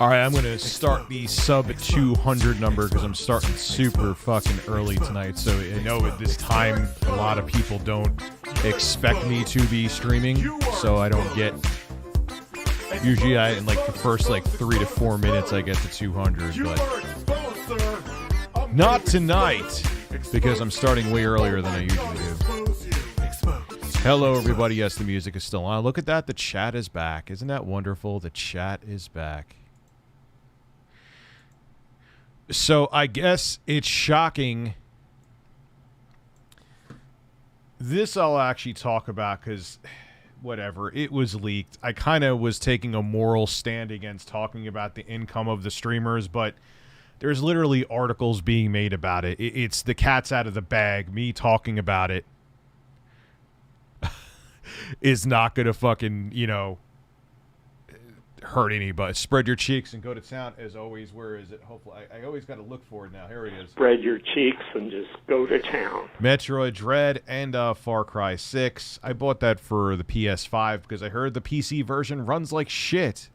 All right, I'm going to start the sub 200 number because I'm starting super fucking early tonight. So I know at this time, a lot of people don't expect me to be streaming. So I don't get... Usually in like the first like 3 to 4 minutes, I get to 200. But not tonight because I'm starting way earlier than I usually do. Hello, everybody. Yes, the music is still on. Look at that. The chat is back. Isn't that wonderful? The chat is back. So I guess it's shocking. This I'll actually talk about because whatever. It was leaked. I kind of was taking a moral stand against talking about the income of the streamers, but there's literally articles being made about it. It's the cat's out of the bag. Me talking about it is not going to fucking, you know, hurt anybody. Spread your cheeks and go to town. As always, where is it? Hopefully, I always got to look for it now. Here it is. Spread your cheeks and just go to town. Metroid Dread and Far Cry 6. I bought that for the PS5 because I heard the PC version runs like shit.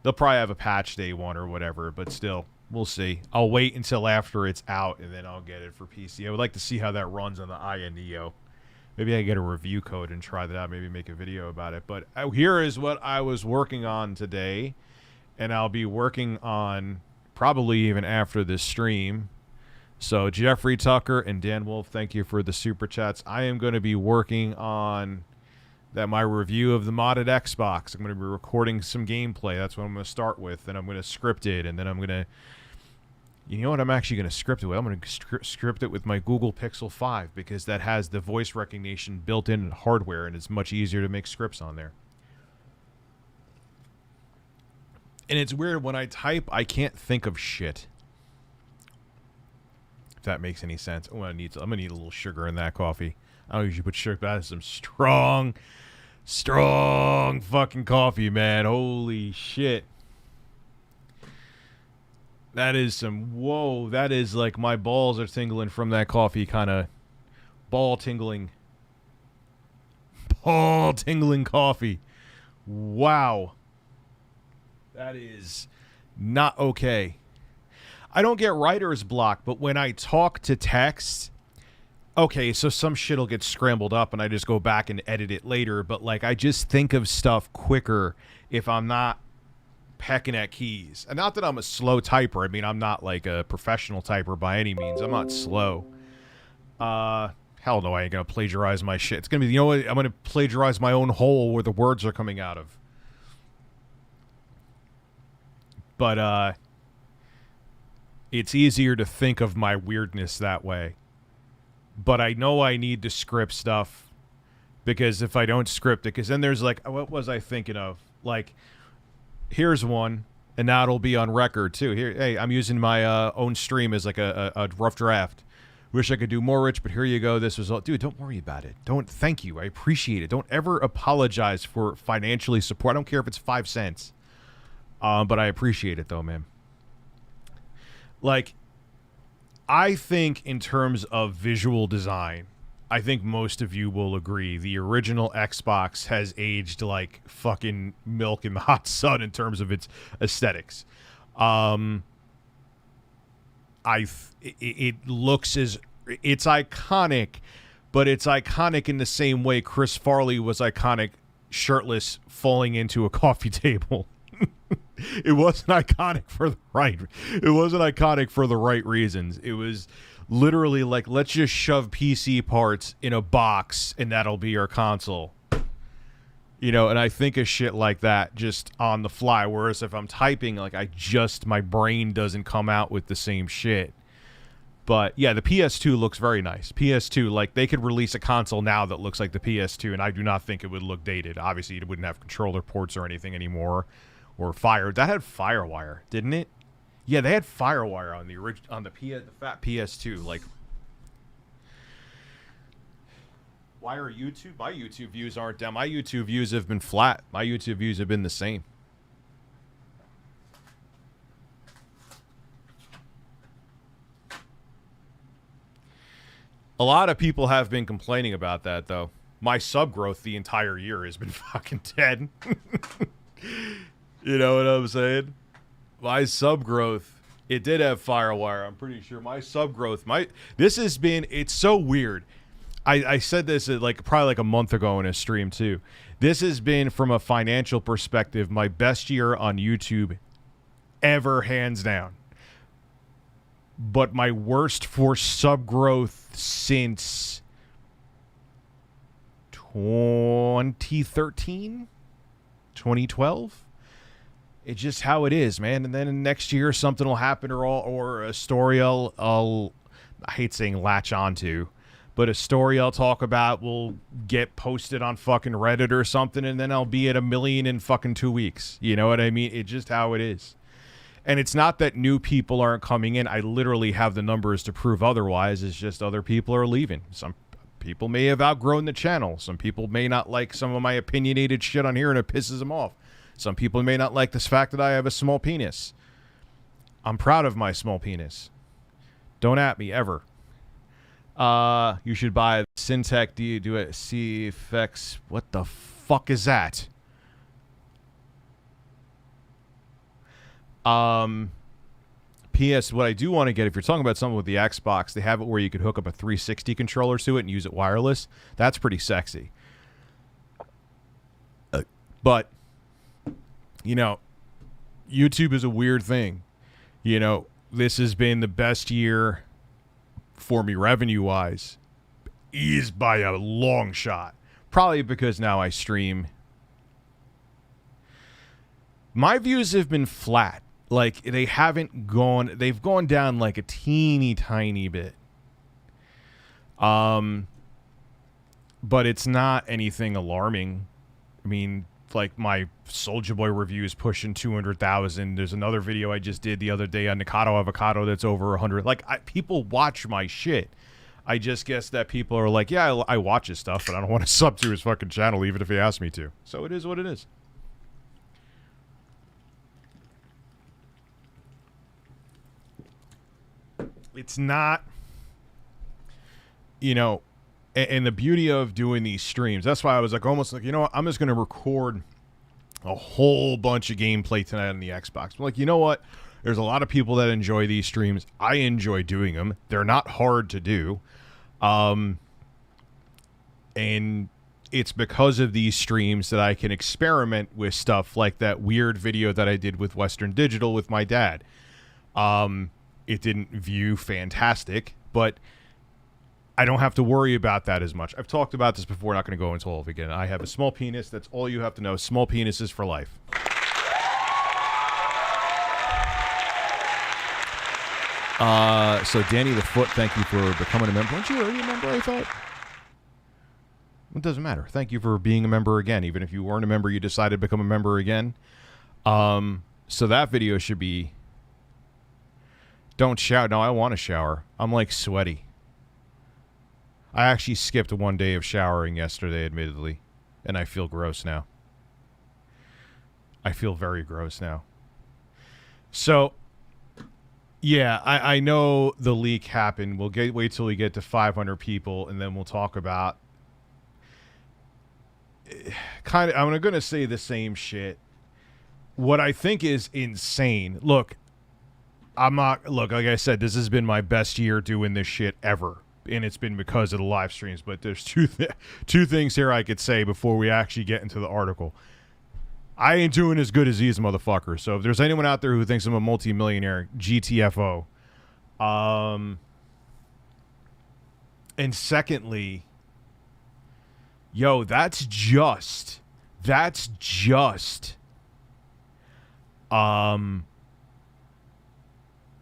They'll probably have a patch day one or whatever, but still, we'll see. I'll wait until after it's out and then I'll get it for PC. I would like to see how that runs on the Aya Neo. Maybe I can get a review code and try that out. Maybe make a video about it. But here is what I was working on today. And I'll be working on probably even after this stream. So Jeffrey Tucker and Dan Wolf, thank you for the super chats. I am going to be working on my review of the modded Xbox. I'm going to be recording some gameplay. That's what I'm going to start with. And I'm going to script it. And then I'm going to... You know what I'm actually going to script it with? I'm going to script it with my Google Pixel 5 because that has the voice recognition built in hardware and it's much easier to make scripts on there. And it's weird, when I type, I can't think of shit. If that makes any sense. Oh, I'm going to need a little sugar in that coffee. I don't usually put sugar, but that's some strong fucking coffee, man. Holy shit. That is some, whoa, that is like my balls are tingling from that coffee, kind of ball tingling coffee. Wow. That is not okay. I don't get writer's block, but when I talk to text, okay, so some shit will get scrambled up and I just go back and edit it later, but like I just think of stuff quicker if I'm not pecking at keys. And not that I'm a slow typer. I mean, I'm not like a professional typer by any means. I'm not slow. Hell no, I ain't gonna plagiarize my shit. It's gonna be, you know what? I'm gonna plagiarize my own hole where the words are coming out of. But, it's easier to think of my weirdness that way. But I know I need to script stuff because if I don't script it, because then there's like, what was I thinking of? Like, here's one, and now it'll be on record, too. Here, hey, I'm using my own stream as like a rough draft. Wish I could do more, Rich, but here you go. This was all... Dude, don't worry about it. Thank you. I appreciate it. Don't ever apologize for financially support. I don't care if it's 5 cents. But I appreciate it, though, man. Like, I think in terms of visual design, I think most of you will agree the original Xbox has aged like fucking milk in the hot sun in terms of its aesthetics. It looks as... It's iconic, but it's iconic in the same way Chris Farley was iconic shirtless falling into a coffee table. It wasn't iconic for the right... It wasn't iconic for the right reasons. It was... Literally, like, let's just shove PC parts in a box and that'll be our console. You know, and I think of shit like that just on the fly. Whereas if I'm typing, like, my brain doesn't come out with the same shit. But, yeah, the PS2 looks very nice. PS2, like, they could release a console now that looks like the PS2, and I do not think it would look dated. Obviously, it wouldn't have controller ports or anything anymore. Or Fire. That had FireWire, didn't it? Yeah, they had FireWire on the fat PS2. Like, why are YouTube? My YouTube views aren't down. My YouTube views have been flat. My YouTube views have been the same. A lot of people have been complaining about that, though. My sub growth the entire year has been fucking dead. You know what I'm saying? My sub growth, it did have Firewire. I'm pretty sure my sub growth, this has been, it's so weird. I said this probably like a month ago in a stream too. This has been, from a financial perspective, my best year on YouTube ever, hands down. But my worst for sub growth since 2013, 2012. It's just how it is, man. And then next year something will happen, or a story I'll I hate saying latch onto, but a story I'll talk about will get posted on fucking Reddit or something, and then I'll be at 1 million in fucking 2 weeks. You know what I mean? It's just how it is. And it's not that new people aren't coming in. I literally have the numbers to prove otherwise. It's just other people are leaving. Some people may have outgrown the channel. Some people may not like some of my opinionated shit on here, and it pisses them off. Some people may not like this fact that I have a small penis. I'm proud of my small penis. Don't at me, ever. You should buy Syntec do it CFX. What the fuck is that? PS, what I do want to get, if you're talking about something with the Xbox, they have it where you could hook up a 360 controller to it and use it wireless. That's pretty sexy. But, you know, YouTube is a weird thing. You know, this has been the best year for me revenue-wise, is by a long shot. Probably because now I stream. My views have been flat. Like, they haven't gone... They've gone down like a teeny tiny bit. But it's not anything alarming. I mean, like, my Soulja Boy review is pushing 200,000. There's another video I just did the other day on Nikado Avocado that's over 100. Like, people watch my shit. I just guess that people are like, yeah, I watch his stuff, but I don't want to sub to his fucking channel even if he asks me to. So it is what it is. It's not, you know, and the beauty of doing these streams, that's why I was like, almost like, you know what, I'm just going to record a whole bunch of gameplay tonight on the Xbox. I'm like, you know what, there's a lot of people that enjoy these streams. I enjoy doing them. They're not hard to do. And it's because of these streams that I can experiment with stuff like that weird video that I did with Western Digital with my dad. It didn't view fantastic, but I don't have to worry about that as much. I've talked about this before, not going to go into all of it again. I have a small penis. That's all you have to know. Small penises for life. So Danny the Foot, thank you for becoming a member. Weren't you already a member, I thought? It doesn't matter. Thank you for being a member again. Even if you weren't a member, you decided to become a member again. So that video should be... Don't shout. No, I want to shower. I'm like sweaty. I actually skipped 1 day of showering yesterday, admittedly. And I feel gross now. I feel very gross now. So, yeah, I know the leak happened. We'll wait till we get to 500 people, and then we'll talk about... I'm going to say the same shit. What I think is insane... Look, like I said, this has been my best year doing this shit ever. And it's been because of the live streams. But there's two things here I could say before we actually get into the article. I ain't doing as good as these motherfuckers. So if there's anyone out there who thinks I'm a multimillionaire, GTFO. And secondly, yo, that's just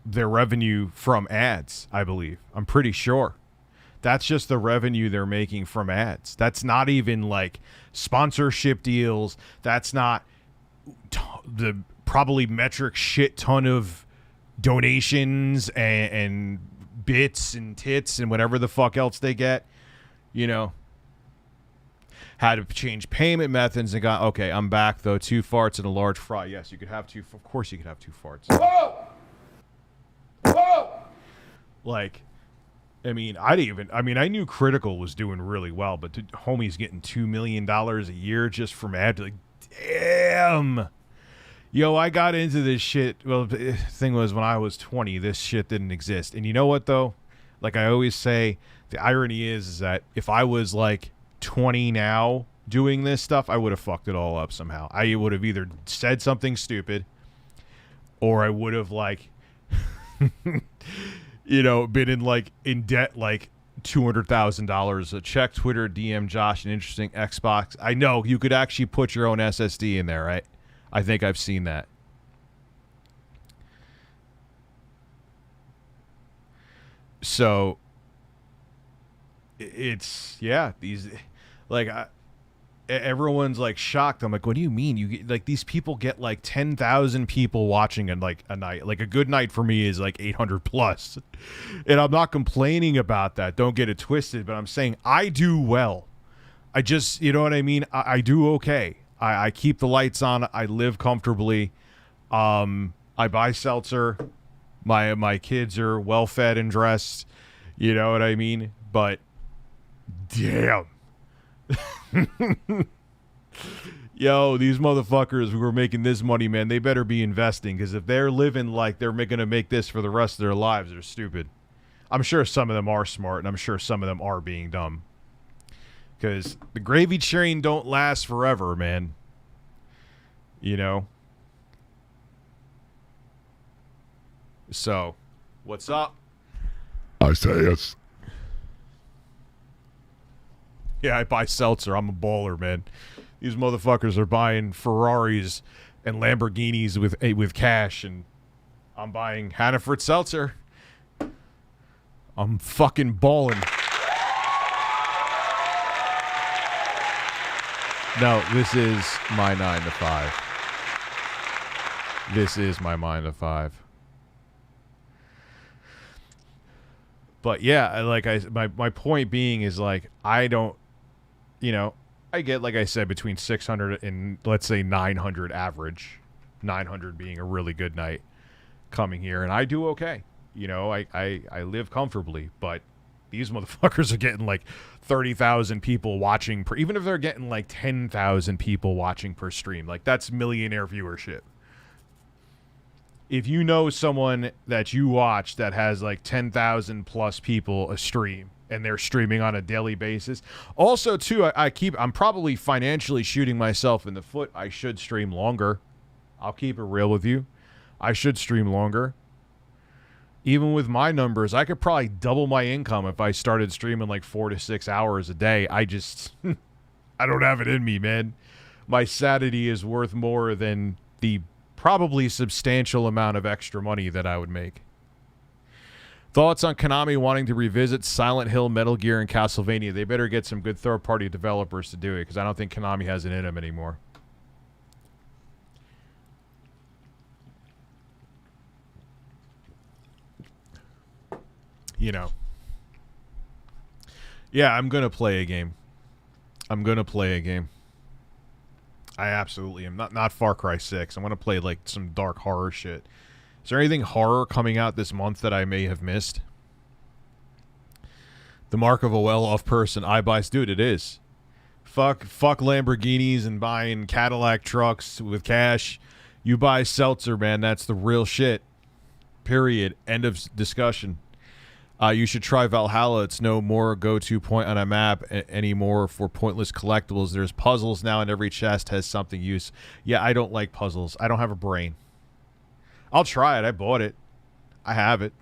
their revenue from ads, I believe. I'm pretty sure. That's just the revenue they're making from ads. That's not even like sponsorship deals. That's not the probably metric shit ton of donations and bits and tits and whatever the fuck else they get. You know, had to change payment methods and got, okay, I'm back though. 2 farts and a large fry. Yes, you could have 2. Of course you could have 2 farts. Whoa! Whoa! Like, I mean, I knew Critical was doing really well, but homie's getting $2 million a year just from ad. Like, damn. Yo, I got into this shit. Well, the thing was, when I was 20, this shit didn't exist. And you know what, though? Like I always say, the irony is that if I was like 20 now doing this stuff, I would have fucked it all up somehow. I would have either said something stupid or I would have like, you know, been in debt like $200,000. Check Twitter, DM Josh, an interesting Xbox. I know you could actually put your own SSD in there, right? I think I've seen that. So it's, yeah, these, like, everyone's like shocked. I'm like, what do you mean? You get, like, these people get like 10,000 people watching in like a night. Like a good night for me is like 800 plus. And I'm not complaining about that. Don't get it twisted, but I'm saying I do well. I just, you know what I mean? I do okay. I keep the lights on. I live comfortably. I buy seltzer. My kids are well fed and dressed. You know what I mean? But damn. Yo, these motherfuckers who are making this money, man, they better be investing, because if they're living like they're going to make this for the rest of their lives, they're stupid. I'm sure some of them are smart, and I'm sure some of them are being dumb. Because the gravy train don't last forever, man. You know? So, what's up? I say it's. Yeah, I buy seltzer. I'm a baller, man. These motherfuckers are buying Ferraris and Lamborghinis with cash, and I'm buying Hannaford seltzer. I'm fucking balling. No, this is my 9 to 5. This is my 9 to 5. But yeah, like my point being is, like, I don't, you know, I get, like I said, between 600 and let's say 900 average, 900 being a really good night coming here, and I do okay. You know, I live comfortably, but these motherfuckers are getting like 30,000 people watching per, even if they're getting like 10,000 people watching per stream, like that's millionaire viewership. If you know someone that you watch that has like 10,000 plus people a stream, and they're streaming on a daily basis. Also, too, I'm probably financially shooting myself in the foot. I should stream longer. I'll keep it real with you. I should stream longer. Even with my numbers, I could probably double my income if I started streaming like 4 to 6 hours a day. I just, I don't have it in me, man. My sanity is worth more than the probably substantial amount of extra money that I would make. Thoughts on Konami wanting to revisit Silent Hill, Metal Gear, and Castlevania? They better get some good third-party developers to do it, because I don't think Konami has it in them anymore. You know. Yeah, I'm going to play a game. I absolutely am. Not Far Cry 6. I want to play like some dark horror shit. Is there anything horror coming out this month that I may have missed? The mark of a well-off person. I buy... Dude, it is. Fuck Lamborghinis and buying Cadillac trucks with cash. You buy seltzer, man. That's the real shit. Period. End of discussion. You should try Valhalla. It's no more go-to point on a map anymore for pointless collectibles. There's puzzles now, and every chest has something use. Yeah, I don't like puzzles. I don't have a brain. I'll try it. I bought it. I have it.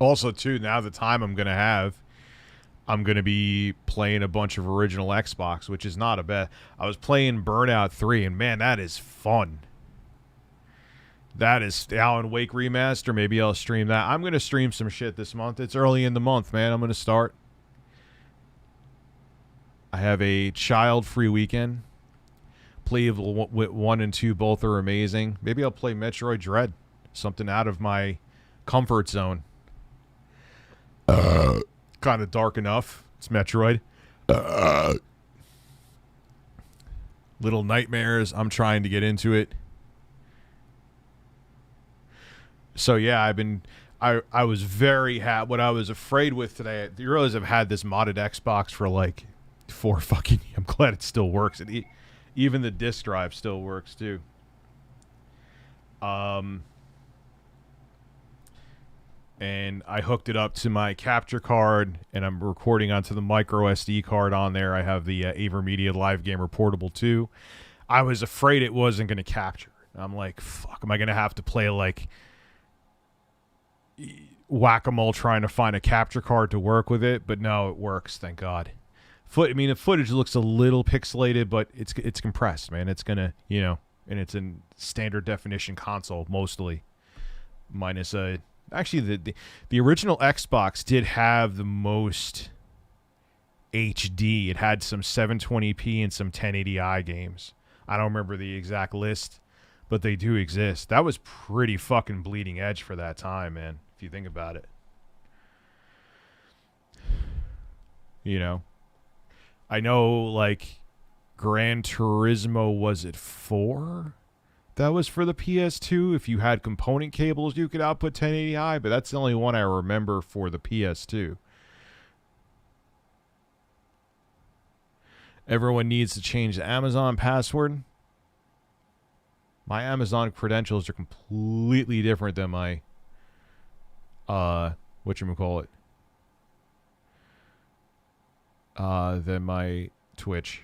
Also, too, now the time I'm going to be playing a bunch of original Xbox, which is not a bad... I was playing Burnout 3, and man, that is fun. That is Alan Wake Remaster. Maybe I'll stream that. I'm going to stream some shit this month. It's early in the month, man. I'm going to start. I have a child-free weekend. Play 1 and 2, both are amazing. Maybe I'll play Metroid Dread. Something out of my comfort zone. Kind of dark enough. It's Metroid. Little Nightmares. I'm trying to get into it. So yeah, I was very happy. What I was afraid with today, you realize I've had this modded Xbox for like 4 fucking... I'm glad it still works. Even the disk drive still works too. And I hooked it up to my capture card, and I'm recording onto the micro SD card on there. I have the AverMedia Live Gamer Portable 2. I was afraid it wasn't going to capture. I'm like, fuck, am I going to have to play like whack-a-mole trying to find a capture card to work with it? But no, it works, thank God. The footage looks a little pixelated, but it's compressed, man. It's going to, and it's in standard definition console mostly, minus a... Actually, the original Xbox did have the most HD. It had some 720p and some 1080i games. I don't remember the exact list, but they do exist. That was pretty fucking bleeding edge for that time, man, if you think about it. I know, like, Gran Turismo, was it 4? That was for the PS2. If you had component cables, you could output 1080i, but that's the only one I remember for the PS2. Everyone needs to change the Amazon password. My Amazon credentials are completely different than my, whatchamacallit, than my Twitch.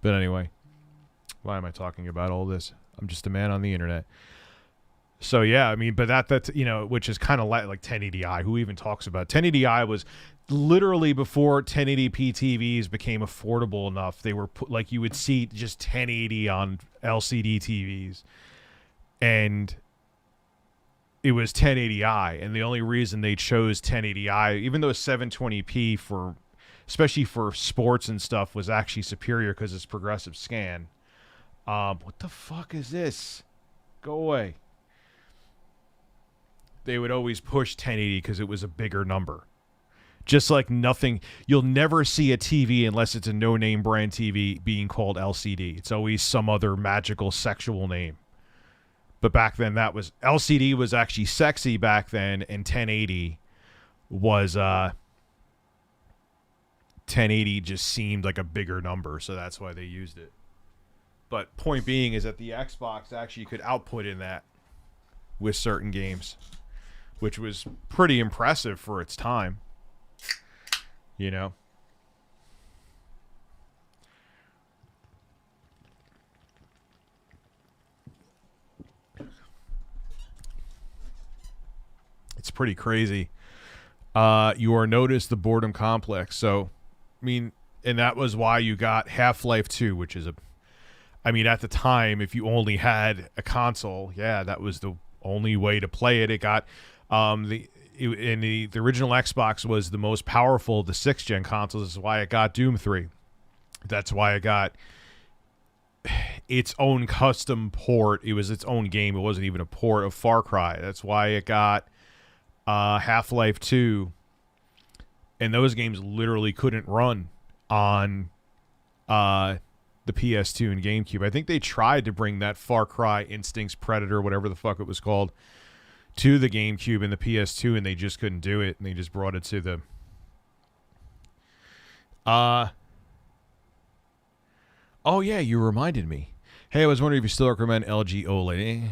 But anyway. Why am I talking about all this? I'm just a man on the internet. So yeah, I mean, but that's which is kind of like 1080i. Who even talks about 1080i? Was literally before 1080p TVs became affordable enough. They were like, you would see just 1080 on LCD TVs, and it was 1080i. And the only reason they chose 1080i, even though 720p for, especially for sports and stuff, was actually superior because it's progressive scan. What the fuck is this? Go away. They would always push 1080 because it was a bigger number. Just like nothing, you'll never see a TV unless it's a no-name brand TV being called LCD. It's always some other magical sexual name. But back then, that was LCD was actually sexy back then, and 1080 was 1080 just seemed like a bigger number, so that's why they used it. But point being is that the Xbox actually could output in that with certain games, which was pretty impressive for its time. It's pretty crazy. You are noticed the boredom complex. So, I mean, and that was why you got Half-Life 2, which is at the time, if you only had a console, yeah, that was the only way to play it. It got the original Xbox was the most powerful of the 6th gen consoles. This is why it got Doom 3. That's why it got its own custom port. It was its own game. It wasn't even a port of Far Cry. That's why it got Half-Life 2. And those games literally couldn't run on the PS2 and GameCube. I think they tried to bring that Far Cry Instincts Predator, whatever the fuck it was called, to the GameCube and the PS2, and they just couldn't do it, and they just brought it to the... Oh, yeah, you reminded me. Hey, I was wondering if you still recommend LG OLED.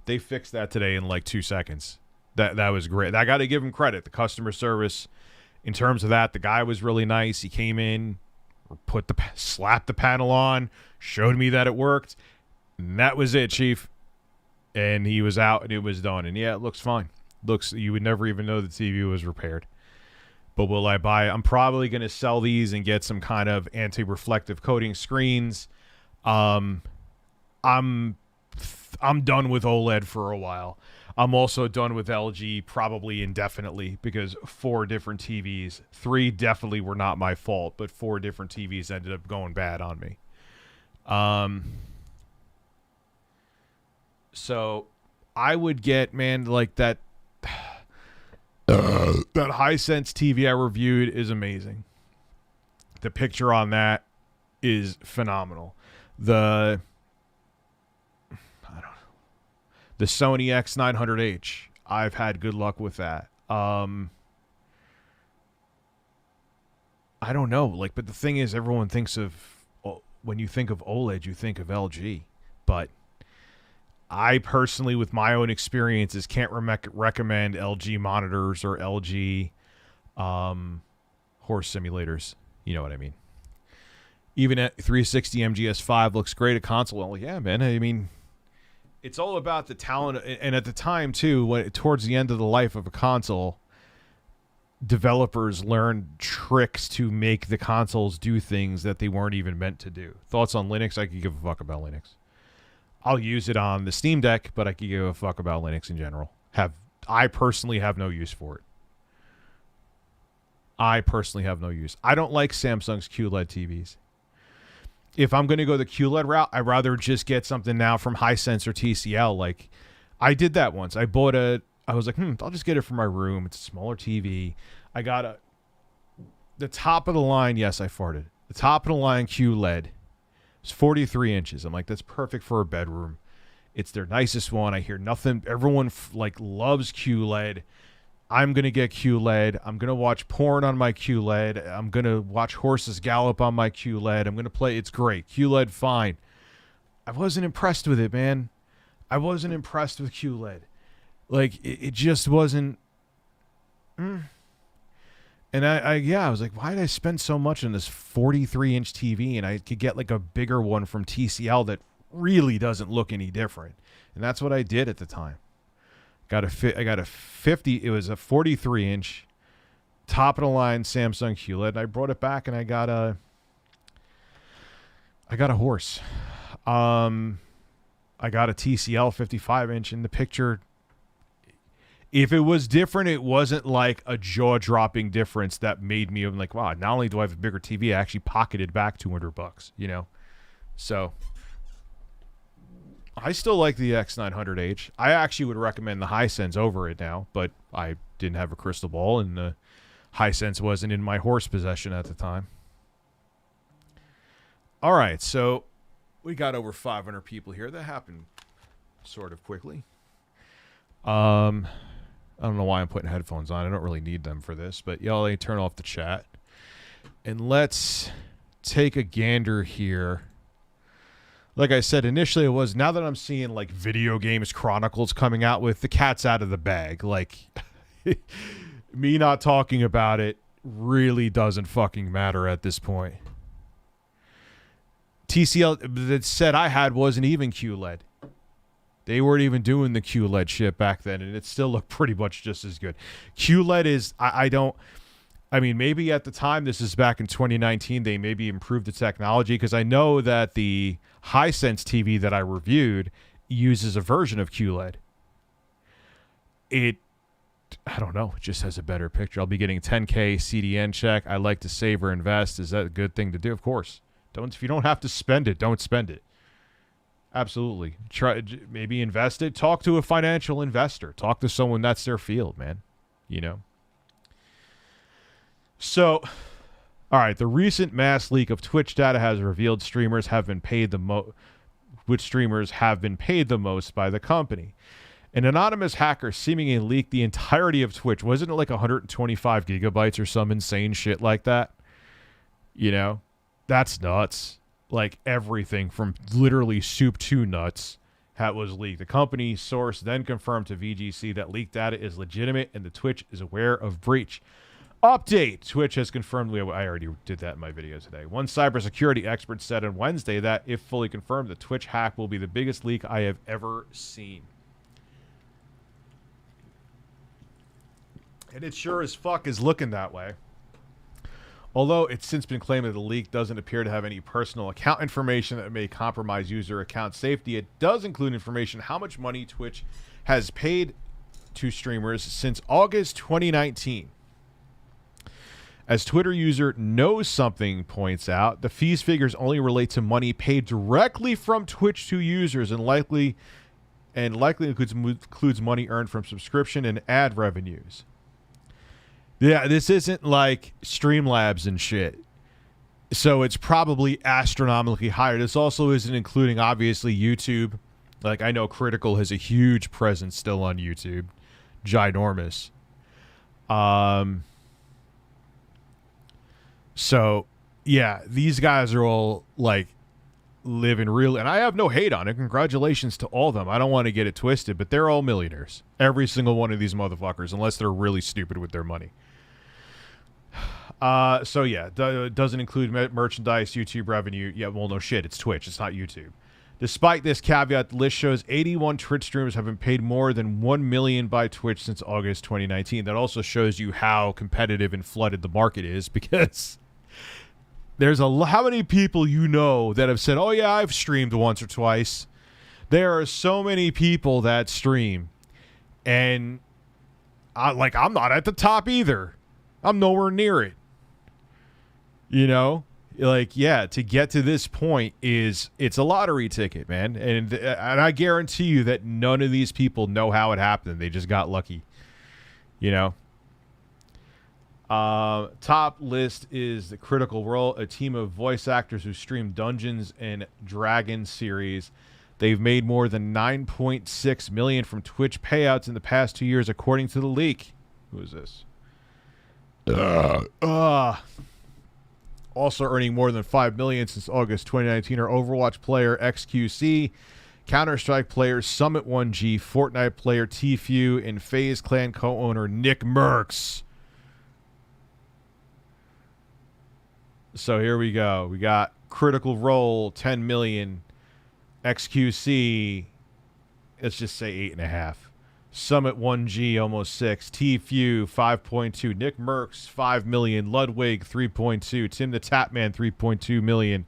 They fixed that today in like 2 seconds. That was great. I got to give them credit. The customer service, in terms of that, the guy was really nice. He came in, slapped the panel on, showed me that it worked, and that was it, Chief. And he was out, and it was done. And yeah, it looks fine. You would never even know the TV was repaired. But will I buy? I'm probably going to sell these and get some kind of anti-reflective coating screens. I'm done with OLED for a while. I'm also done with LG probably indefinitely, because 4 different TVs, 3 definitely were not my fault, but 4 different TVs ended up going bad on me. So I would get, man, like that that Hisense TV I reviewed is amazing. The picture on that is phenomenal. The Sony X900H, I've had good luck with that. I don't know, like, but the thing is, everyone thinks of, when you think of OLED, you think of LG, but I personally, with my own experiences, can't recommend LG monitors or LG horse simulators. You know what I mean? Even at 360 MGS5 looks great at console. Well, yeah, man. I mean, it's all about the talent. And at the time, too, towards the end of the life of a console, developers learned tricks to make the consoles do things that they weren't even meant to do. Thoughts on Linux? I could give a fuck about Linux. I'll use it on the Steam Deck, but I could give a fuck about Linux in general. I personally have no use for it. I personally have no use. I don't like Samsung's QLED TVs. If I'm going to go the QLED route, I'd rather just get something now from Hisense or TCL. Like, I did that once. I was like, I'll just get it for my room. It's a smaller TV. I got the top of the line. Yes, I farted. The top of the line QLED. It's 43 inches. I'm like, that's perfect for a bedroom. It's their nicest one. I hear nothing. Everyone loves QLED. I'm going to get QLED. I'm going to watch porn on my QLED. I'm going to watch horses gallop on my QLED. I'm going to play. It's great. QLED, fine. I wasn't impressed with it, man. I wasn't impressed with QLED. Like, it just wasn't. And I was like, why did I spend so much on this 43-inch TV? And I could get like a bigger one from TCL that really doesn't look any different. And that's what I did at the time. I got a 50. It was a 43-inch, top of the line Samsung QLED. And I brought it back, and I got a horse. I got a TCL 55-inch. In the picture, if it was different, it wasn't like a jaw-dropping difference that made me like, wow. Not only do I have a bigger TV, I actually pocketed back $200. You know, so. I still like the X900H. I actually would recommend the Hisense over it now, but I didn't have a crystal ball, and the Hisense wasn't in my horse possession at the time. All right, so we got over 500 people here. That happened sort of quickly. I don't know why I'm putting headphones on. I don't really need them for this, but y'all, let me turn off the chat. And let's take a gander here. Like I said, initially it was, now that I'm seeing like Video Games Chronicles coming out with, the cat's out of the bag. Like, me not talking about it really doesn't fucking matter at this point. TCL, the set I had wasn't even QLED. They weren't even doing the QLED shit back then, and it still looked pretty much just as good. QLED is, I mean, maybe at the time, this is back in 2019, they maybe improved the technology, because I know that the Hisense TV that I reviewed uses a version of QLED. I don't know, it just has a better picture. I'll be getting 10K CDN check. I like to save or invest. Is that a good thing to do? Of course. If you don't have to spend it, don't spend it. Absolutely. Maybe invest it. Talk to a financial investor. Talk to someone that's their field, man. You know? So, all right, the recent mass leak of Twitch data has revealed streamers have been paid the most by the company. An anonymous hacker seemingly leaked the entirety of Twitch. Wasn't it like 125 gigabytes or some insane shit like that? You know, that's nuts. Like everything from literally soup to nuts was leaked. The company source then confirmed to VGC that leaked data is legitimate and the Twitch is aware of breach. Update. Twitch has confirmed. I already did that in my video today. One cybersecurity expert said on Wednesday that, if fully confirmed, the Twitch hack will be the biggest leak I have ever seen. And it sure as fuck is looking that way. Although it's since been claimed that the leak doesn't appear to have any personal account information that may compromise user account safety, it does include information how much money Twitch has paid to streamers since August 2019. As Twitter user Knows Something points out, the fees figures only relate to money paid directly from Twitch to users and likely includes money earned from subscription and ad revenues. Yeah, this isn't like Streamlabs and shit. So it's probably astronomically higher. This also isn't including, obviously, YouTube. Like, I know Critical has a huge presence still on YouTube. Ginormous. So, yeah, these guys are all, like, living real, and I have no hate on it. Congratulations to all of them. I don't want to get it twisted, but they're all millionaires. Every single one of these motherfuckers, unless they're really stupid with their money. So yeah, doesn't include merchandise, YouTube revenue. Yeah, well, no shit, it's Twitch, it's not YouTube. Despite this caveat, the list shows 81 Twitch streamers have been paid more than $1 million by Twitch since August 2019. That also shows you how competitive and flooded the market is, because there's how many people you know that have said, oh yeah, I've streamed once or twice. There are so many people that stream, and I'm not at the top either. I'm nowhere near it. You know, like, yeah, to get to this point it's a lottery ticket, man. And I guarantee you that none of these people know how it happened. They just got lucky, you know. Top list is the Critical Role, a team of voice actors who stream Dungeons and Dragons series. They've made more than $9.6 million from Twitch payouts in the past 2 years, according to the leak. Who is this? Also earning more than $5 million since August 2019 are Overwatch player XQC, Counter-Strike player Summit1G, Fortnite player Tfue, and FaZe Clan co-owner Nick Merckx. So here we go. We got Critical Role, 10 million. XQC, let's just say 8.5. Summit1G, almost 6. Tfue, 5.2. Nick Merckx, 5 million. Ludwig, 3.2. Tim the Tapman, 3.2 million.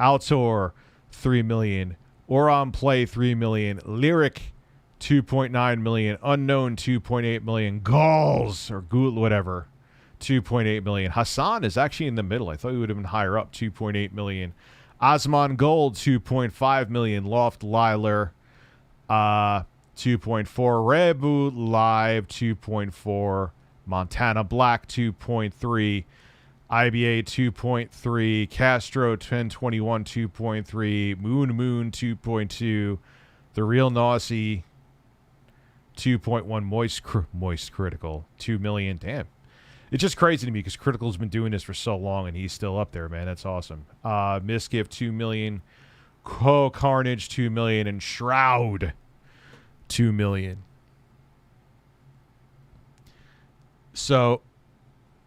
Altor, 3 million. Oron Play, 3 million. Lyric, 2.9 million. Unknown, 2.8 million. Gauls, or Ghoul, whatever, 2.8 million. Hassan is actually in the middle. I thought he would have been higher up, 2.8 million. Osman Gold, 2.5 million. Loft Liler, 2.4. Rebu Live, 2.4. Montana Black, 2.3. IBA, 2.3. Castro 1021, 2.3. Moon, 2.2. The Real Nausea, 2.1. Moist Critical, 2 million. Damn. It's just crazy to me because Critical's been doing this for so long and he's still up there, man. That's awesome. Misgift, 2 million. Carnage, 2 million. And Shroud, 2 million. So,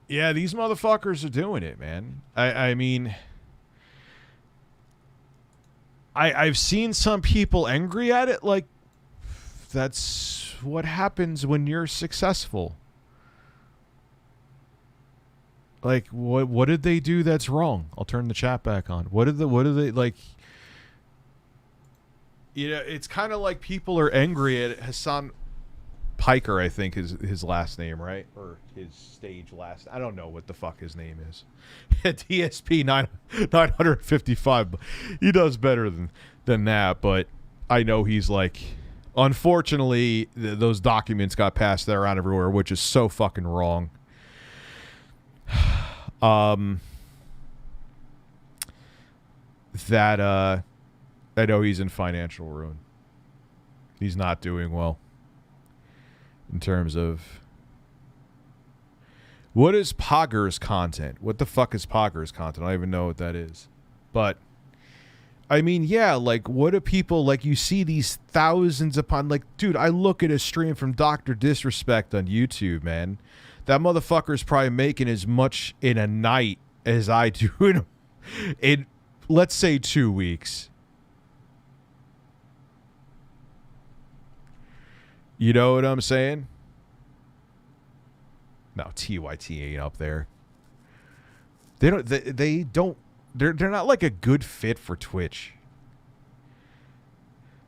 yeah, these motherfuckers are doing it, man. I mean, I've seen some people angry at it. Like, that's what happens when you're successful. Like, what did they do that's wrong? I'll turn the chat back on. What did they, like, you know, it's kind of like people are angry at Hassan Piker, I think is his last name, right? Or his stage last. I don't know what the fuck his name is. DSP 955. He does better than that, but I know he's like, unfortunately, those documents got passed around everywhere, which is so fucking wrong. That I know he's in financial ruin. He's not doing well in terms of what is Poggers content. What the fuck is Poggers content? I don't even know what that is. But I mean, yeah, like, what do people, like, you see these thousands upon, like, dude, I look at a stream from Dr. Disrespect on YouTube, man. That motherfucker's probably making as much in a night as I do in let's say 2 weeks. You know what I'm saying? No, TYT ain't up there. They're not like a good fit for Twitch.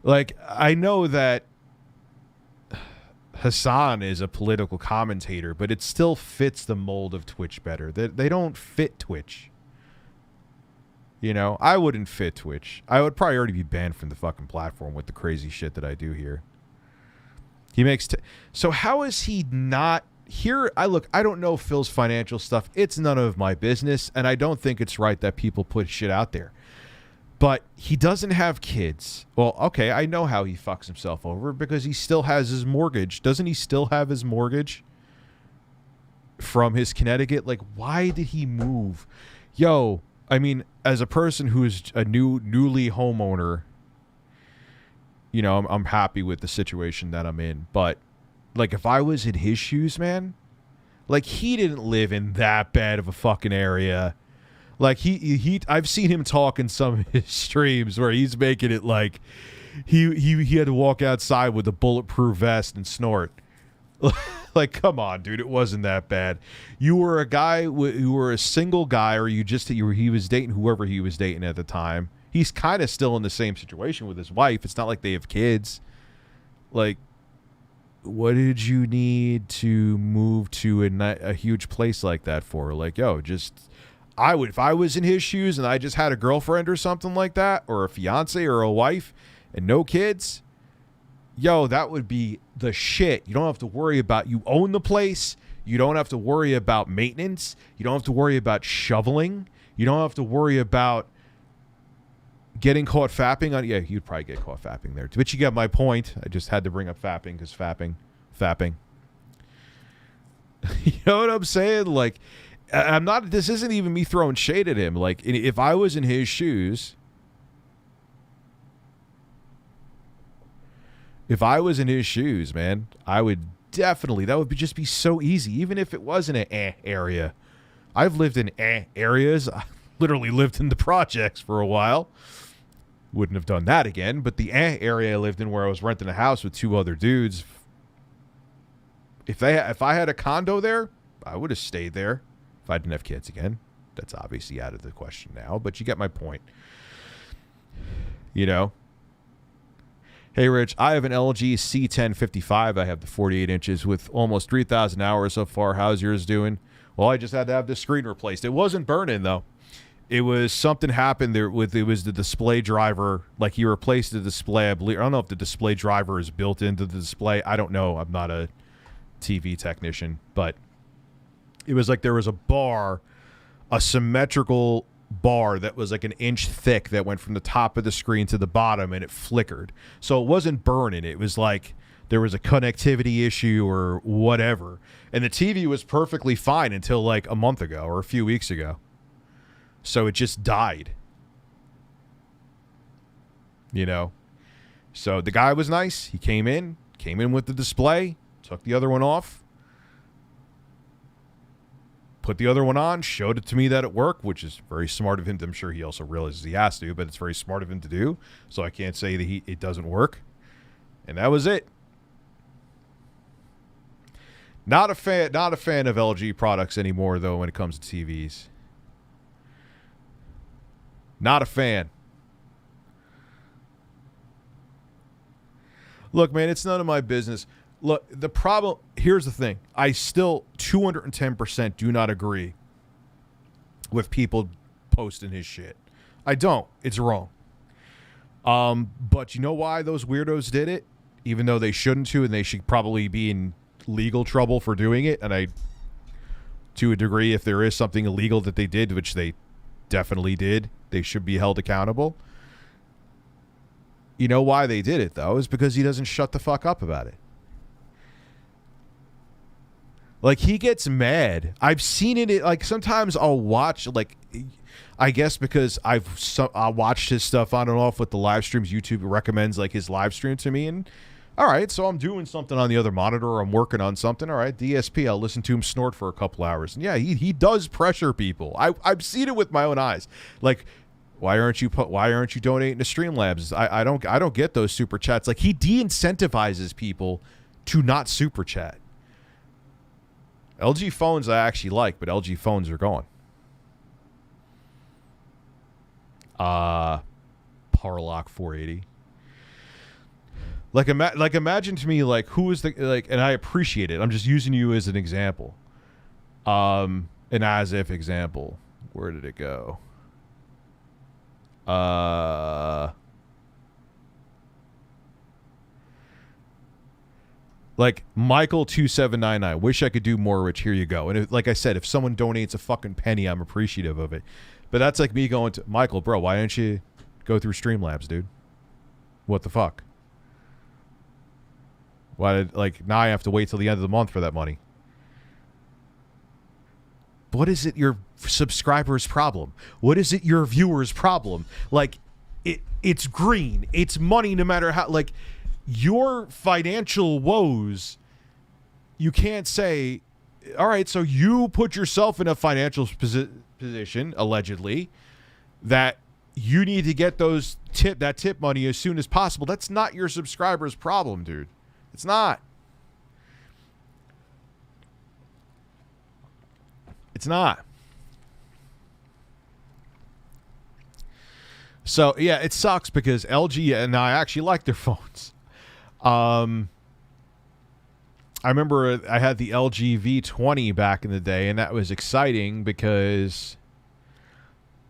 Like, I know that Hassan is a political commentator, but it still fits the mold of Twitch better. They don't fit Twitch. You know, I wouldn't fit Twitch. I would probably already be banned from the fucking platform with the crazy shit that I do here. He makes so how is he not here? I don't know Phil's financial stuff. It's none of my business, and I don't think it's right that people put shit out there. But he doesn't have kids. Well, okay, I know how he fucks himself over because he still has his mortgage. Doesn't he still have his mortgage from his Connecticut? Like, why did he move? Yo, I mean, as a person who is a newly homeowner, you know, I'm happy with the situation that I'm in. But, like, if I was in his shoes, man, like, he didn't live in that bad of a fucking area. Like, I've seen him talk in some of his streams where he's making it like he had to walk outside with a bulletproof vest and snort. Like, come on, dude, it wasn't that bad. You were a guy, you were a single guy, or he was dating whoever he was dating at the time. He's kind of still in the same situation with his wife. It's not like they have kids. Like, what did you need to move to a huge place like that for? Like, yo, if I was in his shoes and I just had a girlfriend or something like that, or a fiance or a wife and no kids, yo, that would be the shit. You don't have to worry about, you own the place. You don't have to worry about maintenance. You don't have to worry about shoveling. You don't have to worry about getting caught fapping on. Yeah, you'd probably get caught fapping there. But you get my point. I just had to bring up fapping because fapping. You know what I'm saying? Like, this isn't even me throwing shade at him. Like, if I was in his shoes, man, I would definitely, that would just be so easy, even if it was in an area. I've lived in areas. I literally lived in the projects for a while. Wouldn't have done that again, but the area I lived in where I was renting a house with two other dudes, if I had a condo there, I would have stayed there. If I didn't have kids again. That's obviously out of the question now, but you get my point. You know? Hey, Rich, I have an LG C1055. I have the 48 inches with almost 3,000 hours so far. How's yours doing? Well, I just had to have the screen replaced. It wasn't burning, though. It was something happened there with, it was the display driver. Like, he replaced the display, I believe. I don't know if the display driver is built into the display. I don't know. I'm not a TV technician, but it was like there was a bar, a symmetrical bar that was like an inch thick that went from the top of the screen to the bottom, and it flickered. So it wasn't burning. It was like there was a connectivity issue or whatever. And the TV was perfectly fine until like a month ago or a few weeks ago. So it just died. You know? So the guy was nice. He came in with the display, took the other one off, put the other one on, showed it to me that it worked, which is very smart of him. I'm sure he also realizes he has to, but it's very smart of him to do. So I can't say that it doesn't work. And that was it. Not a fan of LG products anymore, though, when it comes to TVs. Not a fan. Look, man, it's none of my business. Look, the problem, here's the thing. I still 210% do not agree with people posting his shit. I don't. It's wrong. But you know why those weirdos did it? Even though they shouldn't to, and they should probably be in legal trouble for doing it. And I, to a degree, if there is something illegal that they did, which they definitely did, they should be held accountable. You know why they did it, though, is because he doesn't shut the fuck up about it. Like, he gets mad. I've seen it, like, sometimes I'll watch, like, I guess because I've watched his stuff on and off with the live streams. YouTube recommends, like, his live stream to me, and all right, so I'm doing something on the other monitor, or I'm working on something. All right, DSP, I'll listen to him snort for a couple hours. And yeah, he does pressure people. I've seen it with my own eyes. Like, why aren't you donating to Streamlabs? I don't get those super chats. Like, he de-incentivizes people to not super chat. LG phones I actually like, but LG phones are gone. Parlock 480. Like imagine to me, like, who is the, like, and I appreciate it. I'm just using you as an example. An as if example. Where did it go? Like Michael 2799. Wish I could do more, Rich. Here you go. And if, like I said, if someone donates a fucking penny, I'm appreciative of it. But that's like me going to Michael, bro, why don't you go through Streamlabs, dude? What the fuck? Why did, like, now I have to wait till the end of the month for that money? what is it your subscribers' problem? What is it your viewers' problem? Like, it's green. It's money no matter how, like, your financial woes, you can't say, all right, so you put yourself in a financial position, allegedly, that you need to get that tip money as soon as possible. That's not your subscribers' problem, dude. It's not. It's not. So, yeah, it sucks because LG, and I actually like their phones. I remember I had the LG V20 back in the day, and that was exciting because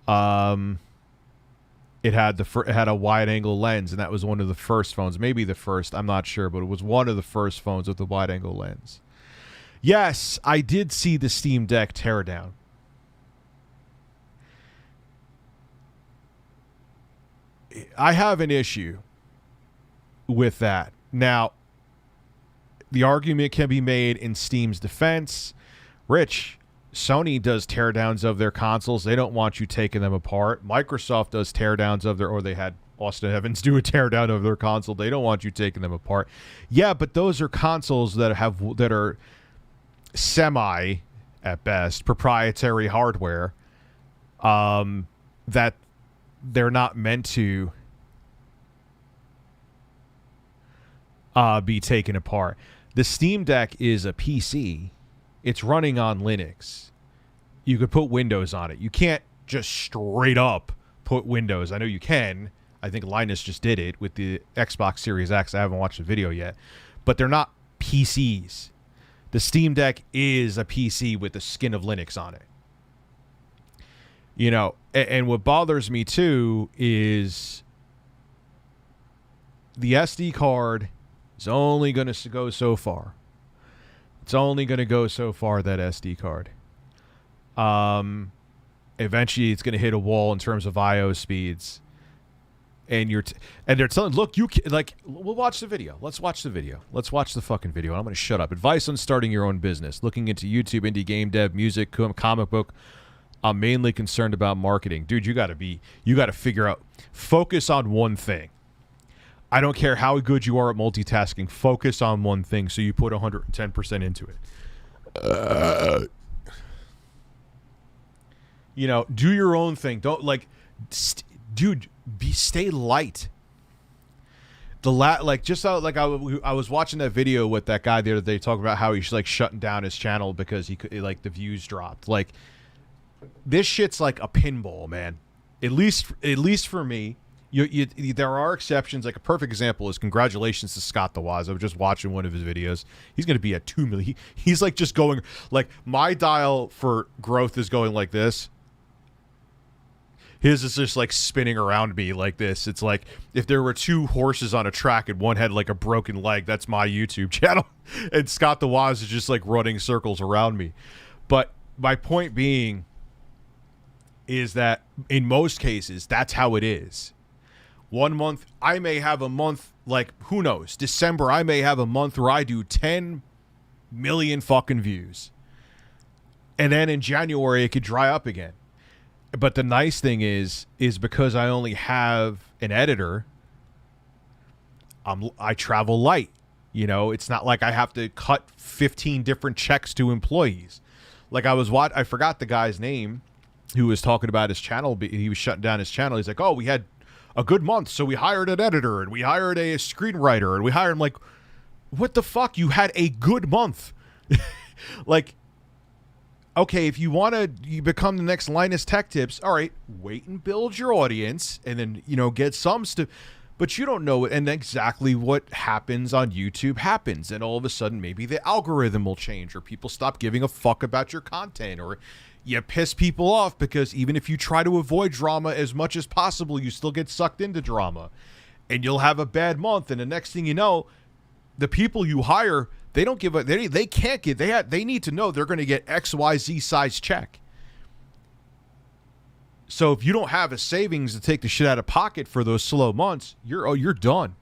it had a wide-angle lens, and that was one of the first phones. Maybe the first, I'm not sure, but it was one of the first phones with the wide-angle lens. Yes, I did see the Steam Deck teardown. I have an issue with that. Now, the argument can be made in Steam's defense. Rich, Sony does teardowns of their consoles. They don't want you taking them apart. Microsoft does teardowns of or they had Austin Evans do a teardown of their console. They don't want you taking them apart. Yeah, but those are consoles that are semi, at best, proprietary hardware that they're not meant to be taken apart. The Steam Deck is a PC. It's running on Linux. You could put Windows on it. You can't just straight up put Windows. I know you can. I think Linus just did it with the Xbox Series X. I haven't watched the video yet. But they're not PCs. The Steam Deck is a PC with the skin of Linux on it. You know, and what bothers me too is the SD card is only going to go so far. It's only going to go so far, that SD card. Eventually it's going to hit a wall in terms of I/O speeds. And they're telling, look, we'll watch the video. Let's watch the video. Let's watch the fucking video. I'm going to shut up. Advice on starting your own business. Looking into YouTube, indie game dev, music, comic book. I'm mainly concerned about marketing. Dude, you got to figure out, focus on one thing. I don't care how good you are at multitasking. Focus on one thing so you put 110% into it. You know, do your own thing. Don't stay light. I was watching that video with that guy the other day talking about how he's like shutting down his channel because the views dropped. Like, this shit's like a pinball, man. At least for me. There are exceptions. Like, a perfect example is congratulations to Scott the Waz. I was just watching one of his videos. He's going to be at 2 million. He's like just going, like, my dial for growth is going like this. His is just like spinning around me like this. It's like if there were two horses on a track and one had like a broken leg, that's my YouTube channel. And Scott the Waz is just like running circles around me. But my point being is that in most cases, that's how it is. 1 month, I may have a month, like, who knows? December, I may have a month where I do 10 million fucking views. And then in January, it could dry up again. But the nice thing is because I only have an editor, I travel light. You know, it's not like I have to cut 15 different checks to employees. Like, I forgot the guy's name who was talking about his channel. He was shutting down his channel. He's like, oh, we had a good month, so we hired an editor, and we hired a screenwriter, and we hired him. Like, what the fuck? You had a good month. Like, okay, if you want to become the next Linus Tech Tips, all right, wait and build your audience, and then, you know, get some stuff. But you don't know, and exactly what happens on YouTube happens, and all of a sudden maybe the algorithm will change, or people stop giving a fuck about your content, or you piss people off because even if you try to avoid drama as much as possible, you still get sucked into drama, and you'll have a bad month, and the next thing you know, the people you hire, they don't give a, they can't get, they need to know they're going to get XYZ size check. So if you don't have a savings to take the shit out of pocket for those slow months, you're done.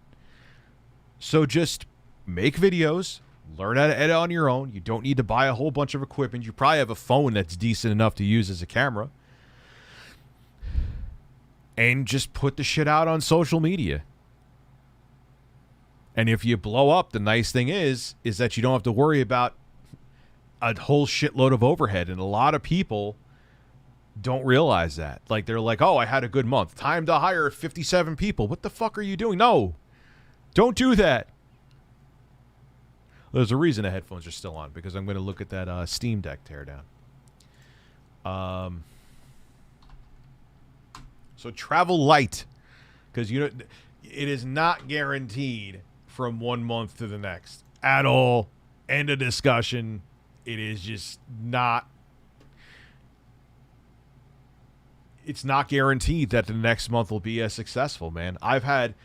So just make videos, Learn how to edit on your own. You don't need to buy a whole bunch of equipment. You probably have a phone that's decent enough to use as a camera. And just put the shit out on social media. And if you blow up, the nice thing is that you don't have to worry about a whole shitload of overhead. And a lot of people don't realize that. Like, they're like, oh, I had a good month. Time to hire 57 people. What the fuck are you doing? No. Don't do that. There's a reason the headphones are still on, because I'm going to look at that Steam Deck teardown. So travel light, because you know it is not guaranteed from one month to the next at all. End of discussion. It is just not. It's not guaranteed that the next month will be as successful, man. I've had,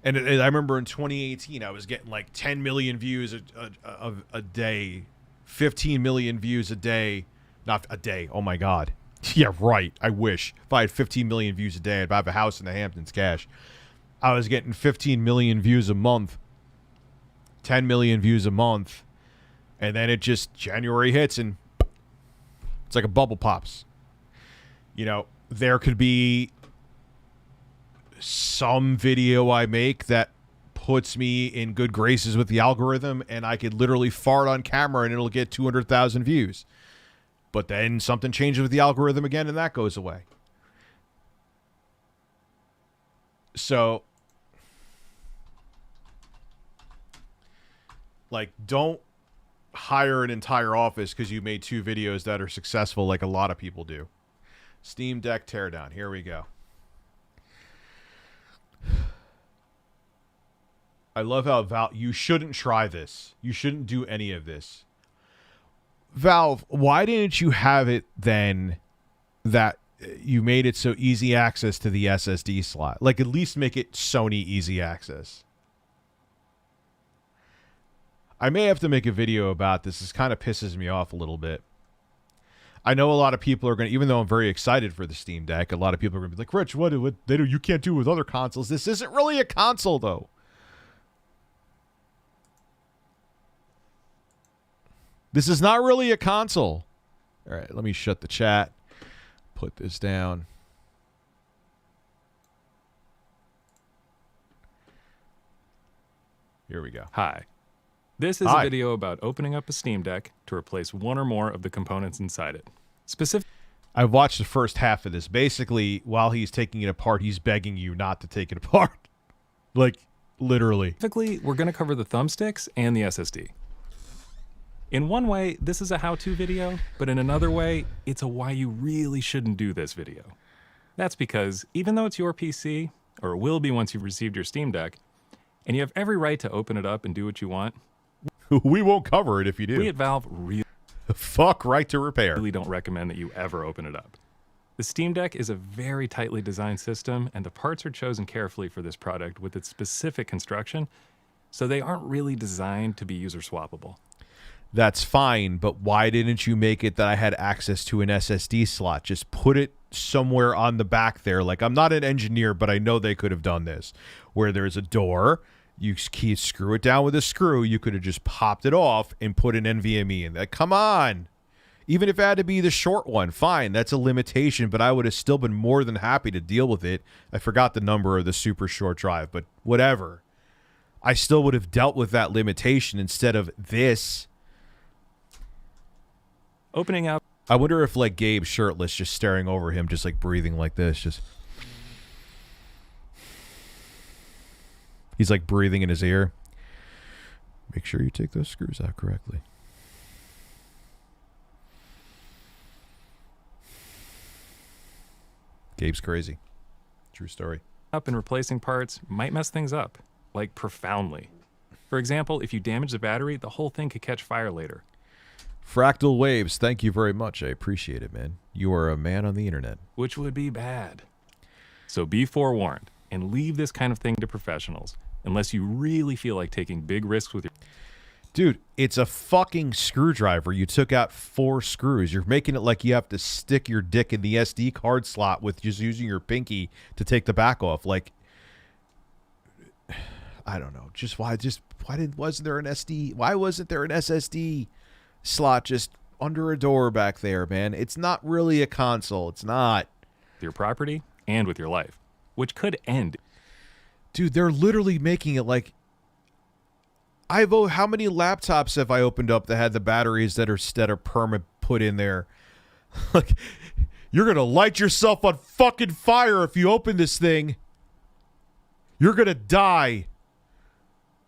and I remember in 2018, I was getting like 10 million views a day, 15 million views a day. Not a day. Oh my God. Yeah, right. I wish. If I had 15 million views a day, I'd have a house in the Hamptons cash. I was getting 15 million views a month, 10 million views a month, and then it just, January hits and it's like a bubble pops. You know, there could be some video I make that puts me in good graces with the algorithm, and I could literally fart on camera and it'll get 200,000 views. But then something changes with the algorithm again, and that goes away. So, like, don't hire an entire office because you made 2 videos that are successful like a lot of people do. Steam Deck teardown. Here we go. I love how Valve... You shouldn't try this. You shouldn't do any of this. Valve, why didn't you have it then that you made it so easy access to the SSD slot? Like, at least make it Sony easy access. I may have to make a video about this. This kind of pisses me off a little bit. I know a lot of people are going to, even though I'm very excited for the Steam Deck, a lot of people are going to be like, Rich, what they do, you can't do with other consoles. This isn't really a console, though. This is not really a console. All right, let me shut the chat. Put this down. Here we go. Hi. This is a video about opening up a Steam Deck to replace one or more of the components inside it. I've watched the first half of this. Basically, while he's taking it apart, he's begging you not to take it apart. Like, literally. Specifically, we're going to cover the thumbsticks and the SSD. In one way, this is a how-to video, but in another way, it's a why you really shouldn't do this video. That's because, even though it's your PC, or it will be once you've received your Steam Deck, and you have every right to open it up and do what you want, we won't cover it if you do. We at Valve really fuck right to repair. Really don't recommend that you ever open it up. The Steam Deck is a very tightly designed system, and the parts are chosen carefully for this product with its specific construction, so they aren't really designed to be user swappable. That's fine, but why didn't you make it that I had access to an SSD slot? Just put it somewhere on the back there. Like, I'm not an engineer, but I know they could have done this. Where there's a door, you screw it down with a screw, you could have just popped it off and put an NVMe in there. Come on. Even if it had to be the short one, fine, that's a limitation, but I would have still been more than happy to deal with it. I forgot the number of the super short drive, but whatever. I still would have dealt with that limitation instead of this. Opening up. I wonder if, like, Gabe's shirtless, just staring over him, just like breathing like this. Just, he's like breathing in his ear. Make sure you take those screws out correctly. Gabe's crazy. True story. Up and replacing parts might mess things up, like profoundly. For example, if you damage the battery, the whole thing could catch fire later. Fractal Waves, thank you very much. I appreciate it, man. You are a man on the internet. Which would be bad. So be forewarned and leave this kind of thing to professionals, unless you really feel like taking big risks with your... Dude, it's a fucking screwdriver. You took out 4 screws. You're making it like you have to stick your dick in the SD card slot with just using your pinky to take the back off. Like, I don't know. Wasn't there an SD? Why wasn't there an SSD slot just under a door back there, man? It's not really a console. It's not. With your property and with your life, which could end. Dude, they're literally making it like how many laptops have I opened up that had the batteries that are perma put in there? Like, you're gonna light yourself on fucking fire if you open this thing. You're gonna die.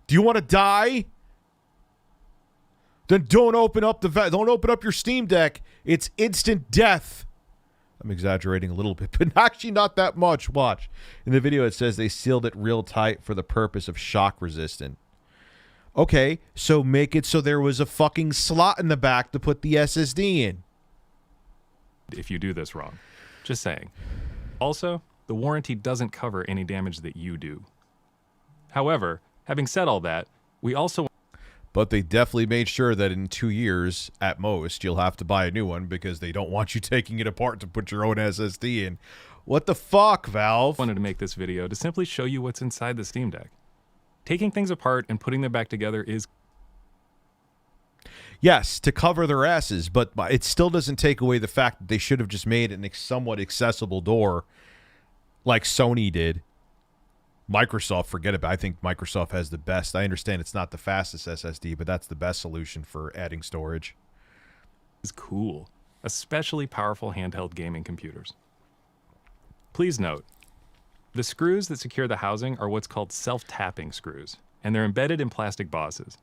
Do you want to die? Then don't open up your Steam Deck. It's instant death. I'm exaggerating a little bit, but actually not that much. Watch. In the video, it says they sealed it real tight for the purpose of shock resistant. Okay, so make it so there was a fucking slot in the back to put the SSD in. If you do this wrong. Just saying. Also, the warranty doesn't cover any damage that you do. However, having said all that, we also... But they definitely made sure that in 2 years, at most, you'll have to buy a new one because they don't want you taking it apart to put your own SSD in. What the fuck, Valve? wanted to make this video to simply show you what's inside the Steam Deck. Taking things apart and putting them back together is... Yes, to cover their asses, but it still doesn't take away the fact that they should have just made an somewhat accessible door like Sony did. Microsoft, forget about it. I think Microsoft has the best. I understand it's not the fastest SSD, but that's the best solution for adding storage. Is cool, especially powerful handheld gaming computers. Please note, the screws that secure the housing are what's called self-tapping screws, and they're embedded in plastic bosses.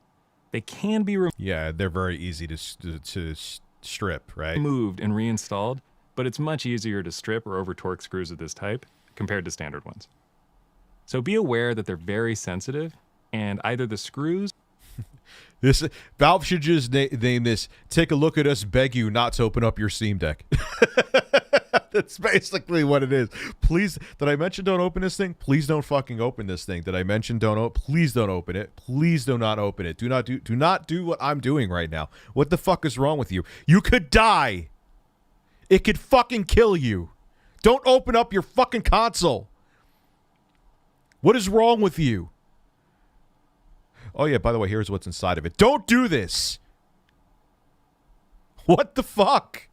They can be Yeah, they're very easy to strip, right? removed and reinstalled, but it's much easier to strip or over-torque screws of this type compared to standard ones. So be aware that they're very sensitive, and either the screws... Valve should just name this, take a look at us beg you not to open up your Steam Deck. That's basically what it is. Please, did I mention don't open this thing? Please don't fucking open this thing. Did I mention please don't open it. Please do not open it. Do not do what I'm doing right now. What the fuck is wrong with you? You could die. It could fucking kill you. Don't open up your fucking console. What is wrong with you? Oh, yeah, by the way, here's what's inside of it. Don't do this. What the fuck?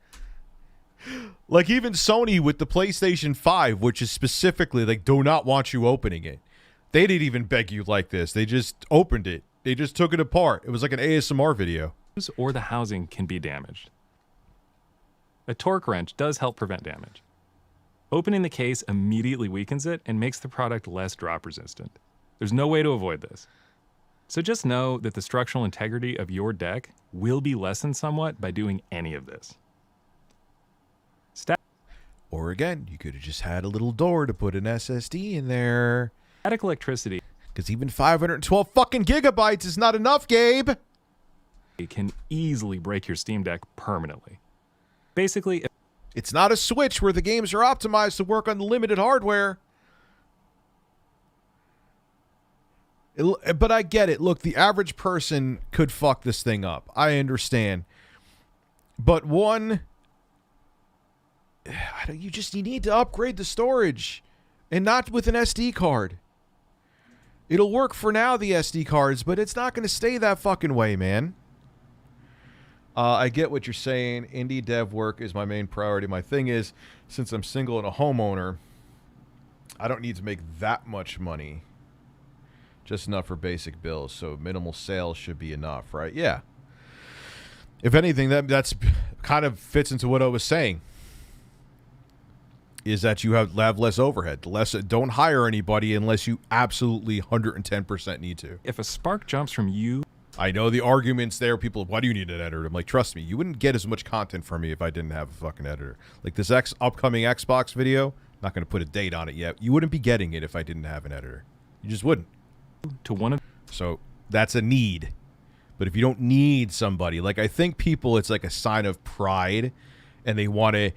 Like, even Sony with the PlayStation 5, which is specifically, like, do not want you opening it. They didn't even beg you like this. They just opened it. They just took it apart. It was like an ASMR video. or the housing can be damaged. A torque wrench does help prevent damage. Opening the case immediately weakens it and makes the product less drop resistant. There's no way to avoid this. So just know that the structural integrity of your deck will be lessened somewhat by doing any of this. Or again, you could have just had a little door to put an SSD in there. Static electricity Because even 512 fucking gigabytes is not enough, Gabe. can easily break your Steam Deck permanently. Basically, It's not a Switch where the games are optimized to work on the limited hardware. But I get it. Look, the average person could fuck this thing up. I understand. But you need to upgrade the storage. And not with an SD card. It'll work for now, the SD cards, but it's not going to stay that fucking way, man. I get what you're saying. Indie dev work is my main priority. My thing is, since I'm single and a homeowner, I don't need to make that much money. Just enough for basic bills. So minimal sales should be enough, right? Yeah. If anything, that's kind of fits into what I was saying. Is that you have less overhead. Don't hire anybody unless you absolutely 110% need to. if a spark jumps from you I know the arguments there. People, why do you need an editor? I'm like, trust me, you wouldn't get as much content from me if I didn't have a fucking editor. Like this upcoming Xbox video, not going to put a date on it yet. You wouldn't be getting it if I didn't have an editor. You just wouldn't. to one of So that's a need. But if you don't need somebody, like I think people, it's like a sign of pride, and they want to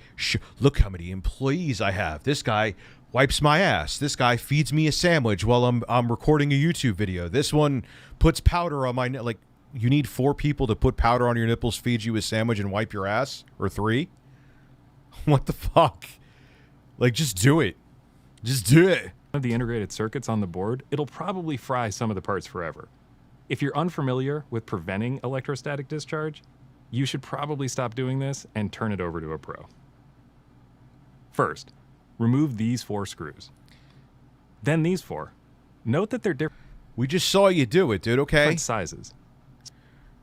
look how many employees I have. This guy wipes my ass. This guy feeds me a sandwich while I'm recording a YouTube video. This one puts powder on my like. You need 4 people to put powder on your nipples, feed you a sandwich, and wipe your ass, or 3. What the fuck? Like, just do it. Just do it. of the integrated circuits on the board, it'll probably fry some of the parts forever. If you're unfamiliar with preventing electrostatic discharge, you should probably stop doing this and turn it over to a pro. First, remove these 4 screws. Then these 4. Note that they're different We just saw you do it, dude, okay? sizes.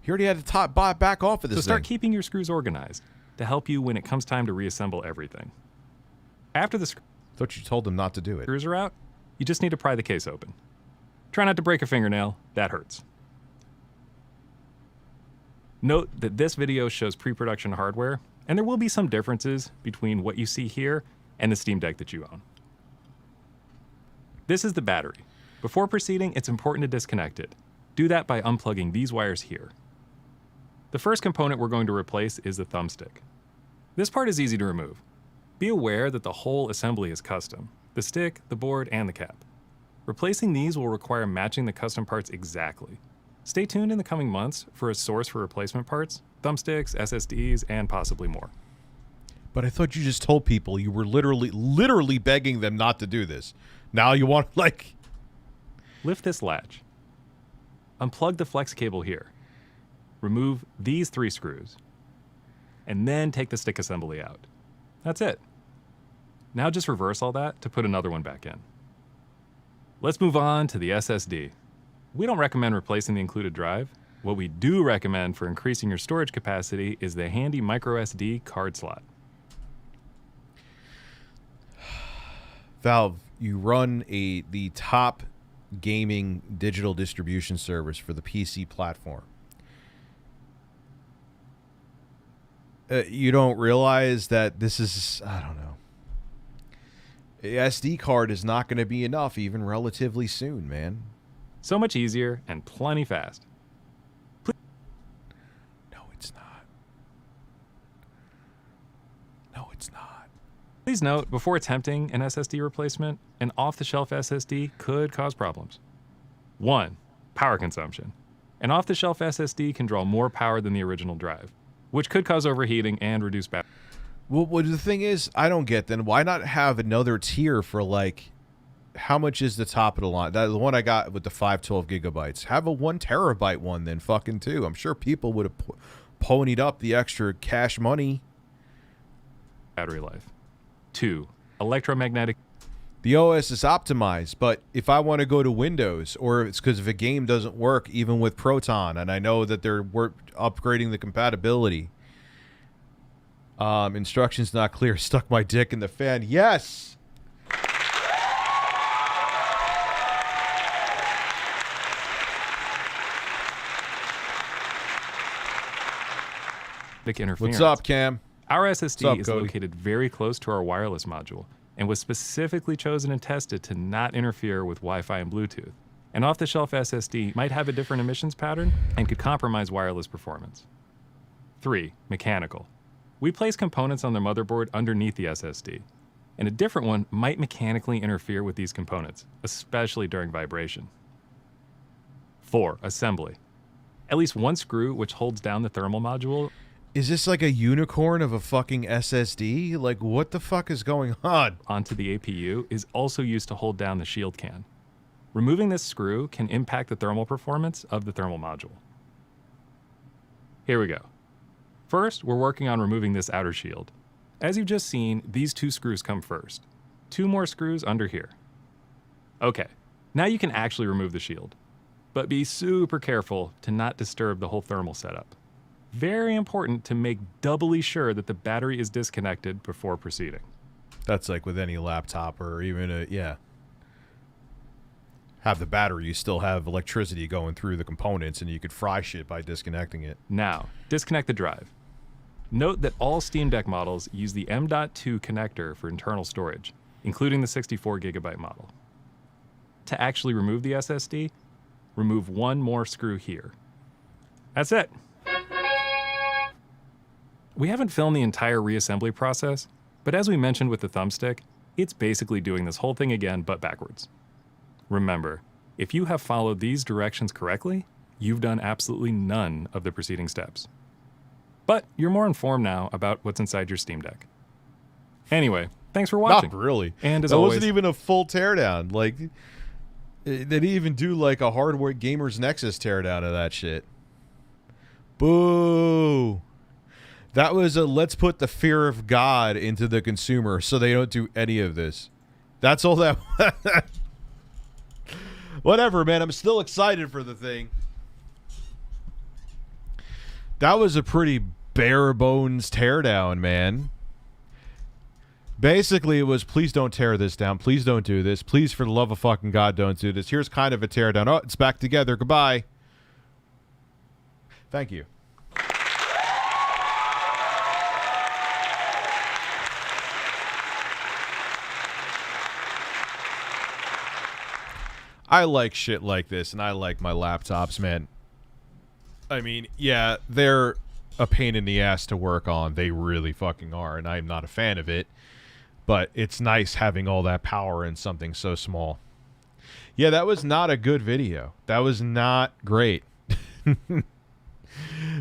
You already had to back off of this So start thing. keeping your screws organized to help you when it comes time to reassemble everything. After the Thought you told them not to do it. screws are out, you just need to pry the case open. Try not to break a fingernail, that hurts. Note that this video shows pre-production hardware, and there will be some differences between what you see here and the Steam Deck that you own. This is the battery. Before proceeding, it's important to disconnect it. Do that by unplugging these wires here. The first component we're going to replace is the thumbstick. This part is easy to remove. Be aware that the whole assembly is custom: the stick, the board, and the cap. Replacing these will require matching the custom parts exactly. Stay tuned in the coming months for a source for replacement parts, thumbsticks, SSDs, and possibly more. But I thought you just told people you were literally begging them not to do this. Now you want, like... Lift this latch. Unplug the flex cable here. Remove these 3 screws. And then take the stick assembly out. That's it. Now just reverse all that to put another one back in. Let's move on to the SSD. We don't recommend replacing the included drive. What we do recommend for increasing your storage capacity is the handy microSD card slot. Valve, you run the top gaming digital distribution service for the PC platform. You don't realize that this is, I don't know. A SD card is not going to be enough even relatively soon, man. So much easier and plenty fast. No, it's not. No, it's not. Please note, before attempting an SSD replacement, an off-the-shelf SSD could cause problems. 1. Power consumption. An off-the-shelf SSD can draw more power than the original drive, which could cause overheating and reduce battery. Well, the thing is, I don't get then. Why not have another tier for, like, how much is the top of the line? That the one I got with the 512 gigabytes. Have a 1 terabyte one then, fucking too. I'm sure people would have ponied up the extra cash money. Battery life. 2. Electromagnetic. The OS is optimized, but if I want to go to Windows, or it's because if a game doesn't work even with Proton, and I know that they're upgrading the compatibility, instructions not clear. Stuck my dick in the fan. Yes. interference. What's up, Cam? Our SSD What's up, is Cody? located very close to our wireless module and was specifically chosen and tested to not interfere with Wi-Fi and Bluetooth. An off-the-shelf SSD might have a different emissions pattern and could compromise wireless performance. 3. Mechanical. We place components on the motherboard underneath the SSD, and a different one might mechanically interfere with these components, especially during vibration. 4. Assembly. At least one screw which holds down the thermal module. Is this like a unicorn of a fucking SSD? Like, what the fuck is going on? Onto the APU is also used to hold down the shield can. Removing this screw can impact the thermal performance of the thermal module. Here we go. First, we're working on removing this outer shield. As you've just seen, these 2 screws come first. 2 more screws under here. Okay, now you can actually remove the shield. But be super careful to not disturb the whole thermal setup. Very important to make doubly sure that the battery is disconnected before proceeding. That's like with any laptop or even yeah. Have the battery, you still have electricity going through the components and you could fry shit by disconnecting it. Now, disconnect the drive. Note that all Steam Deck models use the M.2 connector for internal storage, including the 64 gigabyte model. To actually remove the SSD, remove 1 more screw here. That's it. We haven't filmed the entire reassembly process, but as we mentioned with the thumbstick, it's basically doing this whole thing again, but backwards. Remember, if you have followed these directions correctly, you've done absolutely none of the preceding steps. But you're more informed now about what's inside your Steam Deck. Anyway, Thanks for watching. Not really. And as that always, wasn't even a full teardown. Like, they didn't even do like a Hardware Gamers Nexus teardown of that shit. Boo. That was a let's put the fear of God into the consumer so they don't do any of this. That's all that. Whatever, man. I'm still excited for the thing. That was a pretty bare bones teardown, man. Basically, it was, please don't tear this down. Please don't do this. Please, for the love of fucking God, don't do this. Here's kind of a teardown. Oh, it's back together. Goodbye. Thank you. I like shit like this, and I like my laptops, man. I mean, yeah, they're a pain in the ass to work on. They really fucking are, and I'm not a fan of it. But it's nice having all that power in something so small. Yeah, that was not a good video. That was not great.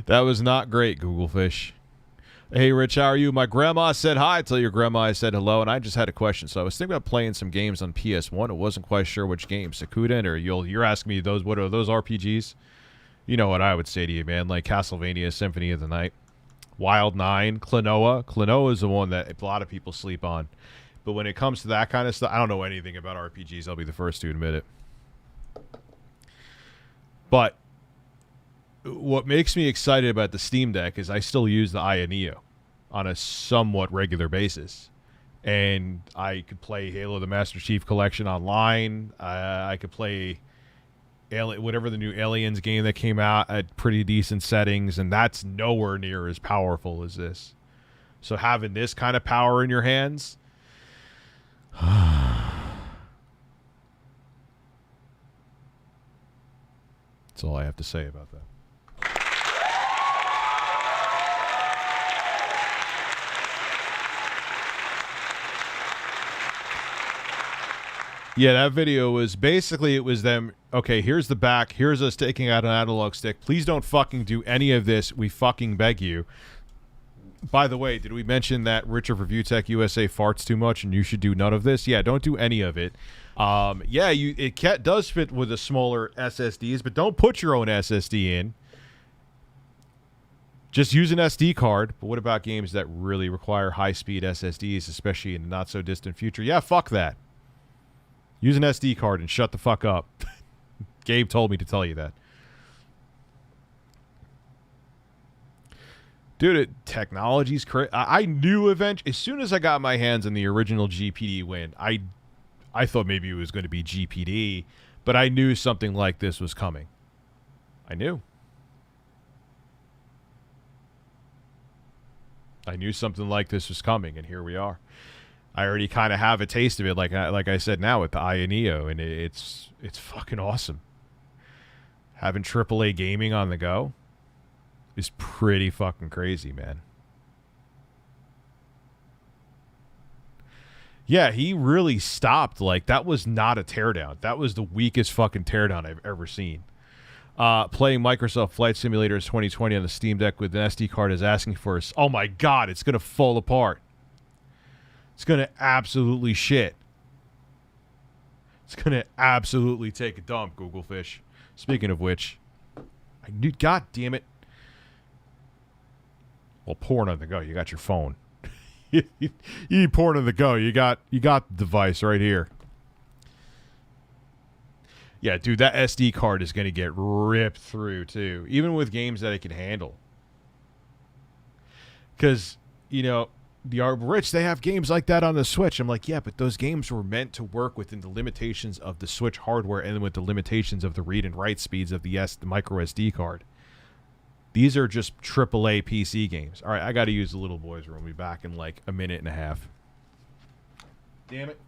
That was not great, Googlefish. Hey, Rich, how are you? My grandma said hi. Tell your grandma I said hello, and I just had a question. So I was thinking about playing some games on PS1. I wasn't quite sure which games. Sakuden, or you're asking me those. What are those RPGs? You know what I would say to you, man. Like Castlevania Symphony of the Night. Wild 9, Klonoa. Klonoa is the one that a lot of people sleep on. But when it comes to that kind of stuff, I don't know anything about RPGs. I'll be the first to admit it. But what makes me excited about the Steam Deck is I still use the Aya Neo on a somewhat regular basis. And I could play Halo the Master Chief Collection online. I could play whatever the new Aliens game that came out at pretty decent settings, and that's nowhere near as powerful as this. So having this kind of power in your hands, that's all I have to say about that. Yeah, that video was basically, it was them, okay, here's the back, here's us taking out an analog stick. Please don't fucking do any of this. We fucking beg you. By the way, did we mention that Richard Review Tech USA farts too much and you should do none of this? Yeah, don't do any of it. Yeah, it does fit with the smaller SSDs, but don't put your own SSD in. Just use an SD card. But what about games that really require high-speed SSDs, especially in the not-so-distant future? Yeah, fuck that. Use an SD card and shut the fuck up. Gabe told me to tell you that. Dude, technology's crazy. I knew as soon as I got my hands on the original GPD Win, I thought maybe it was going to be GPD, but I knew something like this was coming. I knew. I knew something like this was coming, and here we are. I already kind of have a taste of it, like I said now with the Aya Neo, and it's fucking awesome. Having AAA gaming on the go is pretty fucking crazy, man. Yeah, he really stopped. Like, that was not a teardown. That was the weakest fucking teardown I've ever seen. Playing Microsoft Flight Simulators 2020 on the Steam Deck with an SD card is asking for us. Oh my god, it's going to fall apart. It's going to absolutely shit. It's going to absolutely take a dump, Googlefish. Speaking of which, I knew, god damn it. Well, porn on the go. You got your phone. You need porn on the go. You got the device right here. Yeah, dude, that SD card is going to get ripped through, too. Even with games that it can handle. Because, you know, Rich, they have games like that on the Switch. I'm like, yeah, but those games were meant to work within the limitations of the Switch hardware and with the limitations of the read and write speeds of the micro SD card. These are just AAA PC games. All right, I got to use the little boys' room. We'll be back in like a minute and a half. Damn it.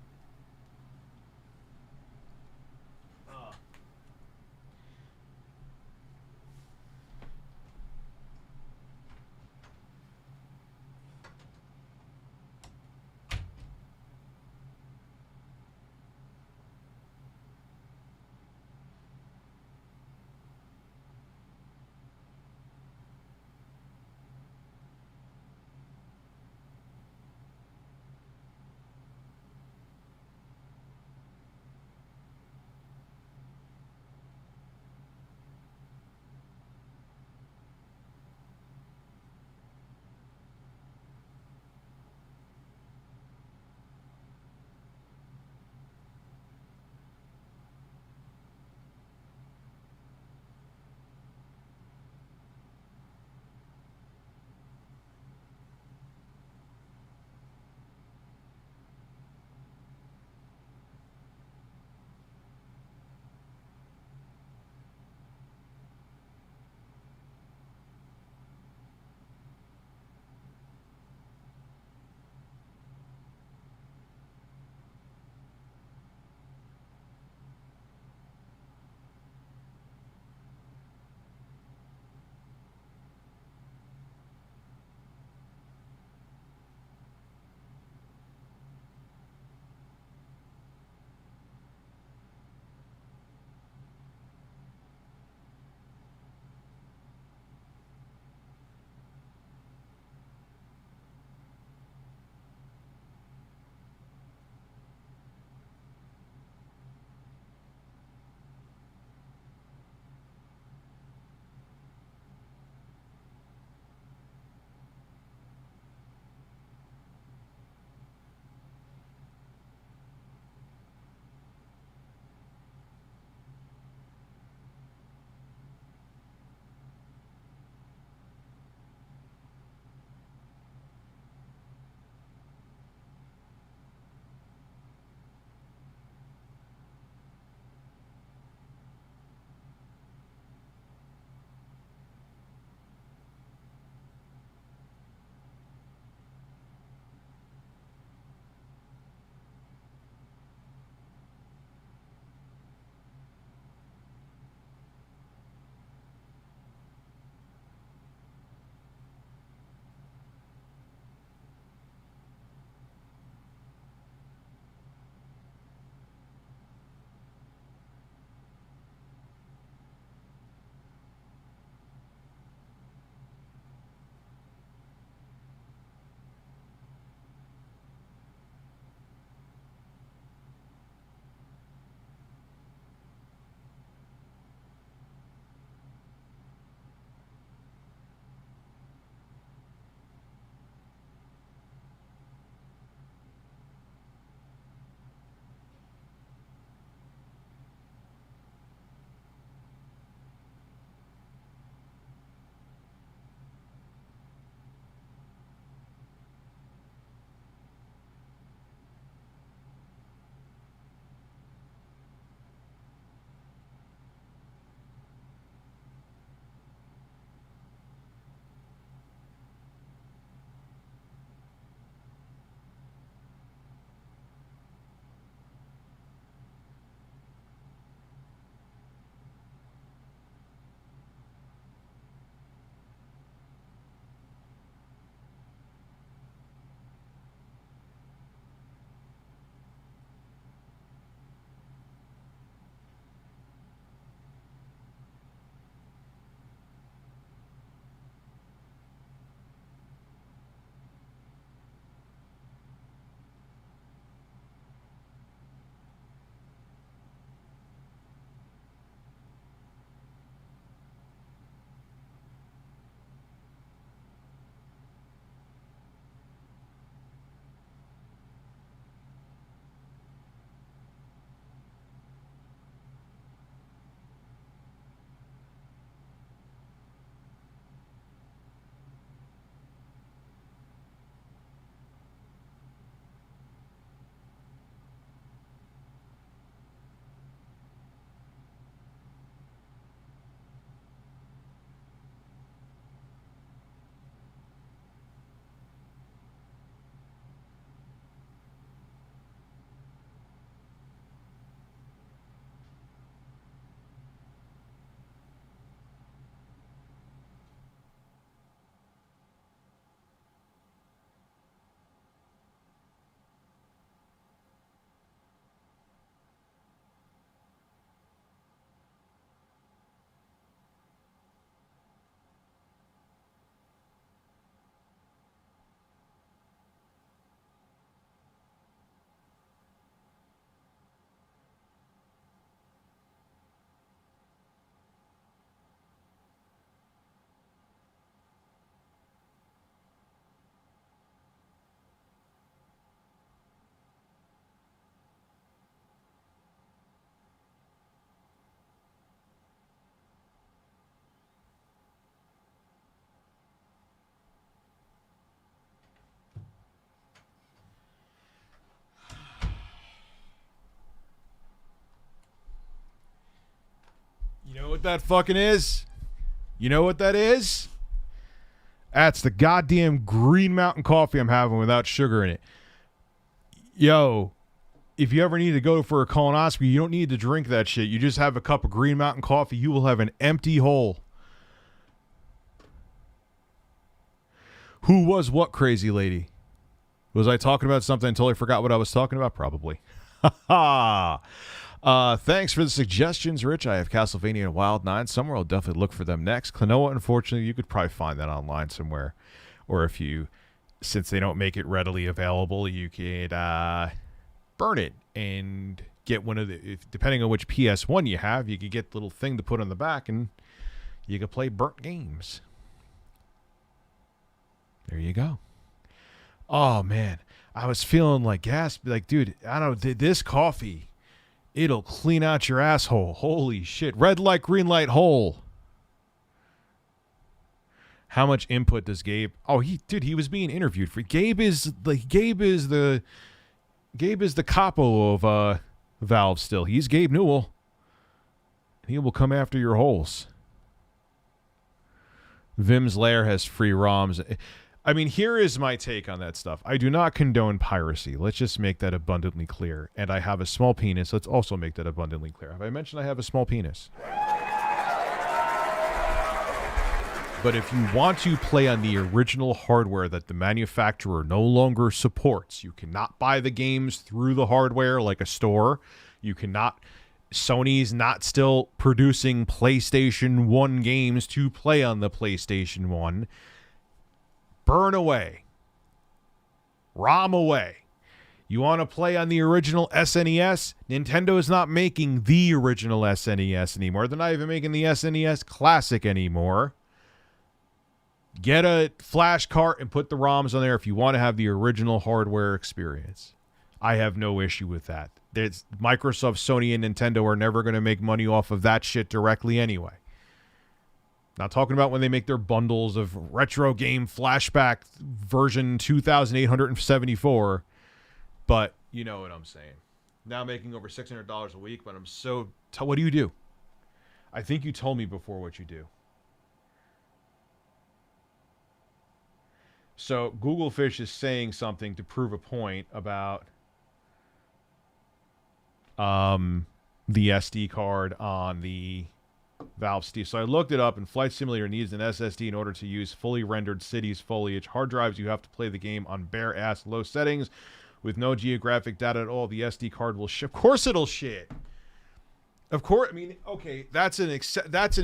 what that fucking is? You know what that is? That's the goddamn Green Mountain coffee I'm having without sugar in it. Yo, if you ever need to go for a colonoscopy, you don't need to drink that shit. You just have a cup of Green Mountain coffee. You will have an empty hole. Who was what crazy lady? Was I talking about something until I forgot what I was talking about? Probably. Thanks for the suggestions, Rich. I have Castlevania and Wild 9 somewhere. I'll definitely look for them next. Klonoa, unfortunately, you could probably find that online somewhere. Or if you, since they don't make it readily available, you could burn it and get one of the, depending on which PS1 you have, you could get the little thing to put on the back and you could play burnt games. There you go. Oh, man. I was feeling like gas. Like, dude, I don't know. This coffee, it'll clean out your asshole. Holy shit. Red light, green light, hole. How much input does Gabe? Oh, he was being interviewed for. Gabe is the capo of Valve still. He's Gabe Newell. He will come after your holes. Vim's Lair has free ROMs. I mean, here is my take on that stuff. I do not condone piracy. Let's just make that abundantly clear. And I have a small penis. Let's also make that abundantly clear. Have I mentioned I have a small penis? But if you want to play on the original hardware that the manufacturer no longer supports, you cannot buy the games through the hardware like a store. You cannot... Sony's not still producing PlayStation 1 games to play on the PlayStation 1. Burn away. ROM away. You want to play on the original SNES? Nintendo is not making the original SNES anymore. They're not even making the SNES Classic anymore. Get a flash cart and put the ROMs on there if you want to have the original hardware experience. I have no issue with that. Microsoft, Sony, and Nintendo are never going to make money off of that shit directly anyway. Not talking about when they make their bundles of retro game flashback version 2874, but you know what I'm saying. Now making over $600 a week, but I'm so... What do you do? I think you told me before what you do. So Googlefish is saying something to prove a point about the SD card on the Valve Steam. So I looked it up, and Flight Simulator needs an SSD in order to use fully rendered cities foliage. Hard drives, you have to play the game on bare-ass low settings with no geographic data at all. The SD card will shit. Of course it'll shit. Of course, I mean, okay, that's an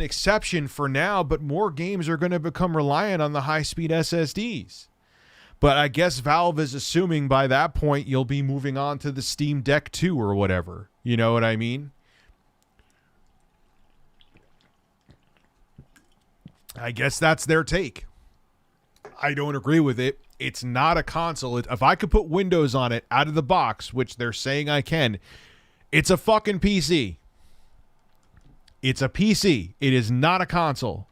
exception for now, but more games are going to become reliant on the high-speed SSDs. But I guess Valve is assuming by that point you'll be moving on to the Steam Deck 2 or whatever. You know what I mean? I guess that's their take. I don't agree with it. It's not a console. If I could put Windows on it out of the box, which they're saying I can, it's a fucking PC. It's a PC. It is not a console.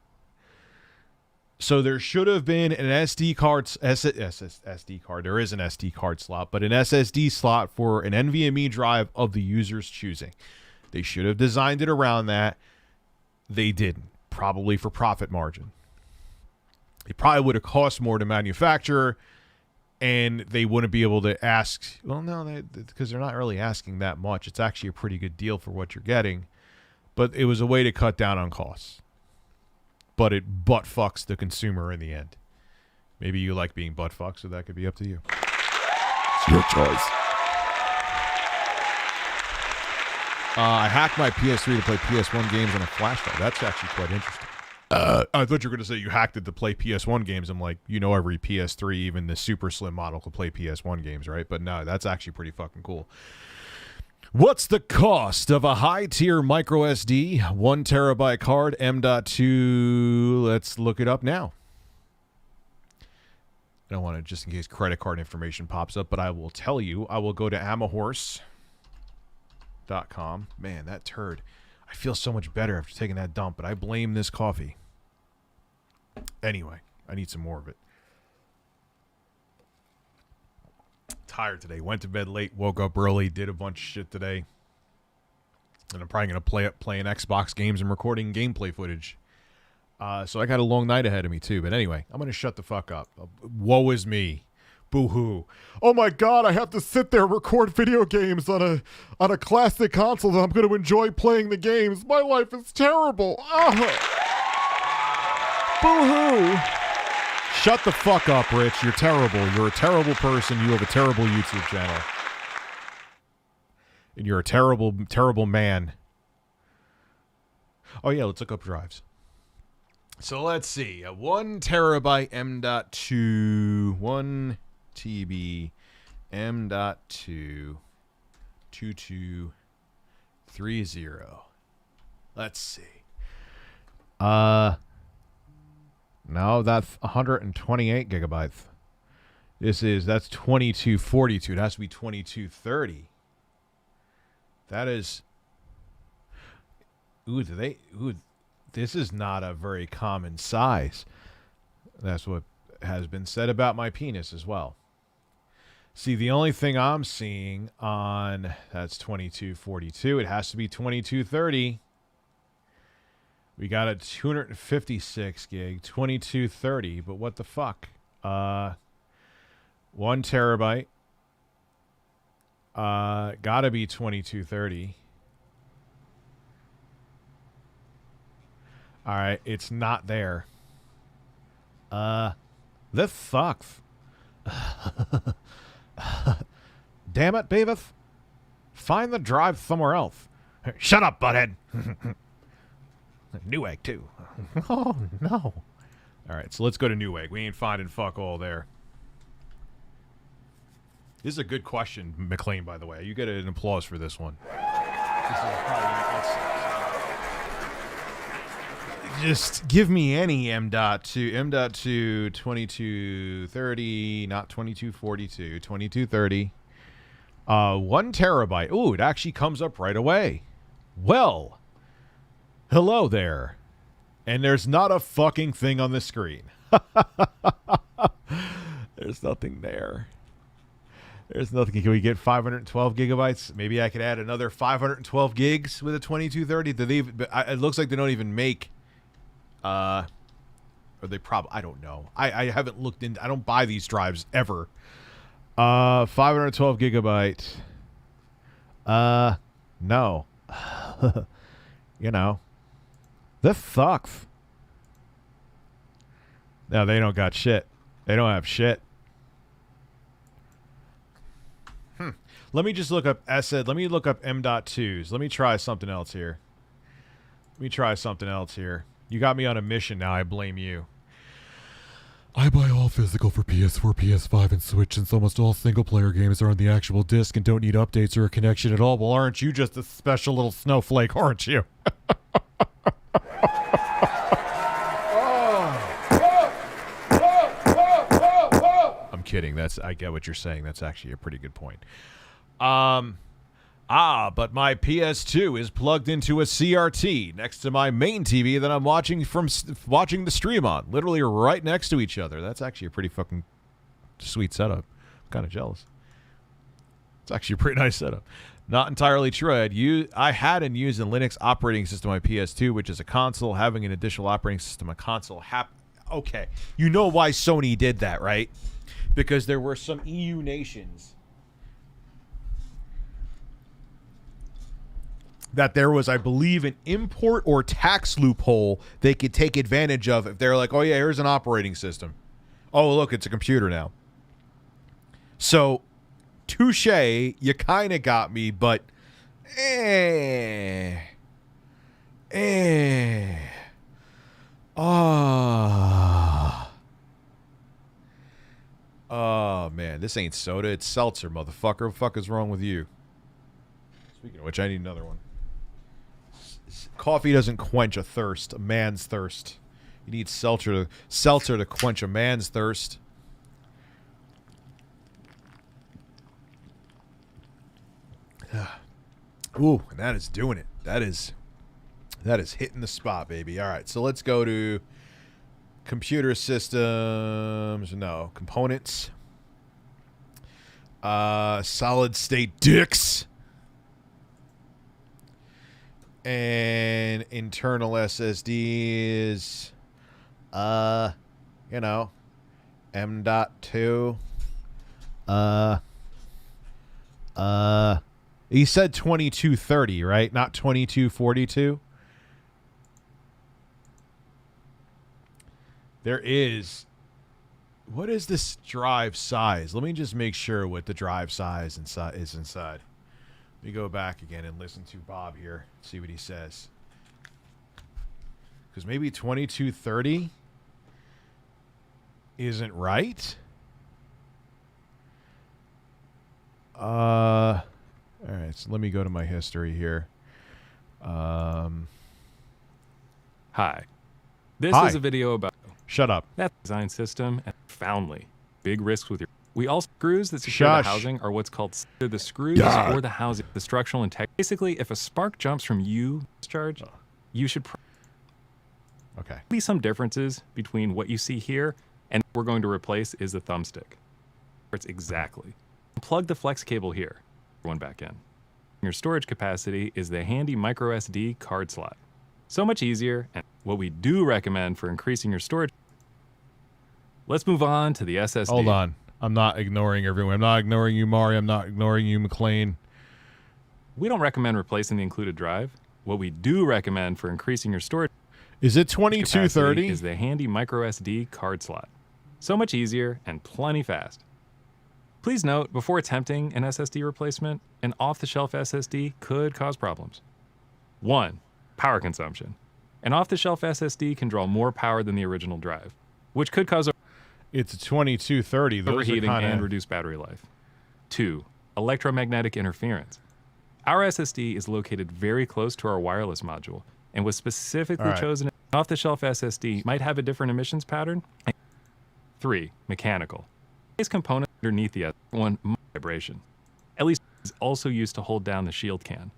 So there should have been an SD card, SD card. There is an SD card slot, but an SSD slot for an NVMe drive of the user's choosing. They should have designed it around that. They didn't. Probably for profit margin. It probably would have cost more to manufacture, and they wouldn't be able to ask. Well, no, because they're not really asking that much. It's actually a pretty good deal for what you're getting, but it was a way to cut down on costs. But it butt fucks the consumer in the end. Maybe you like being butt fucked, so that could be up to you. It's your choice. I hacked my PS3 to play PS1 games on a flash drive. That's actually quite interesting. I thought you were going to say you hacked it to play PS1 games. I'm like, you know, every PS3, even the super slim model, could play PS1 games, right? But no, that's actually pretty fucking cool. What's the cost of a high-tier micro SD, 1 terabyte card, M.2? Let's look it up now. I don't want to, just in case credit card information pops up, but I will tell you. I will go to amahorse.com. Man, that turd. I feel so much better after taking that dump, but I blame this coffee. Anyway, I need some more of it. Tired today. Went to bed late, woke up early, did a bunch of shit today. And I'm probably going to playing Xbox games and recording gameplay footage. So I got a long night ahead of me, too. But anyway, I'm going to shut the fuck up. Woe is me. Boo-hoo. Oh my god, I have to sit there and record video games on a classic console that I'm going to enjoy playing the games. My life is terrible. Boo-hoo. Shut the fuck up, Rich. You're terrible. You're a terrible person. You have a terrible YouTube channel. And you're a terrible, terrible man. Oh yeah, let's look up drives. So let's see. A 1 terabyte M.2, 1 TB M.2 2230. Let's see. No, that's 128 gigabytes. That's 2242. It has to be 2230. That is. This is not a very common size. That's what has been said about my penis as well. See, the only thing I'm seeing on that's 2242. It has to be 2230. We got a 256 gig, 2230, but what the fuck? 1 terabyte. Gotta be 2230. All right, it's not there. This sucks. Damn it, Beavis. Find the drive somewhere else. Shut up, butthead. Newegg, too. Oh, no. All right, so let's go to Newegg. We ain't finding fuck all there. This is a good question, McLean, by the way. You get an applause for this one. Just give me any M.2, 2230, not 2242, 2230. 1 terabyte. Ooh, it actually comes up right away. Well, hello there. And there's not a fucking thing on the screen. There's nothing there. There's nothing. Can we get 512 gigabytes? Maybe I could add another 512 gigs with a 2230. It looks like they don't even make... or they probably... I don't know. I haven't looked into... I don't buy these drives ever. 512 gigabyte. No. You know. This sucks. No, they don't got shit. They don't have shit. Let me just look up let me look up M.2s. Let me try something else here. You got me on a mission now. I blame you. I buy all physical for PS4, PS5, and Switch, since almost all single-player games are on the actual disc and don't need updates or a connection at all. Well, aren't you just a special little snowflake, aren't you? I'm kidding. I get what you're saying. That's actually a pretty good point. But my PS2 is plugged into a CRT next to my main TV that I'm watching the stream on, literally right next to each other. That's actually a pretty fucking sweet setup. I'm kind of jealous. It's actually a pretty nice setup. Not entirely true. I had and used a Linux operating system on my PS2, which is a console. Having an additional operating system, a console. Okay, you know why Sony did that, right? Because there were some EU nations that there was, I believe, an import or tax loophole they could take advantage of if they're like, oh yeah, here's an operating system. Oh, look, it's a computer now. So, touche, you kind of got me, but Oh, man, this ain't soda, it's seltzer, motherfucker. What the fuck is wrong with you? Speaking of which, I need another one. Coffee doesn't quench a thirst, a man's thirst. You need seltzer to quench a man's thirst. Ooh, and that is doing it. That is hitting the spot, baby. All right, so let's go to computer systems. No, components. Solid state dicks. And internal SSDs, you know, M.2. He said 2230, right? Not 2242. There is. What is this drive size? Let me just make sure what the drive size is inside. Let me go back again and listen to Bob here. See what he says. Because maybe 2230 isn't right. All right, so let me go to my history here. Hi. This Hi. is a video about Shut up. that design system and profoundly big risks with your. We all screws that secure Shush. the housing are what's called either the screws or the housing, the structural integrity. Basically, if a spark jumps from you discharge, you should Okay. be some differences between what you see here and what we're going to replace is the thumbstick. It's exactly. Plug the flex cable here. One back in. Your storage capacity is the handy micro SD card slot. So much easier, and what we do recommend for increasing your storage. Let's move on to the SSD. Hold on. I'm not ignoring everyone. I'm not ignoring you, Mari. I'm not ignoring you, McLean. We don't recommend replacing the included drive. What we do recommend for increasing your storage Is it capacity 2230? is the handy micro SD card slot. So much easier and plenty fast. Please note, before attempting an SSD replacement, an off-the-shelf SSD could cause problems. 1. Power consumption. An off-the-shelf SSD can draw more power than the original drive, which could cause It's a 2230. Those overheating are kinda, and reduce battery life. 2. Electromagnetic interference. Our SSD is located very close to our wireless module and was specifically All right. chosen. An off-the-shelf SSD might have a different emissions pattern. 3. Mechanical. This component underneath the one vibration. At least is also used to hold down the shield can.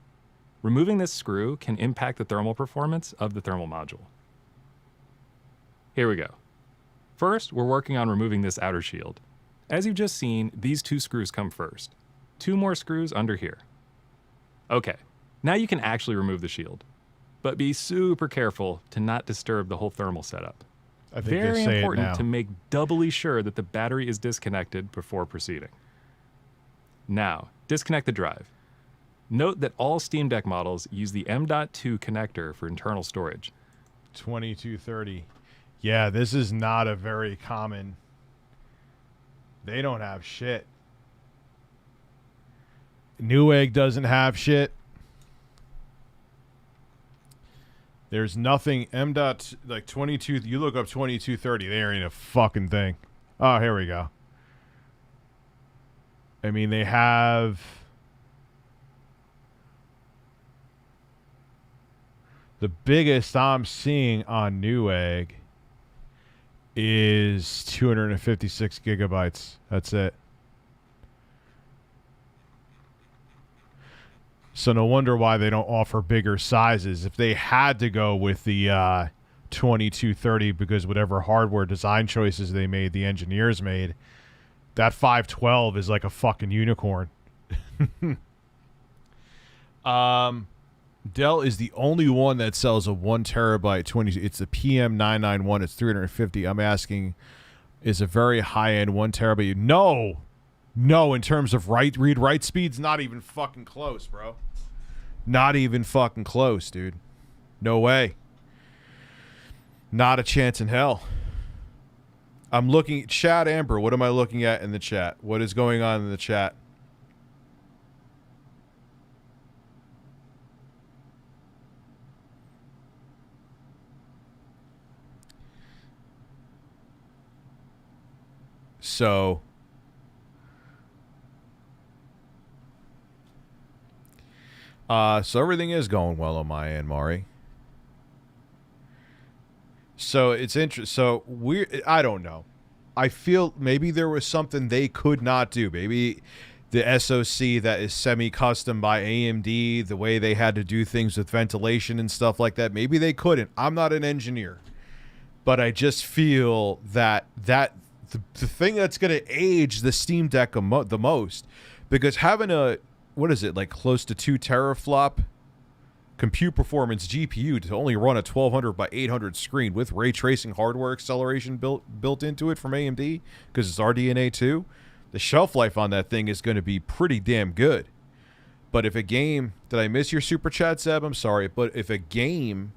Removing this screw can impact the thermal performance of the thermal module. Here we go. First, we're working on removing this outer shield. As you've just seen, these 2 screws come first. 2 more screws under here. Okay, now you can actually remove the shield. But be super careful to not disturb the whole thermal setup. I think Very they say it important now. to make doubly sure that the battery is disconnected before proceeding. Now, disconnect the drive. Note that all Steam Deck models use the M.2 connector for internal storage. 2230. Yeah, this is not a very common. They don't have shit. Newegg doesn't have shit. There's nothing. Like 22. You look up 2230. There ain't a fucking thing. Oh, here we go. I mean, they have. The biggest I'm seeing on Newegg is 256 gigabytes. That's it. So no wonder why they don't offer bigger sizes. If they had to go with the 2230 because whatever hardware design choices they made, the engineers made, that 512 is like a fucking unicorn. Dell is the only one that sells a 1 terabyte 20. It's the PM991. It's 350. I'm asking, is a very high end 1 terabyte? No. In terms of read write speeds, not even fucking close, bro. Not even fucking close, dude. No way. Not a chance in hell. I'm looking at chat, Amber. What am I looking at in the chat? What is going on in the chat? So everything is going well on my end, Mari. So it's interesting. So I don't know. I feel maybe there was something they could not do. Maybe the SoC that is semi-custom by AMD, the way they had to do things with ventilation and stuff like that, maybe they couldn't. I'm not an engineer. But I just feel that the thing that's going to age the Steam Deck the most, because having a, what is it, like close to 2 teraflop compute performance GPU to only run a 1200 by 800 screen with ray tracing hardware acceleration built into it from AMD because it's RDNA 2, the shelf life on that thing is going to be pretty damn good. But if a game, did I miss your super chat, Zeb? I'm sorry, but if a game,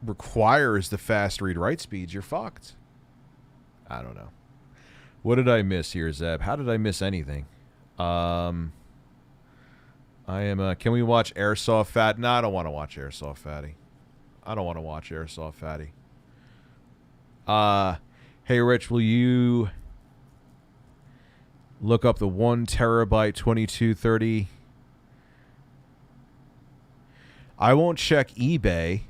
requires the fast read-write speeds, you're fucked. I don't know. What did I miss here, Zeb? How did I miss anything? Can we watch Airsoft Fat? No, I don't want to watch Airsoft Fatty. I don't want to watch Airsoft Fatty. Hey, Rich, will you look up the 1 terabyte 2230? I won't check eBay.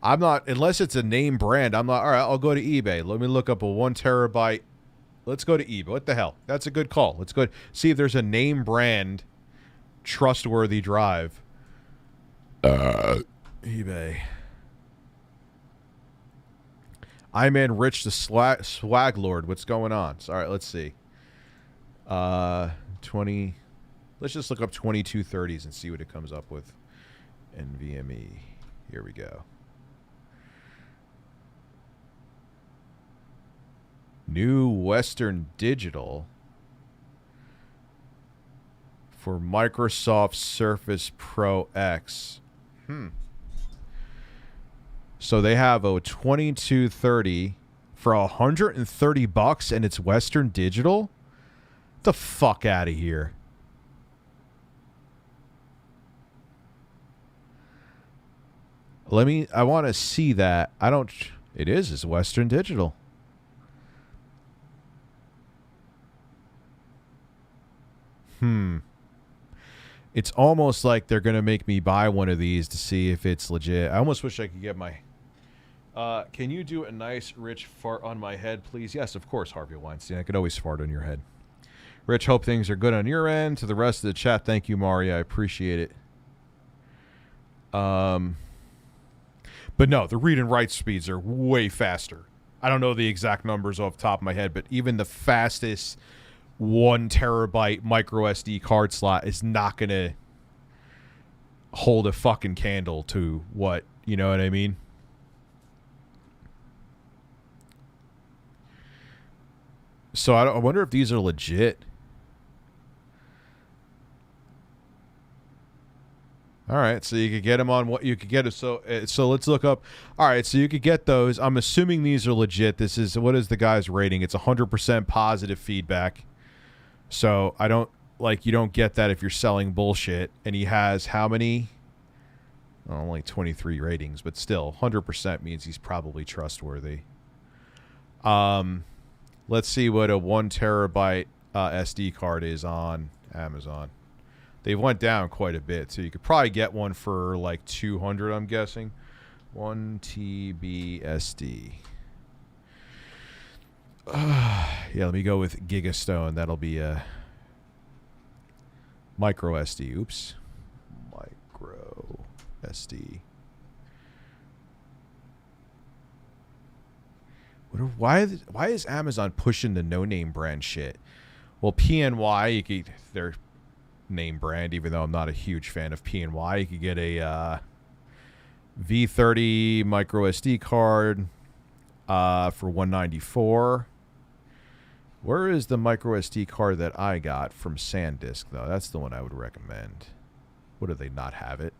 I'm not, unless it's a name brand, I'm not, all right, I'll go to eBay. Let me look up a 1 terabyte. Let's go to eBay. What the hell? That's a good call. Let's go see if there's a name brand trustworthy drive. eBay. I'm in Rich the swag lord. What's going on? So, all right, let's see. 20. Let's just look up 2230s and see what it comes up with. NVMe. Here we go. New Western Digital for Microsoft Surface Pro X. So they have a 2230 for $130 and it's Western Digital? Get the fuck out of here. I want to see that. It's Western Digital. It's almost like they're going to make me buy one of these to see if it's legit. I almost wish I could get my... can you do a nice, Rich fart on my head, please? Yes, of course, Harvey Weinstein. I could always fart on your head. Rich, hope things are good on your end. To the rest of the chat, thank you, Mario. I appreciate it. But no, the read and write speeds are way faster. I don't know the exact numbers off the top of my head, but even the fastest 1 terabyte micro SD card slot is not going to hold a fucking candle to what, you know what I mean? So I wonder if these are legit. All right, so you could get them on what you could get. So let's look up. All right, so you could get those. I'm assuming these are legit. This is, what is the guy's rating? It's 100% positive feedback. So you don't get that if you're selling bullshit. And he has how many? Well, only 23 ratings, but still 100% means he's probably trustworthy. Let's see what a 1 terabyte SD card is on Amazon. They went down quite a bit, so you could probably get one for like 200, I'm guessing. 1 TB SD. Yeah, let me go with Gigastone. That'll be a micro SD. Oops. Micro SD. Why is Amazon pushing the no-name brand shit? Well, PNY, their name brand, even though I'm not a huge fan of PNY, you could get a V30 micro SD card for $194. Where is the micro SD card that I got from SanDisk, though? That's the one I would recommend. What, do they not have it?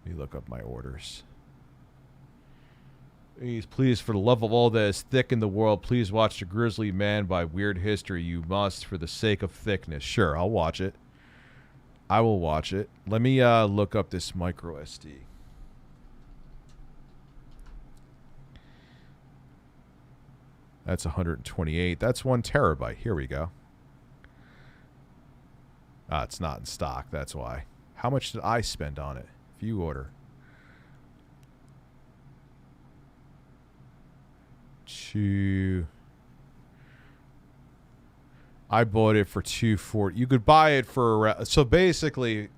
Let me look up my orders. Please, for the love of all that is thick in the world, please watch The Grizzly Man by Weird History. You must, for the sake of thickness. Sure, I'll watch it. I will watch it. Let me look up this micro SD. That's 128. That's 1 terabyte. Here we go. It's not in stock. That's why. How much did I spend on it? View order. I bought it for $240. You could buy it for so basically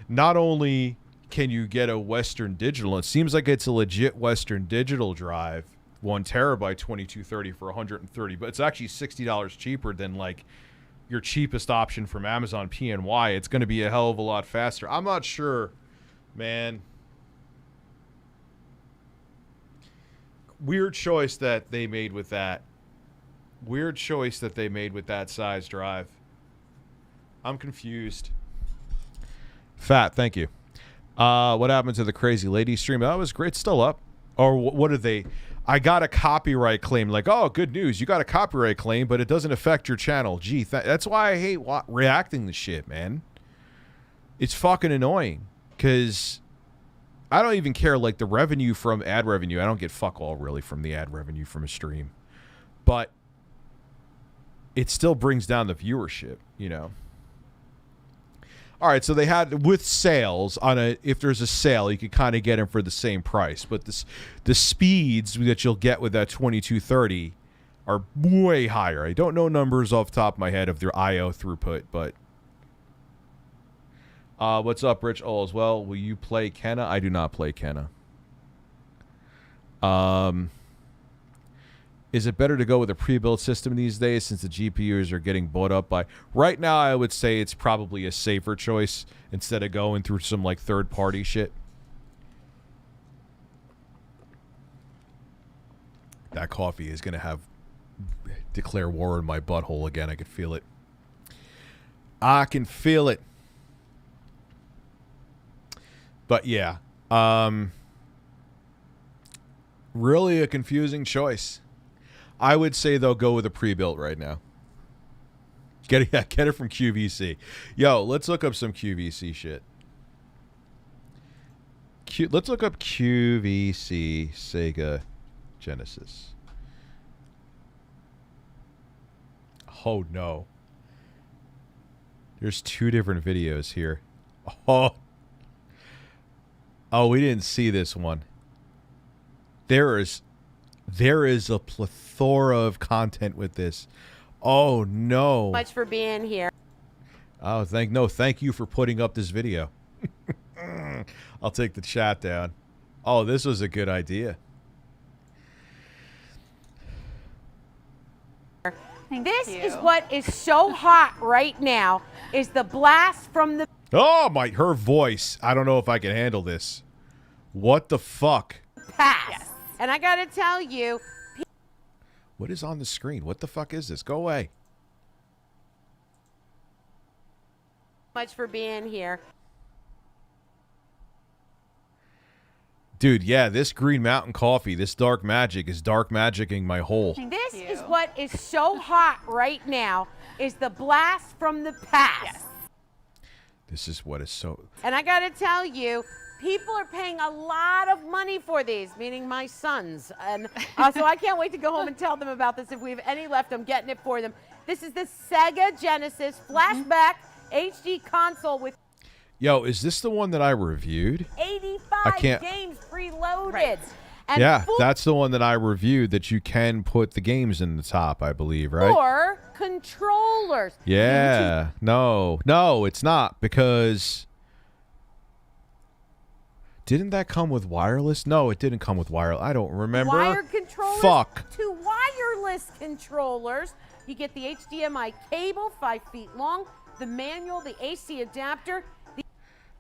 not only can you get a Western Digital, it seems like it's a legit Western Digital drive, 1 terabyte 2230 for 130, but it's actually $60 cheaper than like your cheapest option from Amazon PNY. It's going to be a hell of a lot faster. I'm not sure, man. Weird choice that they made with that. Weird choice that they made with that size drive. I'm confused. Fat, thank you. What happened to the Crazy Lady stream? That was great. Still up. Or what did they... I got a copyright claim. Like, oh, good news. You got a copyright claim, but it doesn't affect your channel. Gee, that's why I hate reacting to shit, man. It's fucking annoying. Because I don't even care, like, the revenue from ad revenue. I don't get fuck all, really, from the ad revenue from a stream. But it still brings down the viewership, you know. All right, so they had with sales on a if there's a sale, you could kind of get them for the same price, but the speeds that you'll get with that 2230 are way higher. I don't know numbers off the top of my head of their IO throughput, but what's up, Rich? All as well. Will you play Kenna? I do not play Kenna. Is it better to go with a pre-built system these days since the GPUs are getting bought up by... Right now, I would say it's probably a safer choice instead of going through some, like, third-party shit. That coffee is going to declare war in my butthole again. I can feel it. I can feel it. But, yeah. Really a confusing choice. I would say they'll go with a pre-built right now. Get it from QVC. Yo, let's look up some QVC shit. Let's look up QVC Sega Genesis. Oh no. There's 2 different videos here. Oh, we didn't see this one. There is a plethora of content with this. Oh no. Much for being here. Oh, thank you for putting up this video. I'll take the chat down. Oh, this was a good idea. This is what is so hot right now is the blast from the Oh her voice. I don't know if I can handle this. What the fuck? past. Yes. And I gotta tell you, what is on the screen? What the fuck is this? Go away. much for being here. Dude, yeah, this Green Mountain coffee, this dark magic is dark magicking my hole. This is what is so hot right now is the blast from the past. Yes. This is what is so... And I got to tell you, people are paying a lot of money for these, meaning my sons. And so I can't wait to go home and tell them about this. If we have any left, I'm getting it for them. This is the Sega Genesis Flashback HD console with... Yo, is this the one that I reviewed? 85 games preloaded. Right. And yeah, that's the one that I reviewed that you can put the games in the top, I believe, right? Or controllers. Yeah. No, it's not because... Didn't that come with wireless? No, it didn't come with wireless. I don't remember. Wired controllers. Fuck. To wireless controllers. You get the HDMI cable, 5 feet long, the manual, the AC adapter.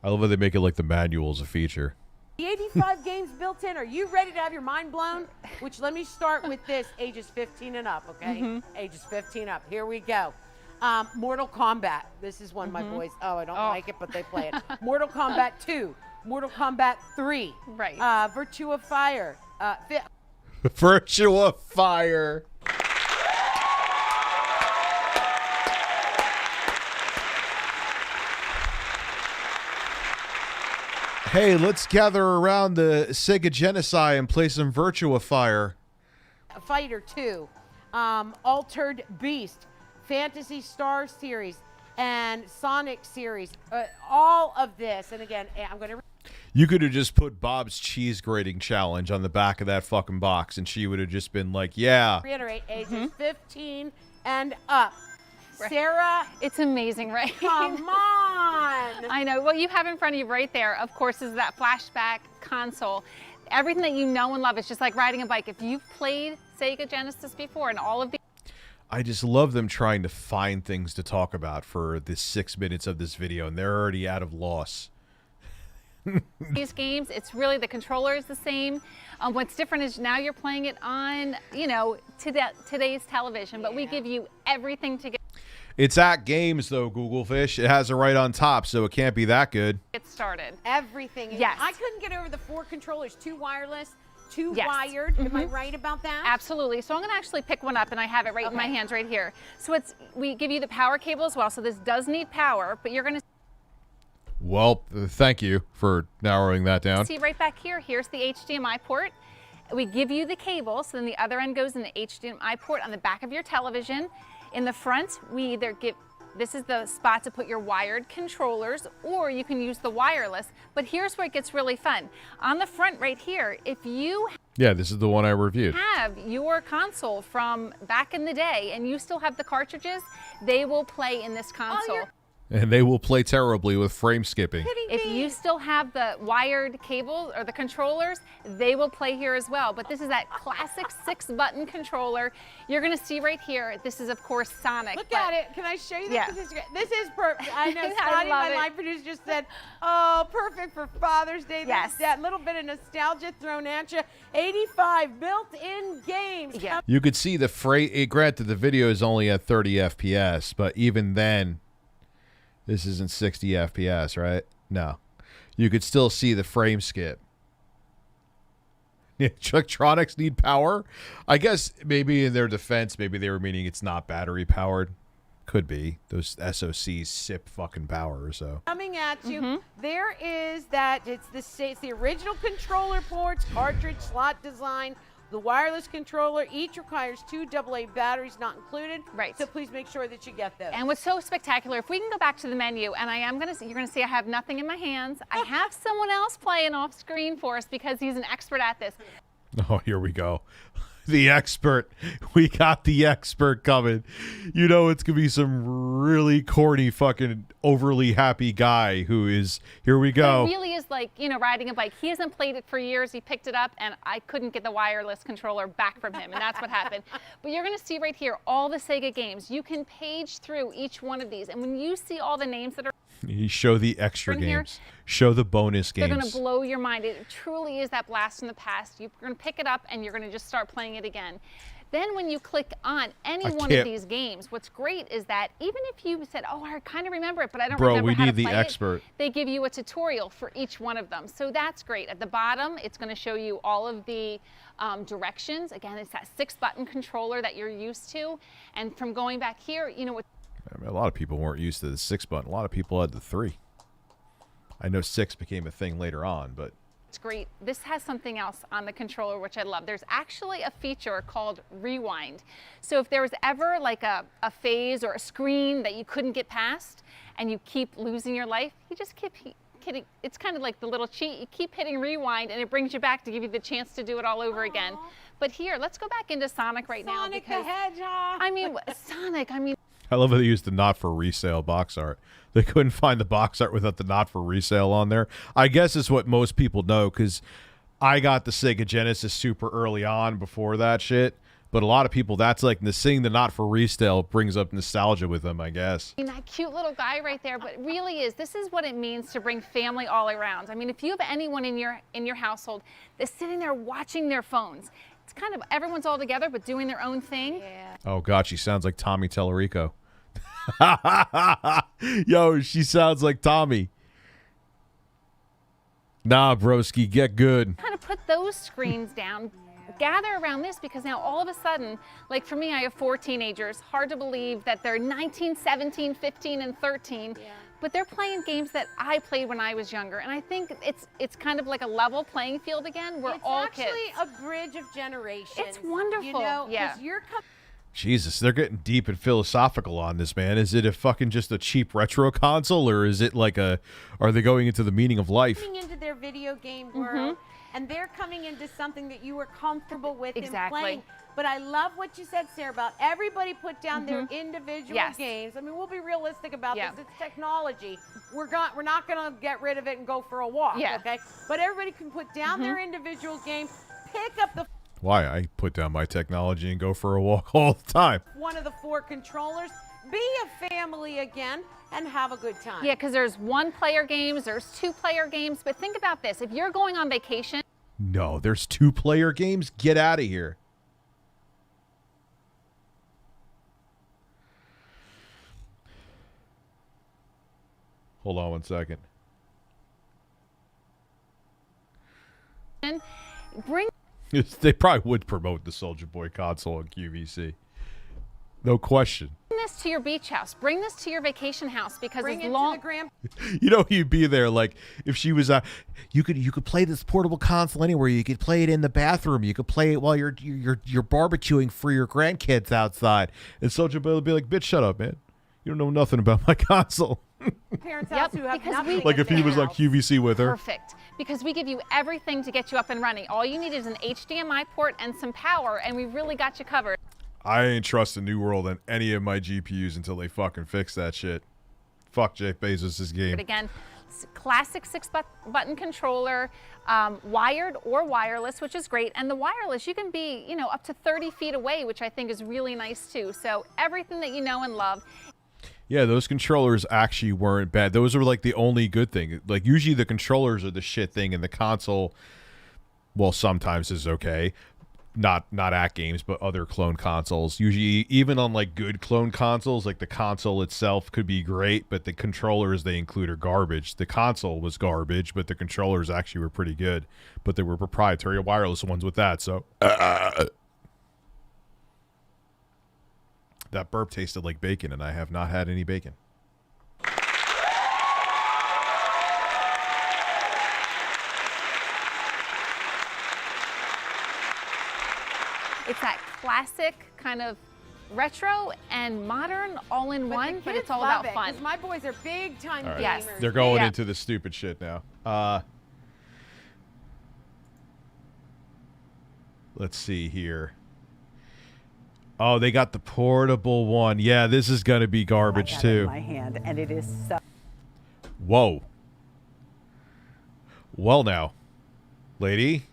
I love how they make it like the manual's a feature. The 85 games built in. Are you ready to have your mind blown? Which, let me start with this, ages 15 and up, okay? Ages 15 up. Here we go. Mortal Kombat. This is one my boys, I don't like it, but they play it. Mortal Kombat 2. Mortal Kombat 3. Right. Virtua Fire. Virtua Fire. Hey, let's gather around the Sega Genesis and play some Virtua Fire. Fighter 2, Altered Beast, Phantasy Star series, and Sonic series. All of this, and again, I'm going to... You could have just put Bob's Cheese Grating Challenge on the back of that fucking box, and she would have just been like, yeah. Reiterate, ages 15 and up. Right. Sarah, it's amazing, right? Come on. I know. What you have in front of you right there, of course, is that Flashback console. everything that you know and love. It's just like riding a bike. If you've played Sega Genesis before and all of I just love them trying to find things to talk about for this 6 minutes of this video, and they're already out of loss. these games, it's really the controller is the same. What's different is now you're playing it on, you know, today's television, but we give you everything to It's at games, though, Google Fish. It has it right on top, so it can't be that good. get started. Everything. Yes. I couldn't get over the 4 controllers, 2 wireless, 2 Yes. wired. Am I right about that? Absolutely. So I'm going to actually pick one up, and I have it right in my hands right here. So we give you the power cable as well. So this does need power, but you're going to Well, thank you for narrowing that down. see right back here. Here's the HDMI port. We give you the cable, so then the other end goes in the HDMI port on the back of your television. In the front, we either give, this is the spot to put your wired controllers, or you can use the wireless. But here's where it gets really fun. On the front right here, if you Yeah, this is the one I reviewed. have your console from back in the day and you still have the cartridges, they will play in this console. And they will play terribly with frame skipping. If you still have the wired cables or the controllers, they will play here as well. But this is that classic 6-button controller. You're going to see right here, this is, of course, Sonic. Look but- at it. Can I show you this? Yeah. This is perfect. I know I Scotty, love my it. line producer, just said, oh, perfect for Father's Day. Yes. There's that little bit of nostalgia thrown at you. 85 built-in games. Yeah. You could see the frame. Granted, the video is only at 30 FPS, but even then, this isn't 60 FPS, right? No. You could still see the frame skip. Yeah, electronics need power? I guess maybe in their defense, maybe they were meaning it's not battery powered. Could be. Those SoCs sip fucking power, so. Coming at you, there is that, it's the original controller ports, cartridge, slot design, the wireless controller. Each requires 2 AA batteries, not included. Right. So please make sure that you get those. And what's so spectacular, if we can go back to the menu, and you're going to see I have nothing in my hands. I have someone else playing off screen for us because he's an expert at this. Oh, here we go. The expert. We got the expert coming. You know it's going to be some really corny fucking overly happy guy who is, here we go. It really is like, you know, riding a bike. He hasn't played it for years. He picked it up, and I couldn't get the wireless controller back from him, and that's what happened. But you're going to see right here all the Sega games. You can page through each one of these, and when you see all the names that are You show the extra in here, games. Show the bonus they're games. going to blow your mind. It truly is that blast from the past. You're going to pick it up, and you're going to just start playing it again. Then when you click on any one of these games, what's great is that even if you said, oh, I kind of remember it, but I don't Bro, remember we how need to the play expert. it, they give you a tutorial for each one of them. So that's great. At the bottom, it's going to show you all of the directions. Again, it's that 6-button controller that you're used to. And from going back here, you know what? I mean, a lot of people weren't used to the 6-button. A lot of people had the 3. I know 6 became a thing later on, but It's great. This has something else on the controller, which I love. There's actually a feature called Rewind. So if there was ever like a phase or a screen that you couldn't get past and you keep losing your life, you just keep hitting. It's kind of like the little cheat. You keep hitting Rewind and it brings you back to give you the chance to do it all over again. But here, let's go back into Sonic right now. Sonic the Because, Hedgehog. I mean, Sonic, I mean, I love how they used the not for resale box art. They couldn't find the box art without the not for resale on there. I guess it's what most people know because I got the Sega Genesis super early on before that shit. But a lot of people, that's like seeing the not for resale brings up nostalgia with them, I guess. that cute little guy right there, but it really is. This is what it means to bring family all around. I mean, if you have anyone in your household that's sitting there watching their phones, it's kind of everyone's all together but doing their own thing. Yeah. Oh, God, she sounds like Tommy Tellerico. Yo, she sounds like Tommy. Nah, broski, get good. Kind of put those screens down, gather around this, because now all of a sudden, like for me, I have 4 teenagers. Hard to believe that they're 19, 17, 15, and 13. Yeah. But they're playing games that I played when I was younger. And I think it's kind of like a level playing field again. We're all kids. It's actually a bridge of generations. It's wonderful. You know, Yeah. 'cause you're Jesus, they're getting deep and philosophical on this, man. Is it a fucking just a cheap retro console, or is it like are they going into the meaning of life? coming into their video game world, and they're coming into something that you were comfortable with Exactly. and playing. But I love what you said, Sarah, about everybody put down their individual Yes. games. I mean, we'll be realistic about Yeah. this. It's technology. We're not going to get rid of it and go for a walk, Yeah. okay? But everybody can put down their individual game, pick up the Why? I put down my technology and go for a walk all the time. one of the 4 controllers, be a family again, and have a good time. Yeah, because there's 1-player games, there's 2-player games. But think about this: if you're going on vacation, No, there's 2-player games. Get out of here. Hold on one second. bring They probably would promote the Soulja Boy console on QVC. No question. this to your beach house. Bring this to your vacation house because Bring as it long to the grand. You know, you'd be there like if she was. You could play this portable console anywhere. You could play it in the bathroom. You could play it while you're barbecuing for your grandkids outside. And Soulja Boy would be like, "Bitch, shut up, man. You don't know nothing about my console." Parents' Yep, house who have because nothing Like at if he their was on house. QVC with her. perfect because we give you everything to get you up and running. All you need is an HDMI port and some power, and we really got you covered. I ain't trusting New World on any of my GPUs until they fucking fix that shit. Fuck Jeff Bezos' game. But again, classic 6-button controller, wired or wireless, which is great. And the wireless, you can be, up to 30 feet away, which I think is really nice too. So everything that you know and love. Yeah, those controllers actually weren't bad. Those were like the only good thing. Like usually the controllers are the shit thing, and the console, well, sometimes is okay. Not at games, but other clone consoles. Usually, even on like good clone consoles, like the console itself could be great, but the controllers they include are garbage. The console was garbage, but the controllers actually were pretty good. But they were proprietary wireless ones with that. So that burp tasted like bacon, and I have not had any bacon. It's that classic kind of retro and modern all in But one, the but kids it's all love about it, fun. 'cause my boys are big time gamers. Yes. They're going Yeah. into the stupid shit now. Let's see here. Oh, they got the portable one. Yeah, this is going to be garbage I got it too. in my hand, and it is so. Whoa. Well now, lady.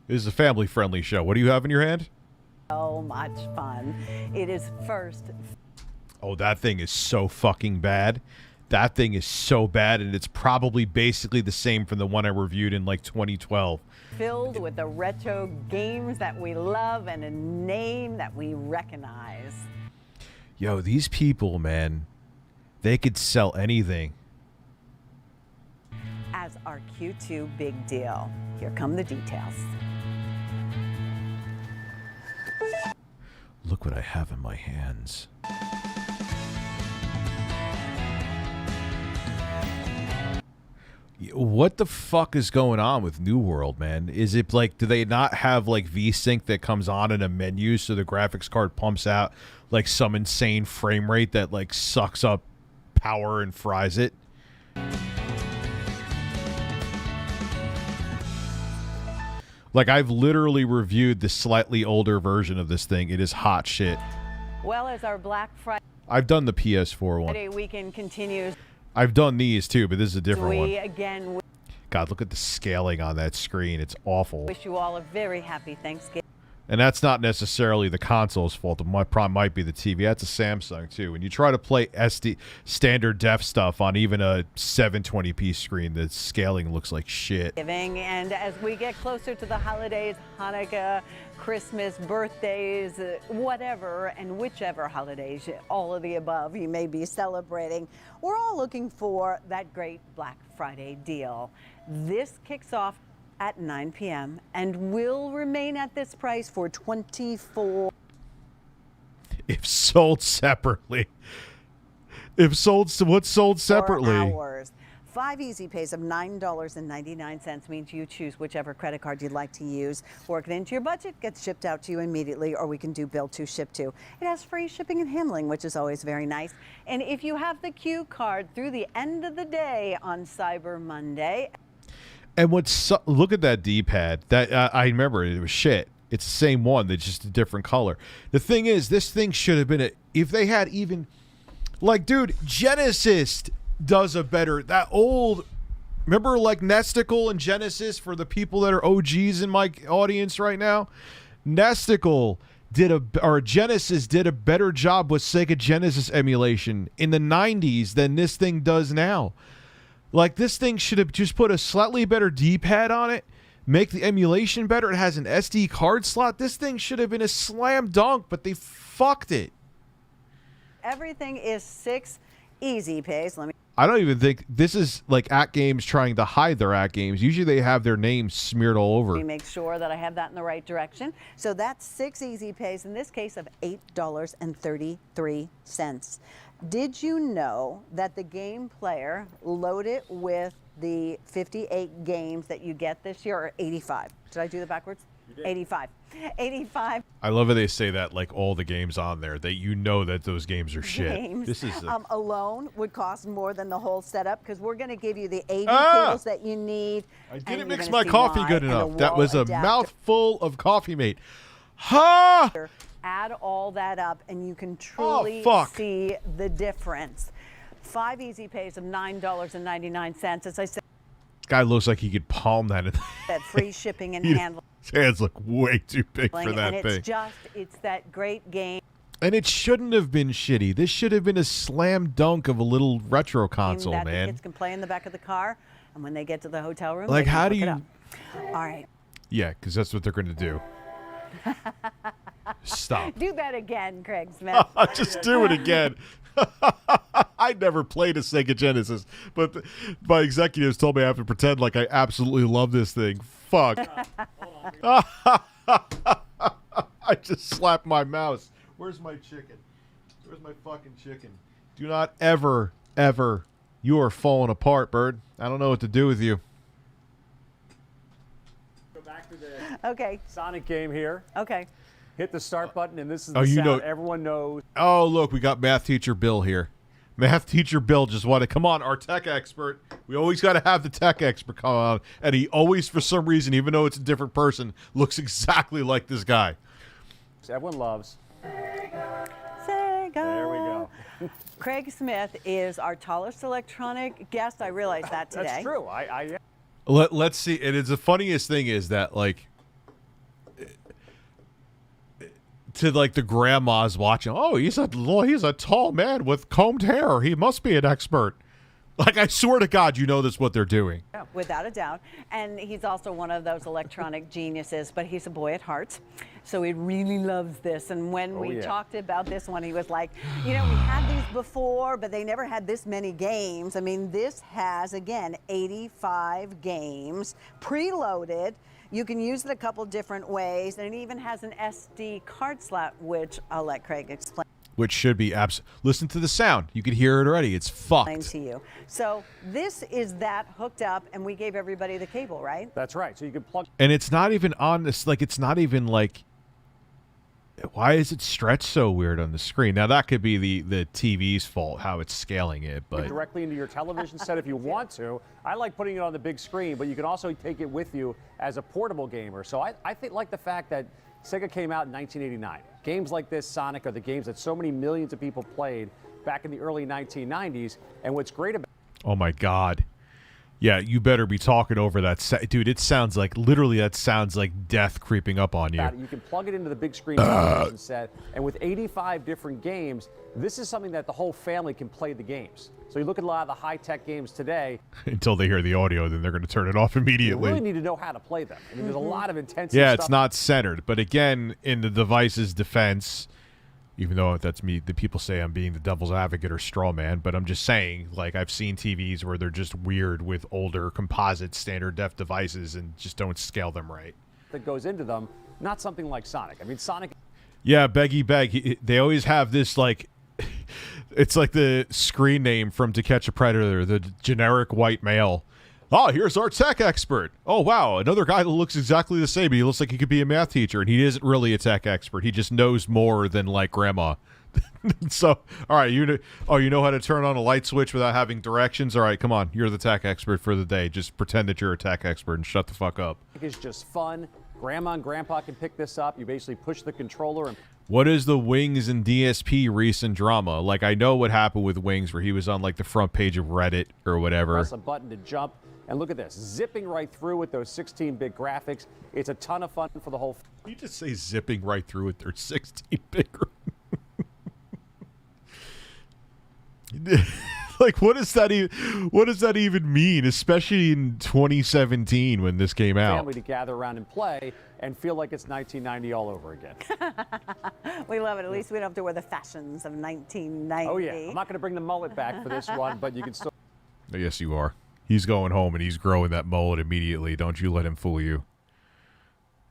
This is a family-friendly show. What do you have in your hand? So much fun. It is first Oh, that thing is so fucking bad. That thing is so bad, and it's probably basically the same from the one I reviewed in like 2012. filled with the retro games that we love and a name that we recognize. Yo, these people, man, they could sell anything. As our Q2 big deal. Here come the details. Look what I have in my hands. What the fuck is going on with New World, man? Is it like, do they not have like VSync that comes on in a menu so the graphics card pumps out like some insane frame rate that like sucks up power and fries it? Like, I've literally reviewed the slightly older version of this thing. It is hot shit. Well, as our Black I've done the PS4 one. Friday weekend continues, I've done these too, but this is a different we one. again God, look at the scaling on that screen. It's awful. wish you all a very happy Thanksgiving. And that's not necessarily the console's fault. It problem might be the TV. That's a Samsung too. When you try to play SD standard def stuff on even a 720p screen, the scaling looks like shit. And as we get closer to the holidays, Hanukkah, Christmas, birthdays, whatever and whichever holidays, all of the above you may be celebrating, we're all looking for that great Black Friday deal. This kicks off at 9 p.m. and will remain at this price for 24 If sold separately. What's sold separately? hours. 5 easy pays of $9.99 means you choose whichever credit card you'd like to use. Work it into your budget, gets shipped out to you immediately, or we can do bill to, ship to. It has free shipping and handling, which is always very nice. And if you have the Q card through the end of the day on Cyber Monday, And look at that D-pad. That I remember it was shit. It's the same one, it's just a different color. The thing is, this thing should have been if they had even, like, dude, Genesis does a better, that old, remember like Nesticle and Genesis, for the people that are OGs in my audience right now? Nesticle Genesis did a better job with Sega Genesis emulation in the 90s than this thing does now. Like, this thing should have just put a slightly better D-pad on it, make the emulation better. It has an SD card slot. This thing should have been a slam dunk, but they fucked it. Everything is 6 easy pays. I don't even think this is like At Games trying to hide their At Games. Usually they have their names smeared all over. Let me make sure that I have that in the right direction. So that's 6 easy pays, in this case of $8.33. Did you know that the game player loaded with the 58 games that you get this year are 85? Did I do that backwards? 85. 85 I love how they say that, like, all the games on there, that you know that those games are shit. games This is alone would cost more than the whole setup, because we're going to give you the 80 cables that you need. I didn't mix my coffee good enough. That was a mouthful of Coffee Mate. Add all that up and you can truly see the difference. 5 easy pays of $9.99. As I said, this guy looks like he could palm that. that free shipping and handling. His hands look way too big for that and thing. It's that great game. And it shouldn't have been shitty. This should have been a slam dunk of a little retro console, that man. The kids can play in the back of the car, and when they get to the hotel room, like, they can how do hook it you? up. All right. Yeah, because that's what they're going to do. Stop. Do that again, Craig Smith. Just do it again. I never played a Sega Genesis, but my executives told me I have to pretend like I absolutely love this thing. Fuck. I just slapped my mouse. Where's my chicken? Where's my fucking chicken? Do not ever, ever. You are falling apart, Bird. I don't know what to do with you. Go back to the Okay. Sonic game here. Okay. Hit the start button, and this is the sound everyone knows. Oh, look, we got Math Teacher Bill here. Math Teacher Bill just wanted, come on, our tech expert. We always got to have the tech expert come on. And he always, for some reason, even though it's a different person, looks exactly like this guy. Everyone loves. Sega. There we go. Craig Smith is our tallest electronic guest. I realized that today. That's true. Let's see. And it's the funniest thing is that, like, to like the grandmas watching, oh, he's a tall man with combed hair. He must be an expert. Like, I swear to God, you know this what they're doing. Yeah, without a doubt. And he's also one of those electronic geniuses, but he's a boy at heart. So he really loves this. And when we talked about this one, he was like, you know, we had these before, but they never had this many games. I mean, this has, again, 85 games preloaded. You can use it a couple different ways, and it even has an SD card slot, which I'll let Craig explain. Which should be listen to the sound. You can hear it already. It's fucked. To you. So this is that hooked up, and we gave everybody the cable, right? That's right. So you can plug. And it's not even on this. Like, it's not even like. Why is it stretched so weird on the screen? Now that could be the TV's fault, how it's scaling it, but directly into your television set if you want to. I like putting it on the big screen, but you can also take it with you as a portable gamer. So I think like the fact that Sega came out in 1989. Games like this, Sonic, are the games that so many millions of people played back in the early 1990s. And what's great about oh my God. Yeah, you better be talking over that. Dude, it sounds like, literally, that sounds like death creeping up on you. You can plug it into the big screen television set, and with 85 different games, this is something that the whole family can play the games. So you look at a lot of the high-tech games today. Until they hear the audio, then they're going to turn it off immediately. You really need to know how to play them. I mean, there's a lot of intensive yeah, stuff. it's not centered. But again, in the device's defense, even though that's me, the people say I'm being the devil's advocate or straw man, but I'm just saying, like, I've seen TVs where they're just weird with older composite standard def devices and just don't scale them right. That goes into them, not something like Sonic. I mean, Sonic. Yeah, Beggy Beg. They always have this, like, it's like the screen name from To Catch a Predator, the generic white male. Oh, here's our tech expert. Oh, wow, another guy that looks exactly the same. He looks like he could be a math teacher, and he isn't really a tech expert. He just knows more than, like, grandma So, all right, you know how to turn on a light switch without having directions? All right, come on. You're the tech expert for the day. Just pretend that you're a tech expert and shut the fuck up. It's just fun. Grandma and Grandpa can pick this up. You basically push the controller and... What is the Wings and DSP recent drama? Like, I know what happened with Wings where he was on, like, the front page of Reddit or whatever. Press a button to jump. And look at this. Zipping right through with those 16-bit graphics. It's a ton of fun for the whole... You just say zipping right through with their 16-bit Like, what does that even mean, especially in 2017 when this came out? Family to gather around and play and feel like it's 1990 all over again. We love it. At least we don't have to wear the fashions of 1990. Oh, yeah. I'm not going to bring the mullet back for this one, but you can still... Yes, you are. He's going home and he's growing that mullet immediately. Don't you let him fool you.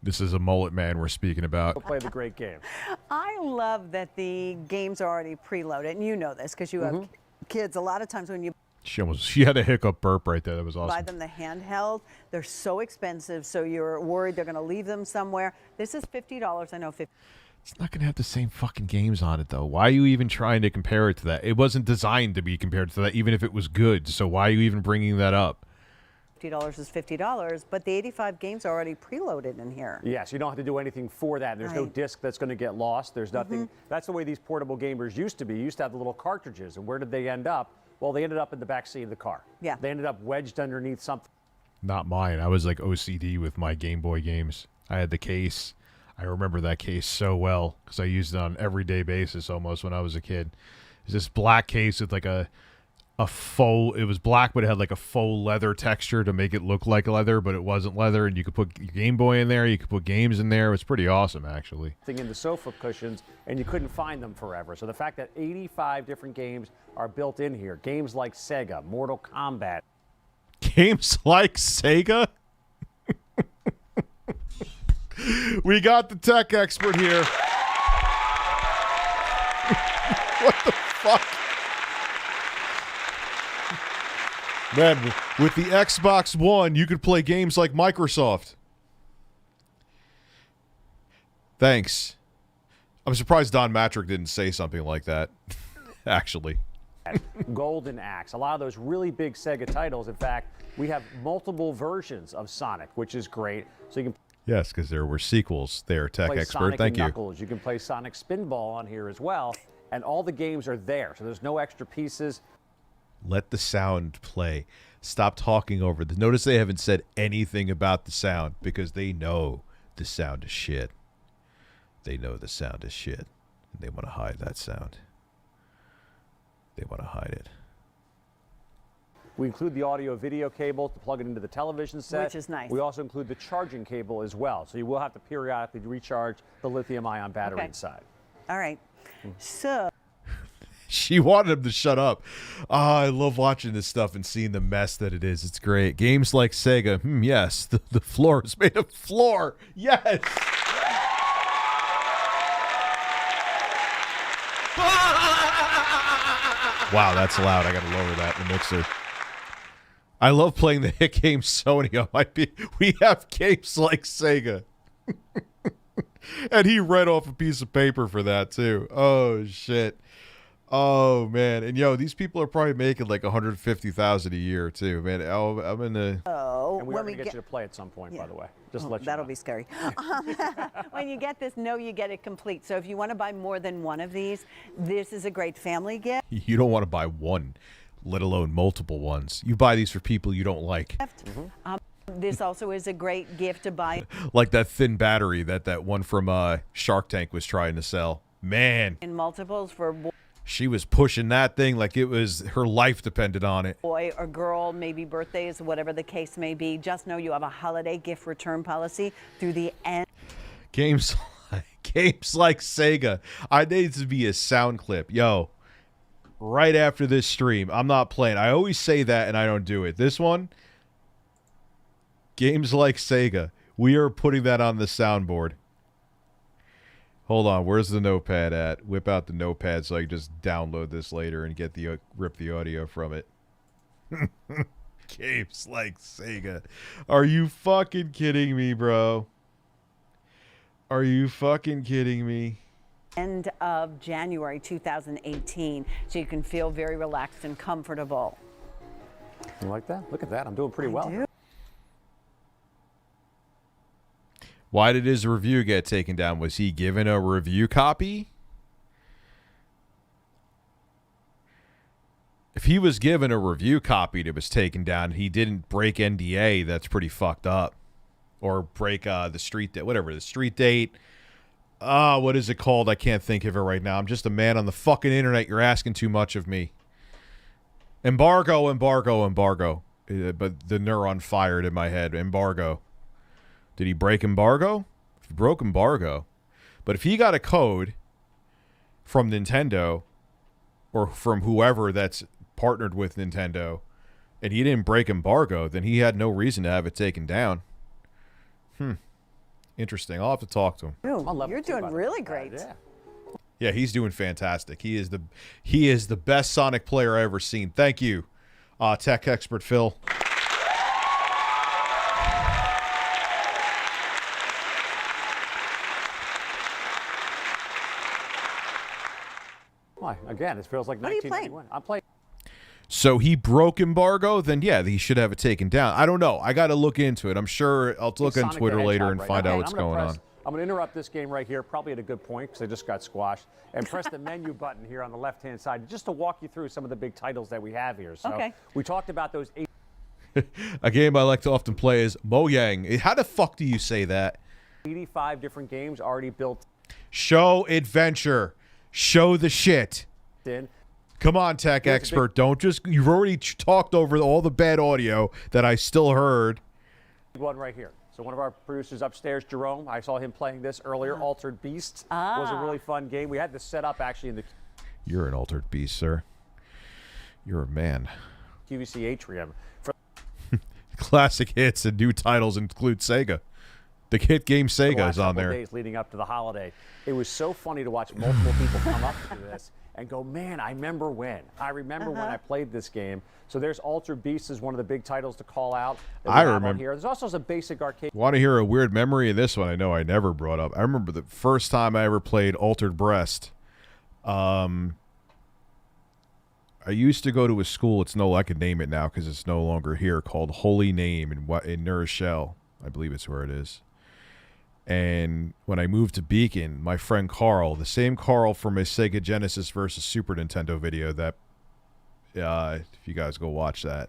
This is a mullet man we're speaking about. Play the great game. I love that the games are already preloaded, and you know this because you have kids. A lot of times when you She had a hiccup burp right there. That was awesome. buy them the handheld, they're so expensive, so you're worried they're going to leave them somewhere. This is $50. I know $50. It's not going to have the same fucking games on it, though. Why are you even trying to compare it to that? It wasn't designed to be compared to that, even if it was good. So why are you even bringing that up? $50 is $50, but the 85 games are already preloaded in here. Yes, you don't have to do anything for that. There's no disc that's going to get lost. There's nothing. That's the way these portable gamers used to be. You used to have the little cartridges. And where did they end up? Well, they ended up in the back seat of the car. Yeah. They ended up wedged underneath something. Not mine. I was like OCD with my Game Boy games. I had the case. I remember that case so well because I used it on an everyday basis almost when I was a kid. It's this black case with like a faux, it was black, but it had like a faux leather texture to make it look like leather, but it wasn't leather. And you could put your Game Boy in there. You could put games in there. It was pretty awesome, actually. In the sofa cushions, and you couldn't find them forever. So the fact that 85 different games are built in here, games like Sega, Mortal Kombat. Games like Sega? We got the tech expert here. What the fuck? Man, with the Xbox One, you could play games like Microsoft. Thanks. I'm surprised Don Matrick didn't say something like that, actually. Golden Axe, a lot of those really big Sega titles. In fact, we have multiple versions of Sonic, which is great. So you can Yes, because there were sequels there, tech play expert. Sonic Thank and you. Knuckles. You can play Sonic Spinball on here as well. And all the games are there, so there's no extra pieces. Let the sound play. Stop talking over the... Notice they haven't said anything about the sound because they know the sound is shit. They know the sound is shit. And they want to hide that sound. They want to hide it. We include the audio-video cable to plug it into the television set. Which is nice. We also include the charging cable as well. So you will have to periodically recharge the lithium-ion battery inside. All right. So... She wanted him to shut up. I love watching this stuff and seeing the mess that it is. It's great. Games like Sega. Yes. The floor is made of floor. Yes. Wow, that's loud. I got to lower that in the mixer. I love playing the hit game Sony on my We have games like Sega. And he read off a piece of paper for that, too. Oh, shit. Oh, man. And, yo, these people are probably making like $150,000 a year, too, man. Oh, I'm in the... And we are going to get you to play at some point, by the way. Just to let you That'll know. be scary. When you get this, know you get it complete. So if you want to buy more than one of these, this is a great family gift. You don't want to buy one, let alone multiple ones. You buy these for people you don't like. This also is a great gift to buy. Like that thin battery that one from Shark Tank was trying to sell. Man. In multiples for She was pushing that thing like it was her life depended on it. boy or girl, maybe birthdays, whatever the case may be. Just know you have a holiday gift return policy through the end. Games like Sega. I need to be a sound clip. Yo, right after this stream, I'm not playing. I always say that and I don't do it. This one, games like Sega. We are putting that on the soundboard. Hold on, where's the notepad at? Whip out the notepad so I can just download this later and get the rip the audio from it. Games like Sega. Are you fucking kidding me, bro? Are you fucking kidding me? End of January 2018, so you can feel very relaxed and comfortable. You like that? Look at that. I'm doing pretty well. Why did his review get taken down? Was he given a review copy? If he was given a review copy that was taken down and he didn't break NDA, that's pretty fucked up. Or break the street date, whatever, the street date. What is it called? I can't think of it right now. I'm just a man on the fucking internet. You're asking too much of me. Embargo. But the neuron fired in my head. Embargo. Did he break embargo? He broke embargo. But if he got a code from Nintendo or from whoever that's partnered with Nintendo and he didn't break embargo, then he had no reason to have it taken down. Interesting. I'll have to talk to him. You're doing really great. Yeah, he's doing fantastic. He is the best Sonic player I've ever seen. Thank you, tech expert Phil. Why? Again, it feels like 1991. I'm playing. So he broke embargo, then yeah, he should have it taken down. I don't know. I got to look into it. I'm sure I'll look on Twitter later and find out what's going on. I'm going to interrupt this game right here, probably at a good point because I just got squashed, and press the menu button here on the left-hand side just to walk you through some of the big titles that we have here. So we talked about those 8. A game I like to often play is Mojang. How the fuck do you say that? 85 different games already built. Show adventure. Show the shit. In. Come on, tech expert. Don't just... You've already talked over all the bad audio that I still heard. One right here. So one of our producers upstairs, Jerome, I saw him playing this earlier. Altered Beast was a really fun game. We had this set up actually in the... You're an altered beast, sir. You're a man. QVC Atrium. Classic hits and new titles include Sega. The hit game Sega is on there. Days leading up to the holiday. It was so funny to watch multiple people come up to this and go, man, I remember when. I remember when I played this game. So there's Altered Beast is one of the big titles to call out. I remember. Here. There's also some basic arcade. Want to hear a weird memory of this one? I know I never brought up. I remember the first time I ever played Altered Breast. I used to go to a school. I can name it now because it's no longer here. Called Holy Name in New Rochelle. I believe it's where it is. And when I moved to Beacon, my friend Carl, the same Carl from my Sega Genesis versus Super Nintendo video that, if you guys go watch that.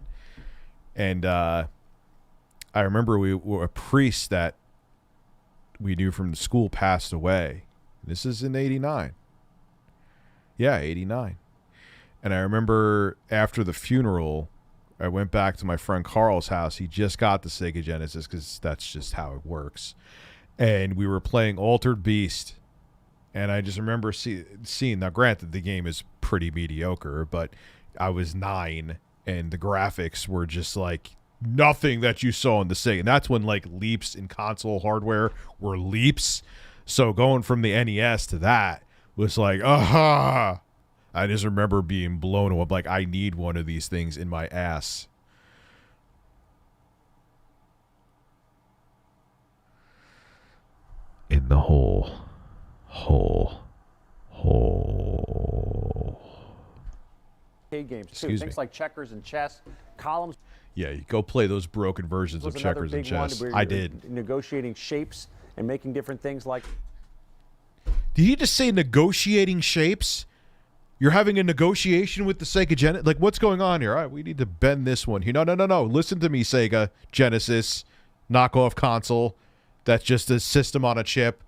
And I remember a priest that we knew from the school passed away. This is in 89. Yeah, 89. And I remember after the funeral, I went back to my friend Carl's house. He just got the Sega Genesis because that's just how it works. And we were playing Altered Beast, and I just remember seeing. Now, granted, the game is pretty mediocre, but I was 9, and the graphics were just like nothing that you saw in the Sega. And that's when like leaps in console hardware were leaps. So going from the NES to that was like, aha! I just remember being blown away. Like, I need one of these things in my ass. In the hole. Games too. Things like checkers and chess, columns. Yeah, you go play those broken versions of checkers and chess. I did. Negotiating shapes and making different things like. Did you just say negotiating shapes? You're having a negotiation with the Sega Genesis? Like, what's going on here? All right, we need to bend this one here. No. Listen to me, Sega Genesis, knockoff console. That's just a system on a chip.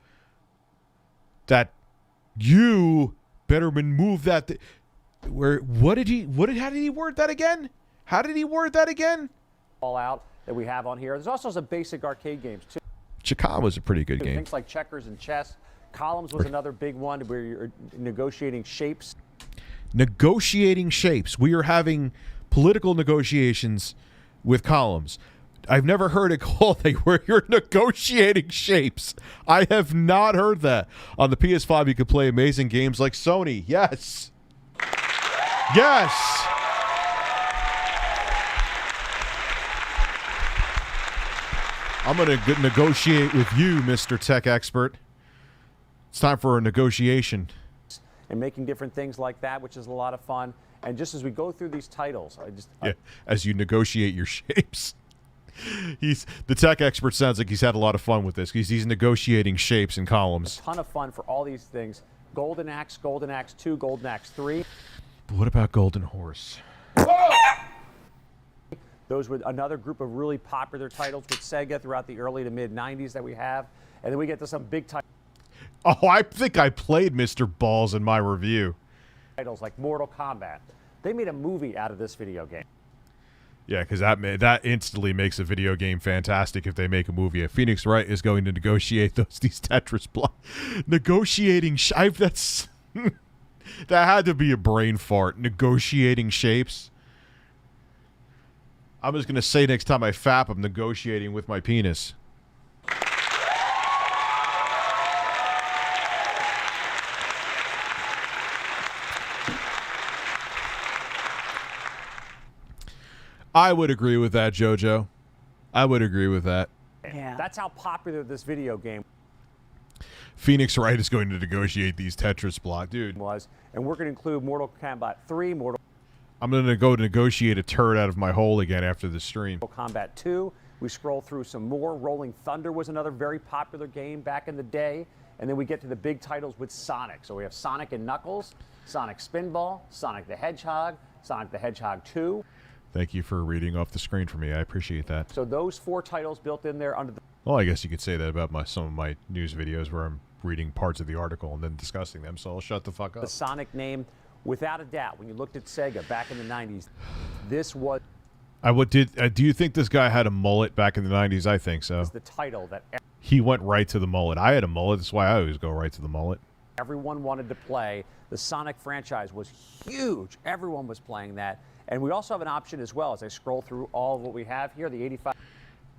That you better move that. How did he word that again? All out that we have on here. There's also some basic arcade games too. Chicon was a pretty good game. Things like checkers and chess. Columns was another big one where you're negotiating shapes. Negotiating shapes. We are having political negotiations with columns. I've never heard it called where you're negotiating shapes. I have not heard that. On the PS5, you can play amazing games like Sony. Yes. Yes. I'm going to negotiate with you, Mr. Tech Expert. It's time for a negotiation. and making different things like that, which is a lot of fun. And just as we go through these titles, as you negotiate your shapes. The tech expert sounds like he's had a lot of fun with this because he's negotiating shapes and columns. A ton of fun for all these things. Golden Axe 2, Golden Axe 3. But what about Golden Horse? Those were another group of really popular titles with Sega throughout the early to mid 90s that we have. And then we get to some big titles. Oh, I think I played Mr. Balls in my review. Titles like Mortal Kombat. They made a movie out of this video game. Yeah, because that instantly makes a video game fantastic if they make a movie. Phoenix Wright is going to negotiate these Tetris blocks. Negotiating that's that had to be a brain fart. Negotiating shapes. I'm just going to say next time I fap, I'm negotiating with my penis. I would agree with that, JoJo. I would agree with that. Yeah. That's how popular this video game Phoenix Wright is going to negotiate these Tetris blocks, dude. was. And we're going to include Mortal Kombat 3, I'm going to go negotiate a turd out of my hole again after the stream. Mortal Kombat 2. We scroll through some more. Rolling Thunder was another very popular game back in the day. And then we get to the big titles with Sonic. So we have Sonic and Knuckles, Sonic Spinball, Sonic the Hedgehog, Sonic the Hedgehog 2. Thank you for reading off the screen for me. I appreciate that. So those 4 titles built in there under the... Well, I guess you could say that about some of my news videos where I'm reading parts of the article and then discussing them, so I'll shut the fuck up. The Sonic name, without a doubt, when you looked at Sega back in the 90s, this was... do you think this guy had a mullet back in the 90s? I think so. The title that... He went right to the mullet. I had a mullet. That's why I always go right to the mullet. Everyone wanted to play. The Sonic franchise was huge. Everyone was playing that. And we also have an option as well as I scroll through all of what we have here, the 85.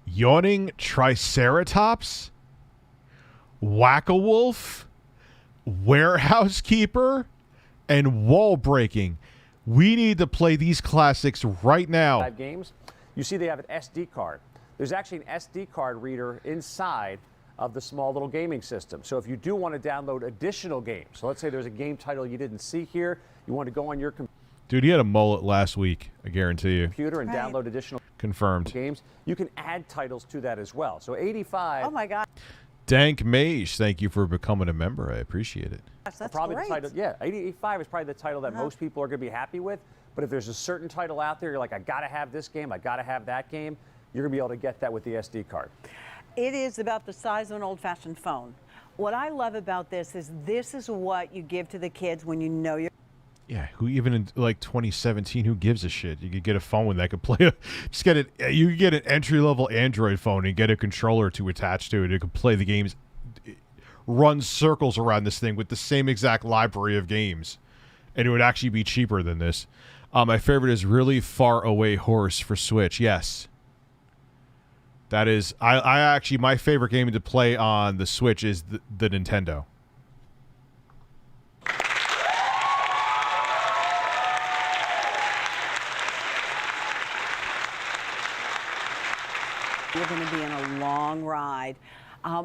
Yawning Triceratops? Whack-a-Wolf? Warehouse Keeper? And Wall Breaking. We need to play these classics right now. 5 games. You see they have an SD card. There's actually an SD card reader inside of the small little gaming system. So if you do want to download additional games, so let's say there's a game title you didn't see here, you want to go on your computer. Dude, he had a mullet last week, I guarantee you. Computer and download additional games. You can add titles to that as well. So 85. Oh my God. Dank Mage, thank you for becoming a member. I appreciate it. That's probably great. the title. Yeah, 85 is probably the title that most people are going to be happy with. But if there's a certain title out there, you're like, I got to have this game, I got to have that game, you're going to be able to get that with the SD card. It is about the size of an old-fashioned phone. What I love about this is what you give to the kids when you know you're... Yeah, who even in like 2017, who gives a shit? You could get a phone that could play just get it. You could get an entry-level Android phone and get a controller to attach to it. It could play the games, run circles around this thing with the same exact library of games, and it would actually be cheaper than this. My favorite is Really Far Away Horse for Switch. Yes. That is, I actually, my favorite game to play on the Switch is the Nintendo. You're going to be in a long ride.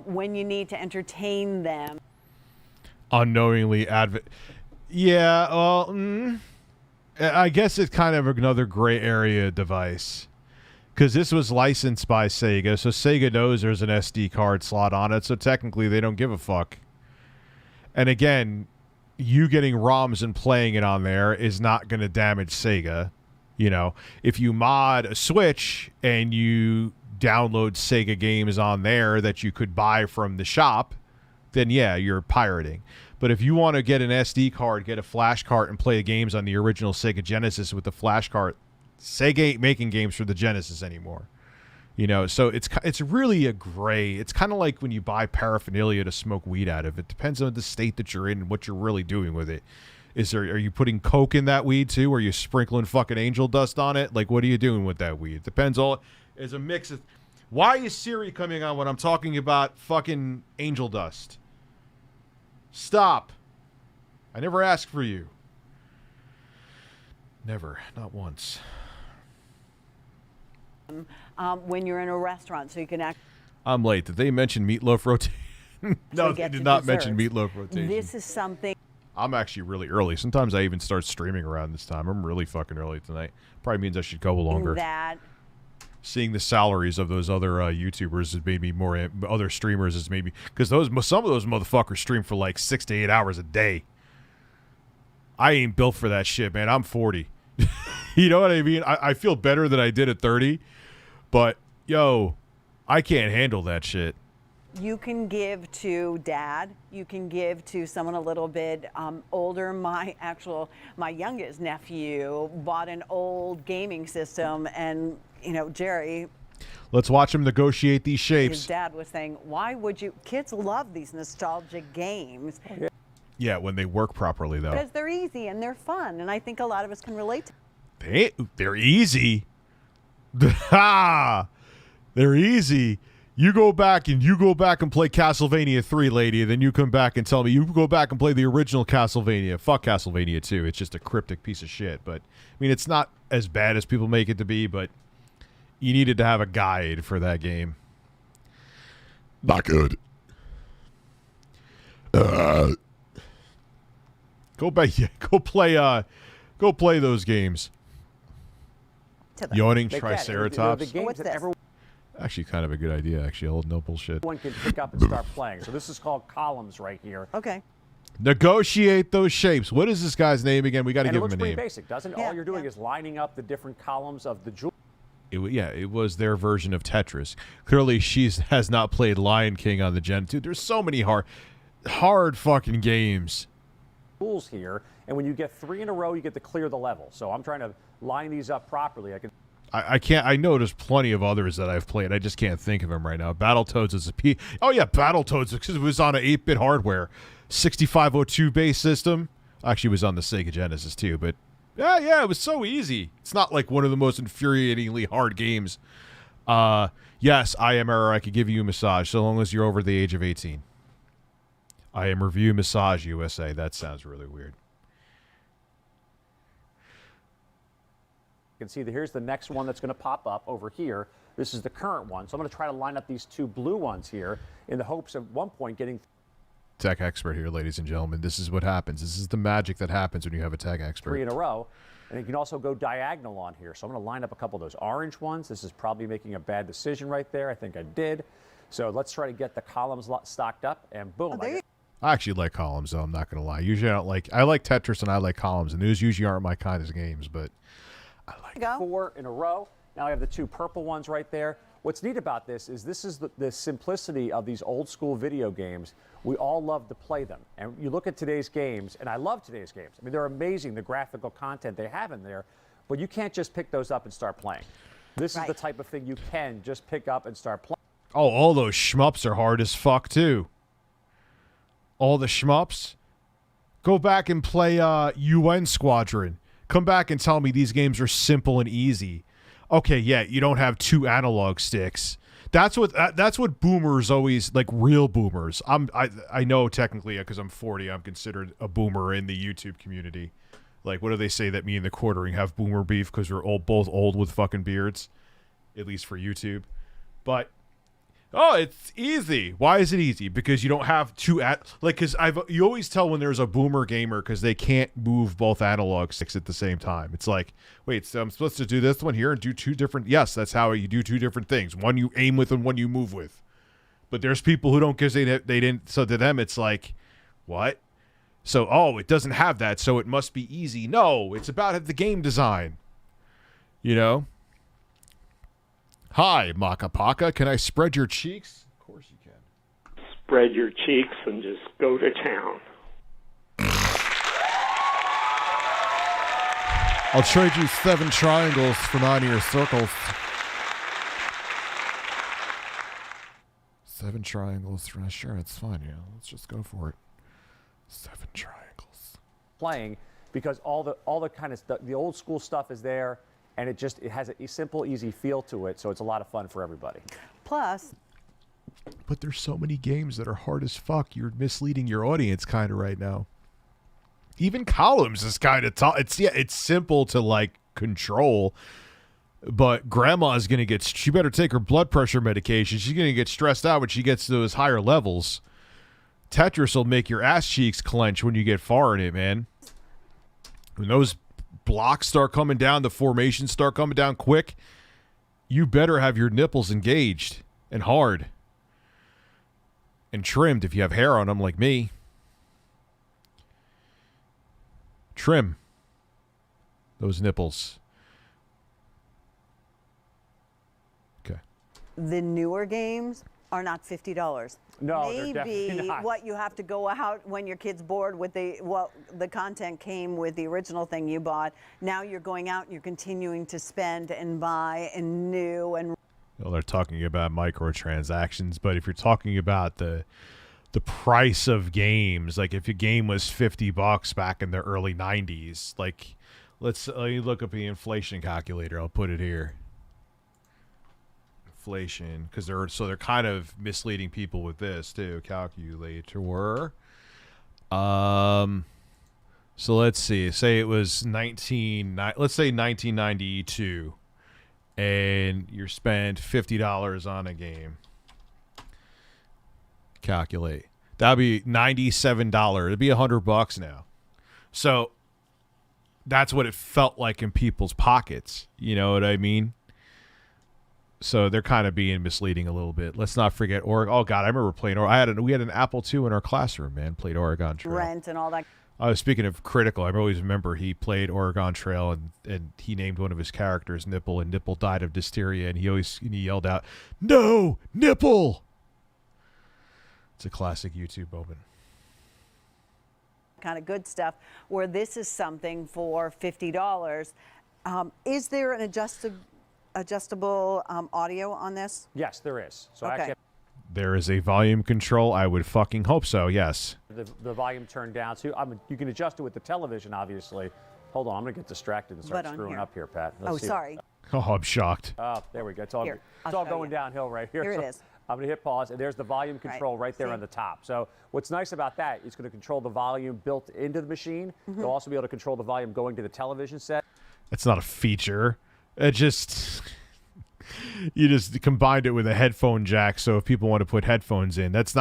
When you need to entertain them. Unknowingly Yeah, well, I guess it's kind of another gray area device. Because this was licensed by Sega, so Sega knows there's an SD card slot on it, so technically they don't give a fuck. And again, you getting ROMs and playing it on there is not going to damage Sega. You know, if you mod a Switch and you download Sega games on there that you could buy from the shop, then yeah, you're pirating. But if you want to get an SD card, get a flash card, and play games on the original Sega Genesis with the flash card, Sega ain't making games for the Genesis anymore. You know, so it's really a gray. It's kind of like when you buy paraphernalia to smoke weed out of. It depends on the state that you're in and what you're really doing with it. Are you putting coke in that weed too? Or are you sprinkling fucking angel dust on it? Like, what are you doing with that weed? It depends. It's a mix of... Why is Siri coming on when I'm talking about fucking angel dust? Stop. I never asked for you. Never. Not once. When you're in a restaurant, so you can act. I'm late. Did they mention meatloaf rotation? No, we they get did to not mention desserts. meatloaf rotation. This is something. I'm actually really early. Sometimes I even start streaming around this time. I'm really fucking early tonight. Probably means I should go longer. That Seeing the salaries of those other YouTubers has made me more. Other streamers has made me, because some of those motherfuckers stream for like 6 to 8 hours a day. I ain't built for that shit, man. I'm 40. You know what I mean? I feel better than I did at 30, but yo, I can't handle that shit. you can give to dad, you can give to someone a little bit older. My youngest nephew bought an old gaming system, and Jerry, Let's watch him negotiate these his shapes. dad was saying, why would you? Kids love these nostalgic games Yeah, when they work properly, though. because they're easy and they're fun, and I think a lot of us can relate to. They're easy. Ha! They're easy. You go back and play Castlevania 3, lady, and then you come back and tell me you go back and play the original Castlevania. Fuck Castlevania 2. It's just a cryptic piece of shit. But, I mean, it's not as bad as people make it to be, but you needed to have a guide for that game. Not good. Go back. Yeah, go play those games. Yawning They can. Triceratops. The games that everyone Actually, kind of a good idea. Actually, hold no bullshit. can pick up and start playing. So this is called columns right here. Okay. Negotiate those shapes. What is this guy's name again? We got to And it give him looks a pretty name. basic, doesn't it? Yeah, All you're doing yeah. is lining up the different columns of the jewel. It was their version of Tetris. Clearly, has not played Lion King on the Gen 2. There's so many hard fucking games. Rules here, and when you get 3 in a row, you get to clear the level. So I'm trying to line these up properly. I can't. I know there's plenty of others that I've played. I just can't think of them right now. Battletoads is a P. Oh yeah, Battletoads, because it was on an 8-bit hardware, 6502 base system. Actually, it was on the Sega Genesis too. But yeah, it was so easy. It's not like one of the most infuriatingly hard games. Yes, I am error. I could give you a massage so long as you're over the age of 18. I am Review Massage USA. That sounds really weird. You can see that here's the next one that's going to pop up over here. This is the current one. So I'm going to try to line up these 2 blue ones here in the hopes of at one point getting Tech expert here, ladies and gentlemen. This is what happens. This is the magic that happens when you have a tech expert. 3 in a row. And you can also go diagonal on here. So I'm going to line up a couple of those orange ones. This is probably making a bad decision right there. I think I did. So let's try to get the columns stocked up, and boom. I actually like columns, though. I'm not going to lie. Usually I like Tetris and I like columns, and those usually aren't my kind of games, but I like 4 in a row. Now I have the 2 purple ones right there. What's neat about this is the simplicity of these old school video games. We all love to play them. And you look at today's games, and I love today's games. I mean, they're amazing, the graphical content they have in there, but you can't just pick those up and start playing. This is the type of thing you can just pick up and start playing. Oh, all those shmups are hard as fuck, too. All the shmups. Go back and play UN Squadron. Come back and tell me these games are simple and easy. Okay, yeah, you don't have 2 analog sticks. That's what boomers always, like real boomers. I know technically because I'm 40, I'm considered a boomer in the YouTube community. Like, what do they say that me and the quartering have boomer beef because we're both old with fucking beards, at least for YouTube. But it's easy. Why is it easy? Because you don't have 2 because you always tell when there's a boomer gamer because they can't move both analog sticks at the same time. It's like, wait, so I'm supposed to do this one here and do 2 different. Yes, that's how you do 2 different things. One you aim with and one you move with. But there's people who don't because they didn't. So to them, it's like, what? So it doesn't have that, so it must be easy. No, it's about the game design. You know. Hi, Maka Paka. Can I spread your cheeks? Of course you can. Spread your cheeks and just go to town. I'll trade you 7 triangles for 9 of your circles. 7 triangles. Sure, it's fine. Yeah, let's just go for it. 7 triangles. Playing because all the kind of stuff, the old school stuff is there. And it has a simple, easy feel to it, so it's a lot of fun for everybody. Plus, but there's so many games that are hard as fuck. You're misleading your audience kind of right now. Even columns is kind of tough. It's simple to like control, but grandma's she better take her blood pressure medication. She's gonna get stressed out when she gets to those higher levels. Tetris will make your ass cheeks clench when you get far in it, man. When those blocks start coming down, the formations start coming down quick, you better have your nipples engaged and hard and trimmed if you have hair on them like me. Trim those nipples. Okay. The newer games are not $50. No, they're maybe definitely not. what you have to go out when your kid's bored with the content came with the original thing you bought. Now you're going out and you're continuing to spend and buy and new and. Well, they're talking about microtransactions, but if you're talking about the price of games, like if a game was $50 back in the early 90s, like let me look up the inflation calculator. I'll put it here. Inflation, because they're kind of misleading people with this too. Calculator. So let's see. Say it was 1992, and you spend $50 on a game. Calculate. That'd be $97. It'd be $100 now. So that's what it felt like in people's pockets. You know what I mean? So they're kind of being misleading a little bit. Let's not forget Oregon. Oh God, I remember playing. We had an Apple II in our classroom. Man, played Oregon Trail. Rent and all that. Speaking of critical, I always remember he played Oregon Trail and he named one of his characters Nipple, and Nipple died of dysteria, and he yelled out, "No, Nipple!" It's a classic YouTube moment. Kind of good stuff. Where this is something for $50. Is there an adjustable audio on this? Yes, there is. So Okay. actually, There is a volume control. I would fucking hope so. Yes. the volume turned down too. You can adjust it with the television, obviously. Hold on, I'm gonna get distracted and start But on screwing here. up here, Pat. Let's see. Sorry. Oh, I'm shocked. Oh, there we go. It's all, Here, it's I'll all show going you. downhill right here. Here it So is. I'm going to hit pause, and there's the volume control right there See? on the top. So what's nice about that, it's going to control the volume built into the machine. Mm-hmm. It'll also be able to control the volume going to the television set. It's not a feature. It just you just combined it with a headphone jack. So if people want to put headphones in, that's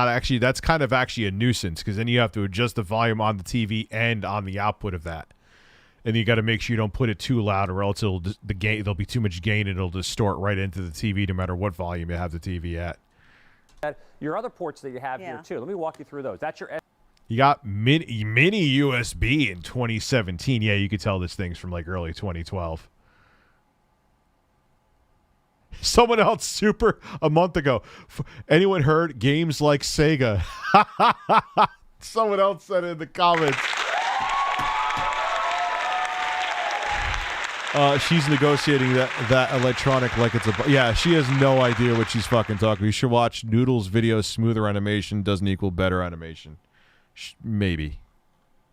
kind of actually a nuisance, because then you have to adjust the volume on the TV and on the output of that. And you got to make sure you don't put it too loud, or else there'll be too much gain and it'll distort right into the TV no matter what volume you have the TV at. Your other ports that you have here Yeah. too. Let me walk you through those. That's your You got mini USB in 2017. Yeah, you could tell this thing's from like early 2012. Someone else a month ago. Anyone heard games like Sega? Someone else said it in the comments. She's negotiating that electronic like it's yeah, she has no idea what she's fucking talking about. You should watch Noodle's video. Smoother animation doesn't equal better animation. Maybe.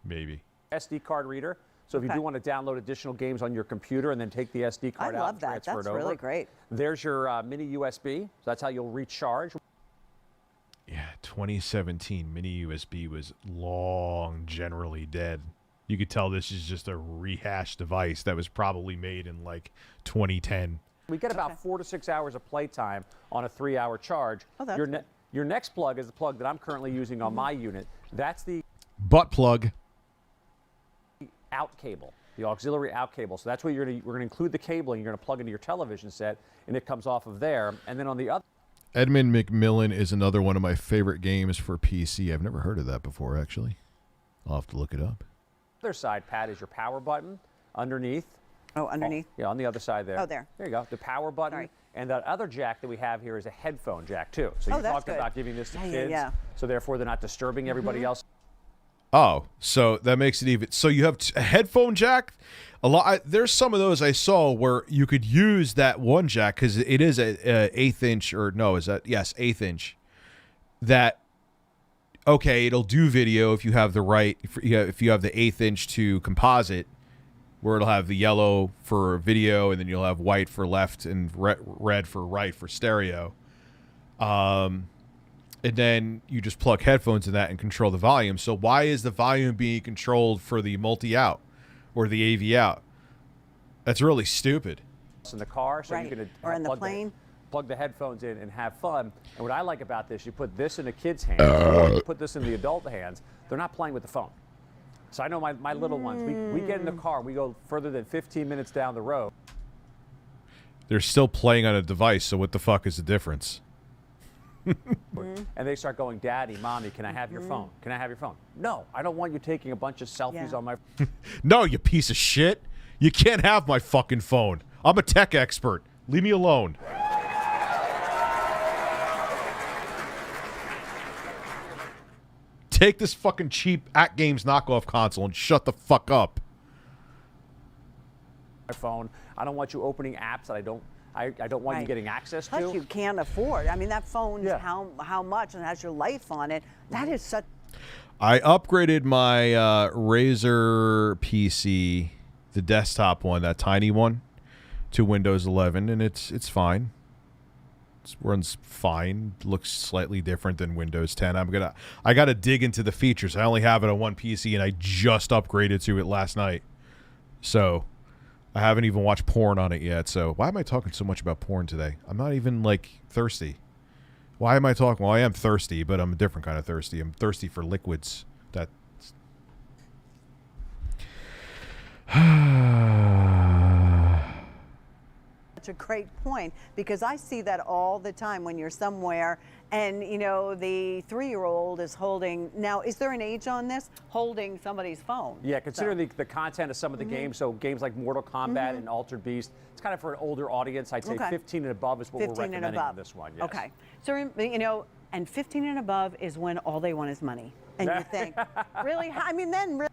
SD card reader. So if you do want to download additional games on your computer and then take the SD card I out love and that. transfer That's it over. really great. There's your mini USB. So that's how you'll recharge. Yeah, 2017 mini USB was long generally dead. You could tell this is just a rehashed device that was probably made in like 2010. We get about 4 to 6 hours of playtime on a 3-hour charge. Oh, that's Your next plug is the plug that I'm currently using on my unit. That's the Butt plug. out cable, the auxiliary out cable. So that's where we're going to include the cable, and you're going to plug into your television set, and it comes off of there. And then on the other Edmund McMillan is another one of my favorite games for PC. I've never heard of that before, actually. I'll have to look it up. side, Pat, is your power button underneath. Oh, underneath? Yeah, on the other side there. Oh, there. There you go. The power button. Sorry. And that other jack that we have here is a headphone jack, too. So you that's talked good. about giving this to Yeah, kids. yeah. So therefore, they're not disturbing everybody else. Oh, so that makes it even. So you have a headphone jack. There's some of those I saw where you could use that one jack, because it is a 1/8 inch, or no, is that, yes, 1/8 inch. That, okay, it'll do video if you have the right, if you have the 1/8 inch to composite, where it'll have the yellow for video, and then you'll have white for left and red for right for stereo. And then you just plug headphones in that and control the volume. So why is the volume being controlled for the multi-out or the AV out? That's really stupid. In the car, so Right. you can Or in the plane. plug the headphones in and have fun. And what I like about this, you put this in a kid's hands, or you put this in the adult hands, they're not playing with the phone. So I know my little ones, we get in the car, we go further than 15 minutes down the road. They're still playing on a device, so what the fuck is the difference? And they start going, Daddy, Mommy, can I have your phone? Can I have your phone? No, I don't want you taking a bunch of selfies on my No, you piece of shit. You can't have my fucking phone. I'm a tech expert. Leave me alone. Take this fucking cheap At Games knockoff console and shut the fuck up. my phone. I don't want you opening apps that I don't want you getting access to. Plus, you can't afford. I mean, that phone's how much and has your life on it. That is such. I upgraded my Razer PC, the desktop one, that tiny one, to Windows 11, and it's fine. It runs fine. Looks slightly different than Windows 10. I gotta dig into the features. I only have it on one PC, and I just upgraded to it last night. So I haven't even watched porn on it yet. So why am I talking so much about porn today? I'm not even like thirsty. Why am I talking? Well, I am thirsty, but I'm a different kind of thirsty. I'm thirsty for liquids. That's Such a great point, because I see that all the time when you're somewhere and, you know, the 3-year-old is holding. Now, is there an age on this? Holding somebody's phone. Yeah, considering the content of some of the games, so games like Mortal Kombat and Altered Beast, it's kind of for an older audience. I'd say 15 and above is what we're recommending on this one. Yes. Okay. So, you know, and 15 and above is when all they want is money. And you think, really? I mean, then really.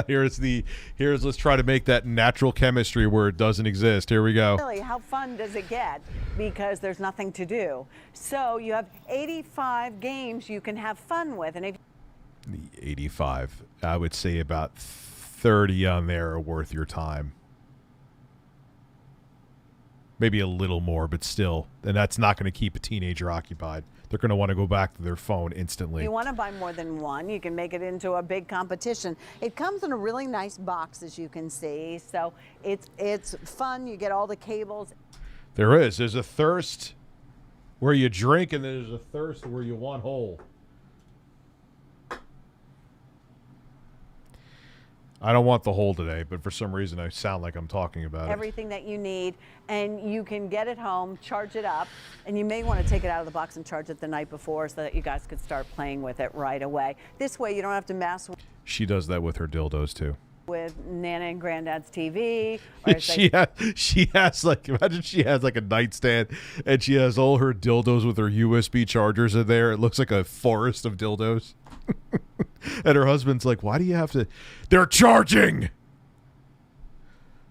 Here's let's try to make that natural chemistry where it doesn't exist. Here we go. Really, how fun does it get? Because there's nothing to do. So you have 85 games you can have fun with, and if 85, I would say about 30 on there are worth your time. Maybe a little more, but still, and that's not going to keep a teenager occupied. They're going to want to go back to their phone instantly. you want to buy more than one, you can make it into a big competition. It comes in a really nice box, as you can see. So it's fun. You get all the cables. There's a thirst where you drink, and there's a thirst where you want whole. I don't want the whole today, but for some reason I sound like I'm talking about it. Everything that you need, and you can get it home, charge it up, and you may want to take it out of the box and charge it the night before so that you guys could start playing with it right away. This way you don't have to mess She does that with her dildos too. with Nana and Granddad's TV. Or as She has like, imagine she has like a nightstand and she has all her dildos with her USB chargers in there. It looks like a forest of dildos. And her husband's like, why do you have to? They're charging.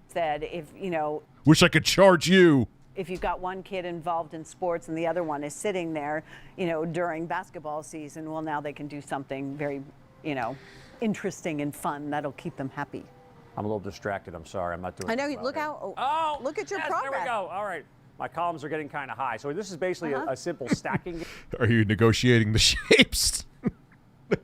said, if you know, Wish I could charge you. if you've got one kid involved in sports and the other one is sitting there, you know, during basketball season, well, now they can do something very, you know, interesting and fun that'll keep them happy. I'm a little distracted. I'm sorry. I'm not doing I know. it well Look here. how. Look at your yes, progress. There we go. All right. My columns are getting kind of high. So this is basically a simple stacking game. Are you negotiating the shapes?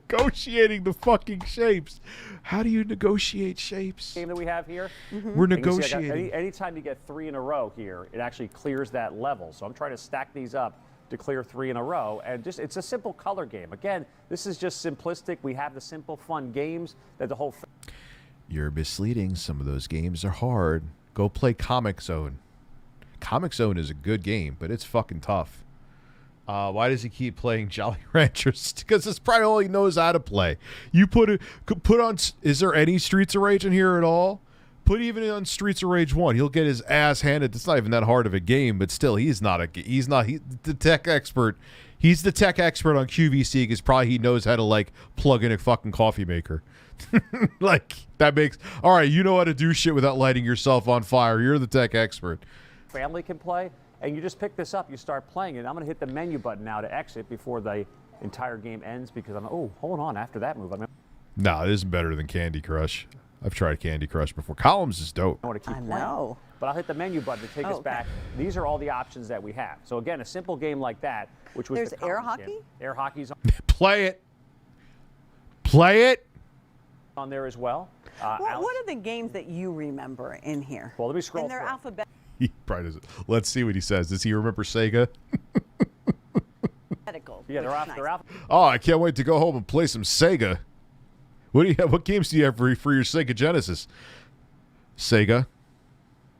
Negotiating the fucking shapes. How do you negotiate shapes? Game that we have here. We're And you see I got- negotiating. anytime you get 3 in a row here, it actually clears that level. So I'm trying to stack these up to clear 3 in a row. And just it's a simple color game. Again, this is just simplistic. We have the simple, fun games that the whole You're misleading. Some of those games are hard. Go play Comic Zone. Comic Zone is a good game, but it's fucking tough. Why does he keep playing Jolly Ranchers? Because it's probably all he knows how to play. You put on. Is there any Streets of Rage in here at all? Put even on Streets of Rage 1, he'll get his ass handed. It's not even that hard of a game, but still, he's the tech expert. He's the tech expert on QVC because probably he knows how to like plug in a fucking coffee maker. Like that makes all right. You know how to do shit without lighting yourself on fire. You're the tech expert. family can play. And you just pick this up, you start playing it. I'm going to hit the menu button now to exit before the entire game ends because hold on, after that move. No, it isn't better than Candy Crush. I've tried Candy Crush before. Columns is dope. I want to keep I playing. know. But I'll hit the menu button to take us back. These are all the options that we have. So again, a simple game like that, which was There's the air Columns game. hockey? Air hockey's Play it. Play it. on there as well. What are the games that you remember in here? Well, let me scroll And they're through. alphabet. He probably doesn't. Let's see what he says. Does he remember Sega? Yeah, they're off. Nice. They're off. Oh, I can't wait to go home and play some Sega. What do you have? What games do you have for your Sega Genesis? Sega.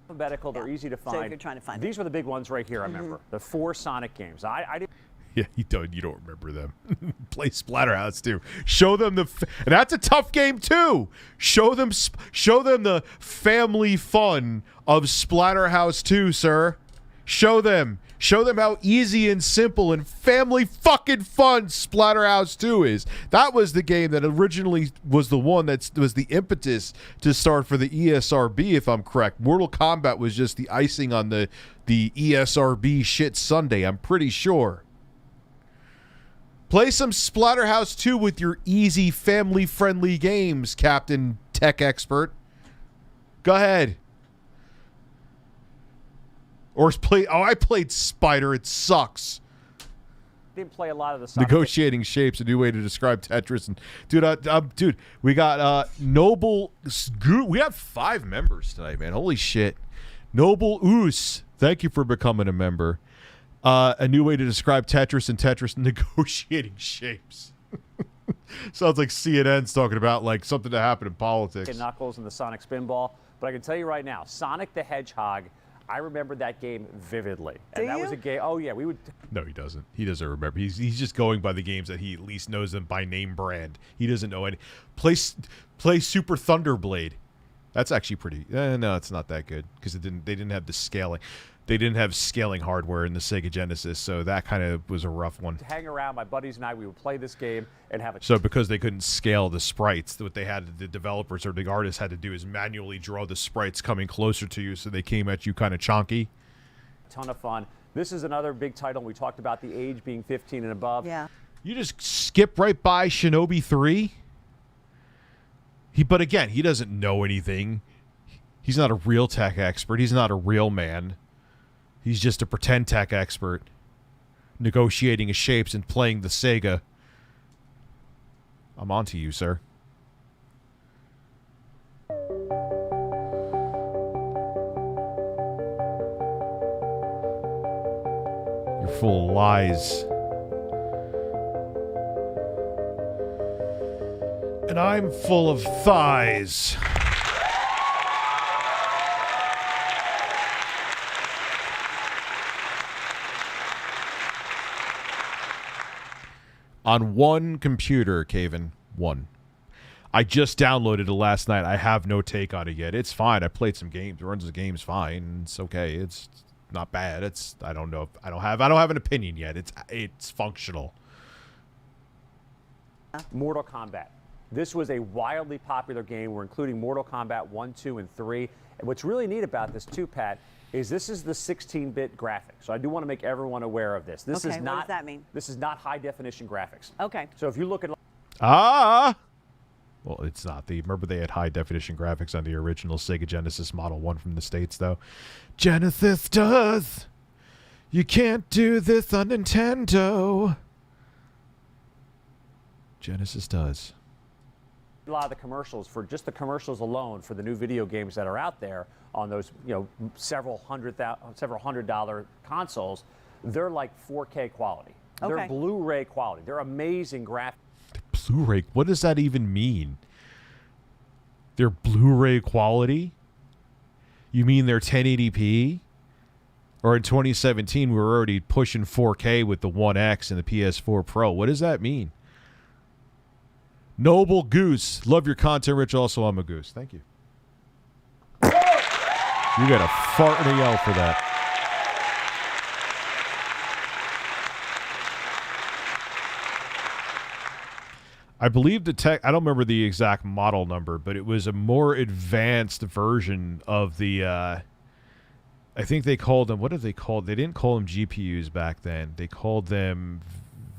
Alphabetical. They're easy to So find. you're trying to find These were the big ones right here. I remember the 4 Sonic games. I didn't. Yeah, you don't remember them. Play Splatterhouse too. Show them and that's a tough game too. Show them the family fun of Splatterhouse 2, sir. Show them how easy and simple and family fucking fun Splatterhouse 2 is. That was the game that originally was the one that was the impetus to start for the ESRB, if I'm correct. Mortal Kombat was just the icing on the ESRB shit sundae, I'm pretty sure. Play some Splatterhouse 2 with your easy family-friendly games, Captain Tech Expert. Go ahead. Or play. Oh, I played Spider. It sucks. Didn't play a lot of the Sonic. Negotiating shapes, a new way to describe Tetris. And dude, we got Noble. We got 5 members tonight, man. Holy shit. Noble Oos, thank you for becoming a member. A new way to describe Tetris and Tetris negotiating shapes. Sounds like CNN's talking about like something to happen in politics. Knuckles and the Sonic Spinball. But I can tell you right now, Sonic the Hedgehog, I remember that game vividly. And that was a game. Oh yeah, we would. No, he doesn't. He doesn't remember. He's just going by the games that he at least knows them by name brand. He doesn't know any. Play Super Thunderblade. That's actually pretty. No, it's not that good because they didn't have the scaling. They didn't have scaling hardware in the Sega Genesis, so that kind of was a rough one. To hang around, my buddies and I, we would play this game and have a. So because they couldn't scale the sprites, what they had, the developers or the artists had to do is manually draw the sprites coming closer to you, so they came at you kind of chonky. Ton of fun. This is another big title. We talked about the age being 15 and above. Yeah. You just skip right by Shinobi 3. But again, he doesn't know anything. He's not a real tech expert. He's not a real man. He's just a pretend tech expert, negotiating his shapes and playing the Sega. I'm on to you, sir. You're full of lies. And I'm full of thighs. On one computer, Caven. One. I just downloaded it last night. I have no take on it yet. It's fine. I played some games. It runs the games fine. It's okay. It's not bad. I don't know. I don't have an opinion yet. It's functional. Mortal Kombat. This was a wildly popular game. We're including Mortal Kombat 1, 2, and 3. And what's really neat about this too, Pat, is this is the 16-bit graphics. So I do want to make everyone aware of this. This is not. What does that mean? This is not high-definition graphics. Okay. So if you look at. Well, it's not. Remember they had high-definition graphics on the original Sega Genesis Model 1 from the States, though. Genesis does. You can't do this on Nintendo. Genesis does. A lot of the commercials, for just the commercials alone for the new video games that are out there on those, several $100 consoles, they're like 4K quality. Okay. They're Blu-ray quality. They're amazing graphics. Blu-ray? What does that even mean? They're Blu-ray quality? You mean they're 1080p? Or in 2017, we were already pushing 4K with the One X and the PS4 Pro. What does that mean? Noble Goose. Love your content, Rich. Also, I'm a goose. Thank you. You got a fart and a yell for that. I believe the tech, I don't remember the exact model number, but it was a more advanced version of the, I think they called them, what did they call? They didn't call them GPUs back then. They called them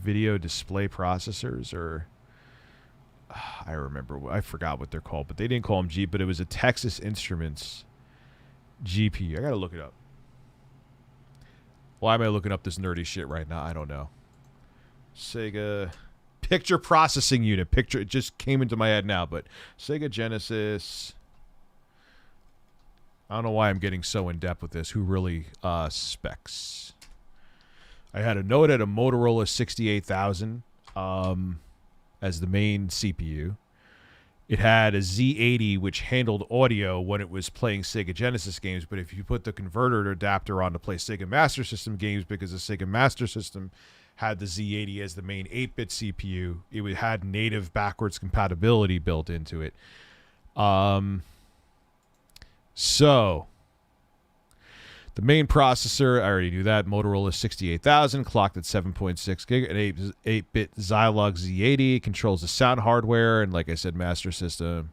video display processors, or I remember, I forgot what they're called, but they didn't call them but it was a Texas Instruments GPU. I gotta look it up. Why am I looking up this nerdy shit right now? I don't know. Sega Picture Processing Unit. It just came into my head now, but Sega Genesis I don't know why I'm getting so in depth with this. Who really specs? I had a note at a Motorola 68000 as the main CPU. It had a Z80 which handled audio when it was playing Sega Genesis games, but if you put the converter adapter on to play Sega Master System games, because the Sega Master System had the Z80 as the main 8-bit CPU, it had native backwards compatibility built into it. So the main processor, I already knew that, Motorola 68000, clocked at 7.6 gig, an 8-bit Zilog Z80, controls the sound hardware, and like I said, Master System.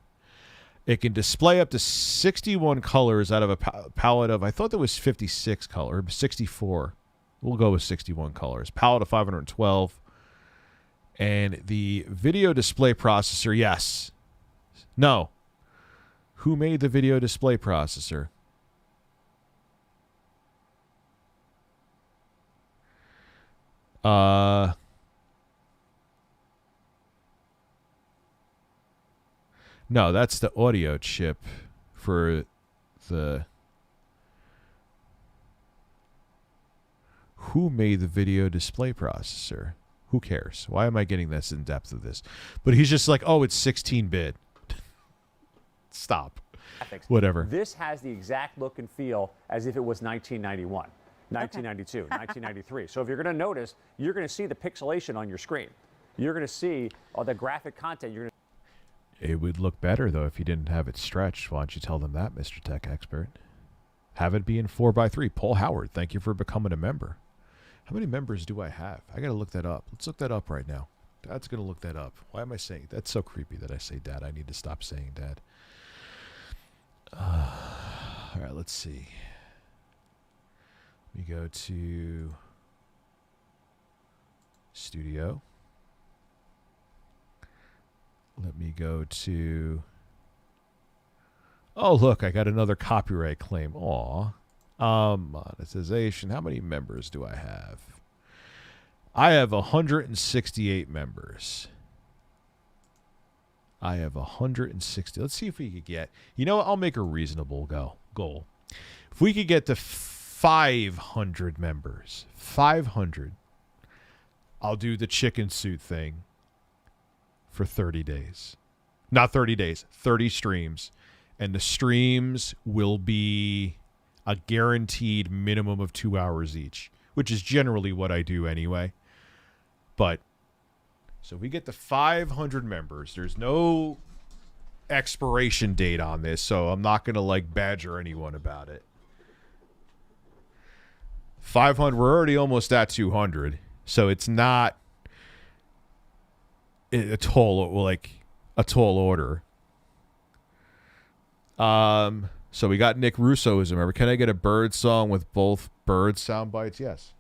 It can display up to 61 colors out of a palette of, I thought there was 56 color, 64. We'll go with 61 colors. Palette of 512. And the video display processor, yes. No. Who made the video display processor? No, that's the audio chip for the... Who made the video display processor? Who cares? Why am I getting this in depth of this? But he's just like, oh, it's 16-bit. Stop. Whatever. This has the exact look and feel as if it was 1991, 1992, 1993. So if you're going to notice, you're going to see the pixelation on your screen. You're going to see all the graphic content. It would look better, though, if you didn't have it stretched. Why don't you tell them that, Mr. Tech Expert? Have it be in 4:3. Paul Howard, thank you for becoming a member. How many members do I have? I got to look that up. Let's look that up right now. Dad's going to look that up. Why am I saying? That's so creepy that I say dad. I need to stop saying dad. All right, let's see. Let me go to studio. Let me go to... Oh, look, I got another copyright claim. Aw. Monetization. How many members do I have? I have 168 members. I have 160. Let's see if we could get... You know what? I'll make a reasonable goal. If we could get to 500 members, 500, I'll do the chicken suit thing for 30 days. Not 30 days, 30 streams. And the streams will be a guaranteed minimum of 2 hours each, which is generally what I do anyway. But, so we get to 500 members. There's no expiration date on this, so I'm not going to, like, badger anyone about it. 500, we're already almost at 200, so it's not a tall order. So we got Nick Russo as a member. Can I get a Bird song with both Bird sound bites? Yes.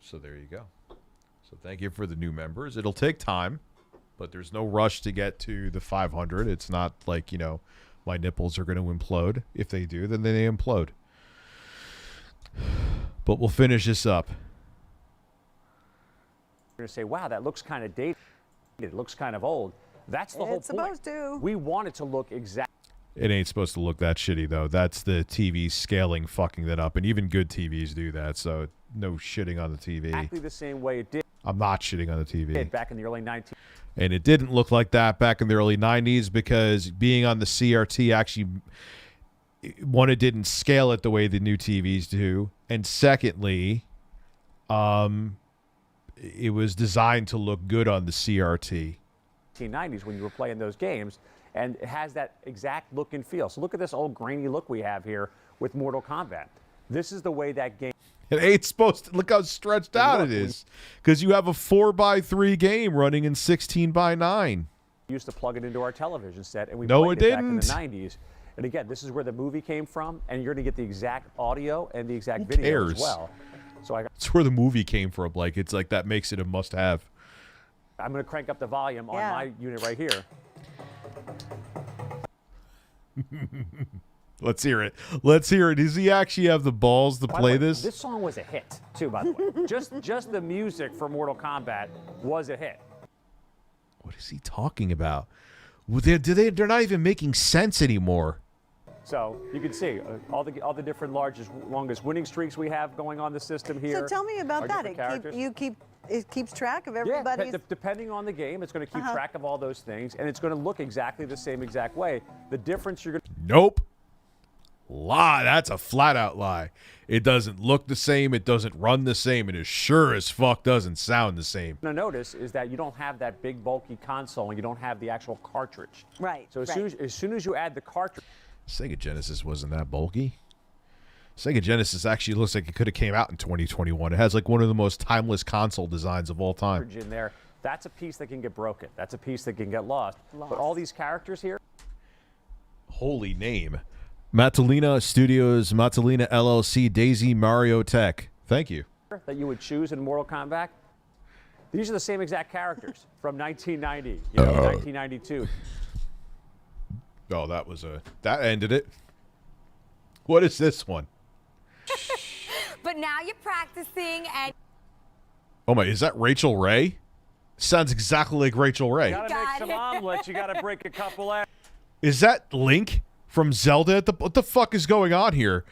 So there you go. So thank you for the new members. It'll take time, but there's no rush to get to the 500. It's not like, you know, my nipples are going to implode. If they do, then they implode. But we'll finish this up. You're going to say, wow, that looks kind of dated. It looks kind of old. That's the whole point. It's supposed to. We want it to look exact. It ain't supposed to look that shitty, though. That's the TV scaling fucking that up. And even good TVs do that, so no shitting on the TV. Exactly the same way it did. I'm not shitting on the TV. Back in the early 1990s. And it didn't look like that back in the early 90s because being on the CRT actually, one, it didn't scale it the way the new TVs do. And secondly, it was designed to look good on the CRT. 1990s when you were playing those games, and it has that exact look and feel. So look at this old grainy look we have here with Mortal Kombat. This is the way that game... It ain't supposed to look how stretched out it is, because you have a 4:3 game running in 16:9. We used to plug it into our television set, and we No, played it back in the didn't. 90s. And again, this is where the movie came from, and you're going to get the exact audio and the exact Who video cares? as well. So That's where the movie came from. Like, it's like that makes it a must-have. I'm going to crank up the volume on my unit right here. Let's hear it. Let's hear it. Does he actually have the balls to play this? This song was a hit, too, by the way. just the music for Mortal Kombat was a hit. What is he talking about? They're not even making sense anymore. So you can see all the different longest winning streaks we have going on the system here. So tell me about that. It keeps track of everybody's. Yeah, depending on the game, it's going to keep track of all those things, and it's going to look exactly the same exact way. The difference you're going to... Nope. Lie. That's a flat-out lie. It doesn't look the same. It doesn't run the same. And it sure as fuck doesn't sound the same. Now notice is that you don't have that big bulky console, and you don't have the actual cartridge. Right. So as soon as you add the cartridge... Sega Genesis wasn't that bulky. Sega Genesis actually looks like it could have came out in 2021. It has like one of the most timeless console designs of all time. In there, that's a piece that can get broken. That's a piece that can get lost. But all these characters here. Holy name. Matalina Studios, Matalina LLC, Daisy Mario Tech. Thank you. That you would choose in Mortal Kombat. These are the same exact characters from 1990, 1992. Oh, that ended it. What is this one? But now you're practicing and... Oh my, is that Rachel Ray? Sounds exactly like Rachel Ray. You gotta make some omelets. You gotta break a couple eggs. Is that Link from Zelda? What the fuck is going on here?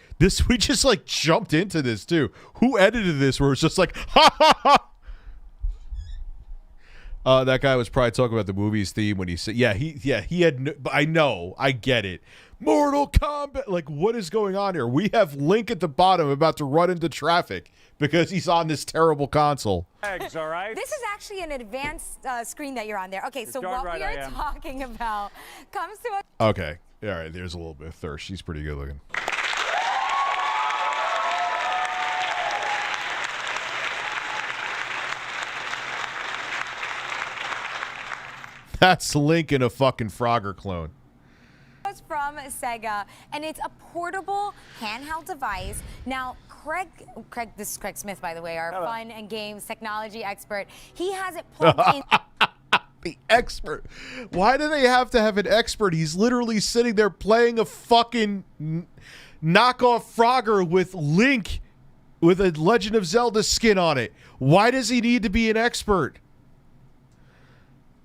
We just like jumped into this too. Who edited this where it's just like, ha ha ha? That guy was probably talking about the movie's theme when he said, he had, I know, I get it. Mortal Kombat, like what is going on here? We have Link at the bottom about to run into traffic because he's on this terrible console. Eggs, all right? This is actually an advanced screen that you're on there. Okay, so what we are talking about comes to a... Okay, all right, there's a little bit of thirst. She's pretty good looking. That's Link in a fucking Frogger clone. It's from Sega, and it's a portable handheld device. Now, Craig, this is Craig Smith, by the way, our fun and games technology expert. He has it plugged in. The expert. Why do they have to have an expert? He's literally sitting there playing a fucking knockoff Frogger with Link with a Legend of Zelda skin on it. Why does he need to be an expert?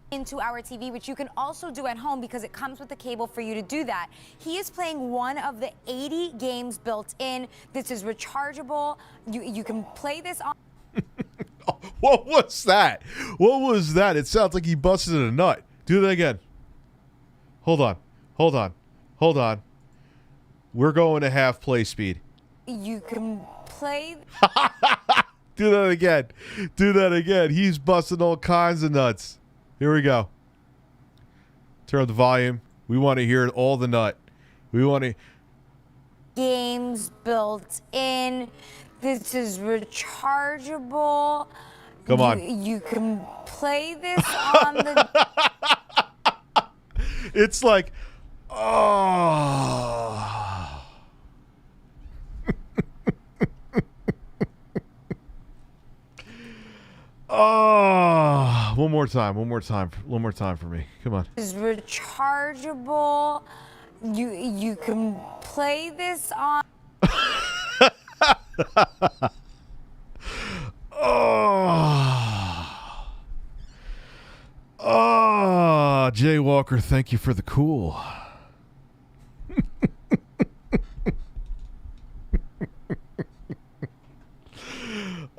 Into our TV, which you can also do at home because it comes with a cable for you to do that. He is playing one of the 80 games built in. This is rechargeable. You can play this on. What was that? What was that? It sounds like he busted a nut. Do that again. Hold on. We're going to half play speed. You can play. Do that again. He's busting all kinds of nuts. Here we go. Turn up the volume. We want to hear all the nut. We want to... Games built in. This is rechargeable. Come on. You can play this on the... It's like... Oh... Oh, one more time for me. Come on. It's rechargeable. You can play this on. Oh, Jay Walker, thank you for the cool.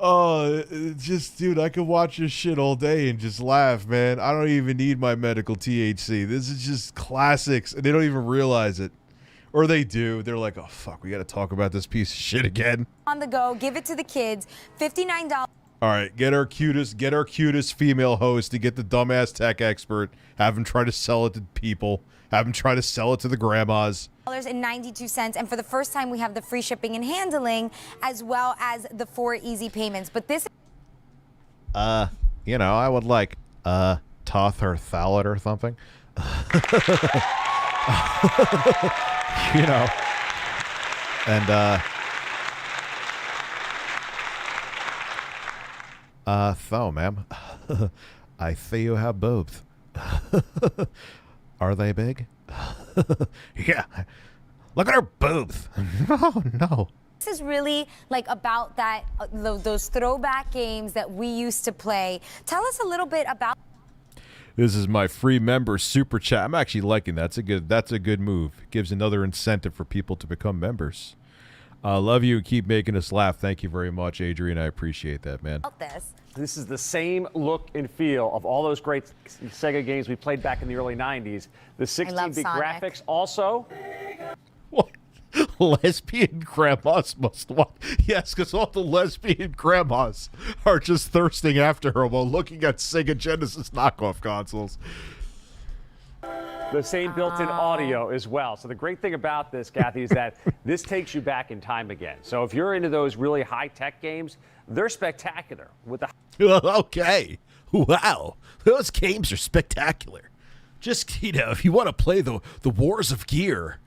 Oh, just, dude, I could watch this shit all day and just laugh, man. I don't even need my medical THC. This is just classics, and they don't even realize it. Or they do. They're like, oh, fuck, we got to talk about this piece of shit again. On the go, give it to the kids. $59. All right, get our cutest female host to get the dumbass tech expert. Have him try to sell it to people. Have him try to sell it to the grandmas. $92, and for the first time we have the free shipping and handling as well as the 4 easy payments. But this I would like Toth or Thalet or something. And Tho, ma'am. I see you have boobs. Are they big? Yeah. Look at her boobs. Oh, no. This is really like about that those throwback games that we used to play. Tell us a little bit about. This is my free member super chat. I'm actually liking that. That's a good move. It gives another incentive for people to become members. Love you and keep making us laugh. Thank you very much, Adrian. I appreciate that, man. This is the same look and feel of all those great Sega games we played back in the early 90s. The 16-bit graphics also. What? Lesbian grandmas must watch. Yes, because all the lesbian grandmas are just thirsting after her while looking at Sega Genesis knockoff consoles. The same built-in audio as well. So the great thing about this, Kathy, is that this takes you back in time again. So if you're into those really high-tech games, they're spectacular. With the Okay. Wow. Those games are spectacular. Just, if you want to play the Wars of Gear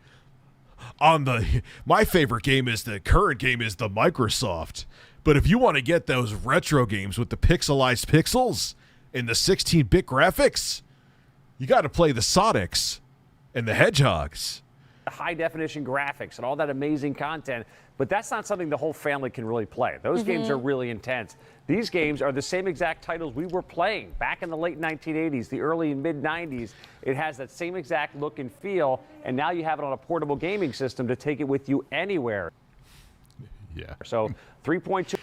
on my favorite game is the current game is the Microsoft. But if you want to get those retro games with the pixelized pixels and the 16-bit graphics, you got to play the Sonics and the Hedgehogs. High-definition graphics and all that amazing content, but that's not something the whole family can really play. Those games are really intense. These games are the same exact titles we were playing back in the late 1980s, the early and mid-90s. It has that same exact look and feel, and now you have it on a portable gaming system to take it with you anywhere. Yeah. So 3.2.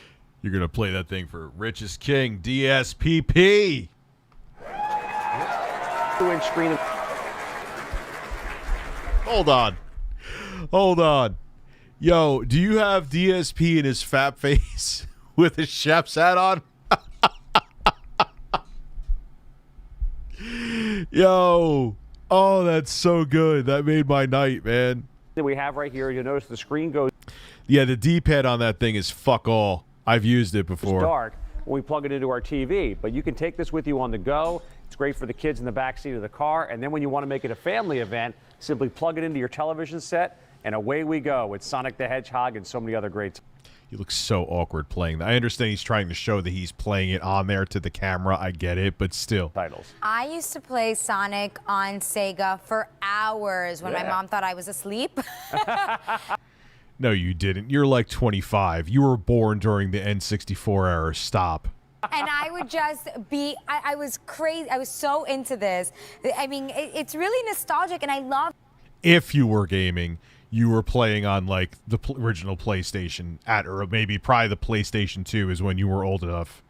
You're going to play that thing for Richest King, DSPP. 2-inch screen. Hold on. Yo, do you have DSP in his fat face with his chef's hat on? Yo. Oh, that's so good. That made my night, man. That we have right here, you'll notice the screen goes. Yeah, the D-pad on that thing is fuck all. I've used it before. It's dark when we plug it into our TV, but you can take this with you on the go. It's great for the kids in the back seat of the car, and then when you want to make it a family event, simply plug it into your television set, and away we go with Sonic the Hedgehog and so many other great. He looks so awkward playing that. I understand he's trying to show that he's playing it on there to the camera. I get it, but still. Titles. I used to play Sonic on Sega for hours when my mom thought I was asleep. No, you didn't. You're like 25. You were born during the N64 era. Stop. And I would just be, I was crazy. I was so into this. I mean, it's really nostalgic, and I love. If you were gaming, you were playing on like the original PlayStation or maybe probably the PlayStation 2 is when you were old enough.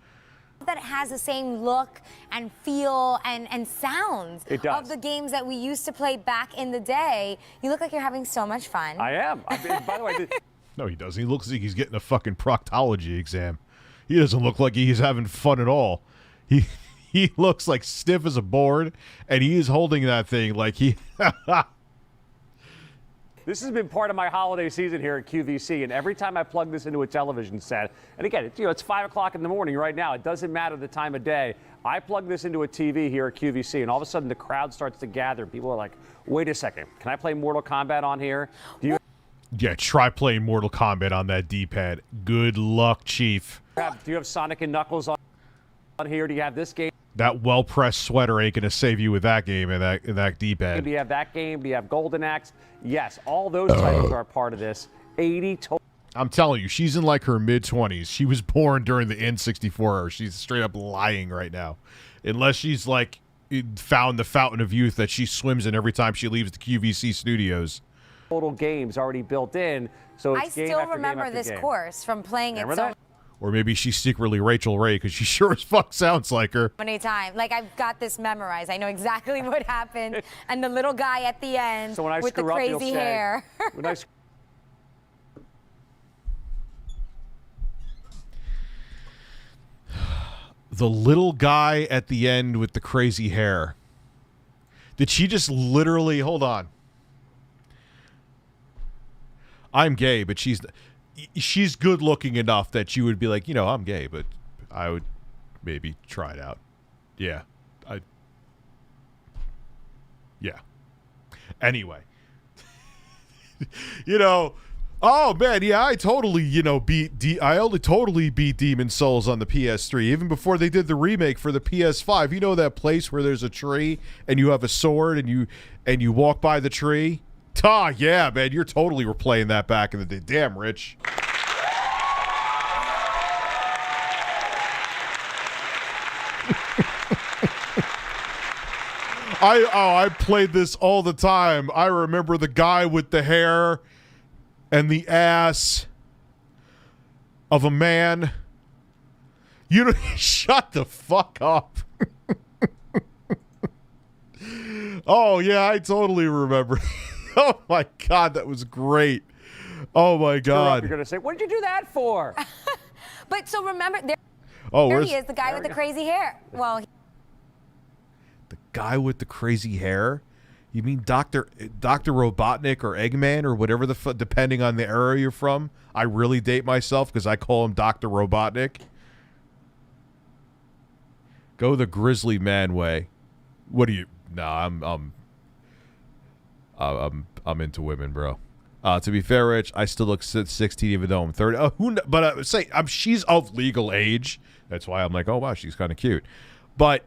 That it has the same look and feel and sounds of the games that we used to play back in the day. You look like you're having so much fun. I am. By the way, no, he doesn't. He looks like he's getting a fucking proctology exam. He doesn't look like he's having fun at all. He looks like stiff as a board, and he is holding that thing like he. This has been part of my holiday season here at QVC, and every time I plug this into a television set, and again, it's 5 o'clock in the morning right now. It doesn't matter the time of day. I plug this into a TV here at QVC, and all of a sudden the crowd starts to gather. People are like, wait a second, can I play Mortal Kombat on here? Yeah, try playing Mortal Kombat on that D-pad. Good luck, Chief. Do you have Sonic and Knuckles on here? Do you have this game? That well-pressed sweater ain't going to save you with that game and that D-pad. Do you have that game? Do you have Golden Axe? Yes, all those titles are part of this. 80 total. I'm telling you, she's in like her mid-20s. She was born during the N64 era. She's straight up lying right now. Unless she's like found the fountain of youth that she swims in every time she leaves the QVC studios. Total games already built in. So it's I still remember this course from playing it so Or maybe she's secretly Rachel Ray because she sure as fuck sounds like her. many times. Like, I've got this memorized. I know exactly what happened. And the little guy at the end so when I with the screw up, crazy you'll hair. Say, when I The little guy at the end with the crazy hair. Did she just literally... Hold on. I'm gay, but she's good looking enough that you would be like, I'm gay, but I would maybe try it out. Yeah. Yeah. Anyway. Oh man, yeah, I totally, totally beat Demon Souls on the PS3 even before they did the remake for the PS5. You know that place where there's a tree and you have a sword and you walk by the tree? Yeah, man, you're totally replaying that back in the day. Damn, Rich. I played this all the time. I remember the guy with the hair and the ass of a man. You know, shut the fuck up. Oh yeah, I totally remember. Oh my god, that was great. Oh my god. You're gonna say, what did you do that for? But so remember, there he is, the guy with the crazy hair. Well, the guy with the crazy hair? You mean Dr. Robotnik or Eggman or whatever depending on the era you're from? I really date myself because I call him Dr. Robotnik. Go the Grizzly Man way. What do you? No, I'm into women, bro. To be fair, Rich, I still look 16 even though I'm 30. But she's of legal age. That's why I'm like, oh wow, she's kind of cute. But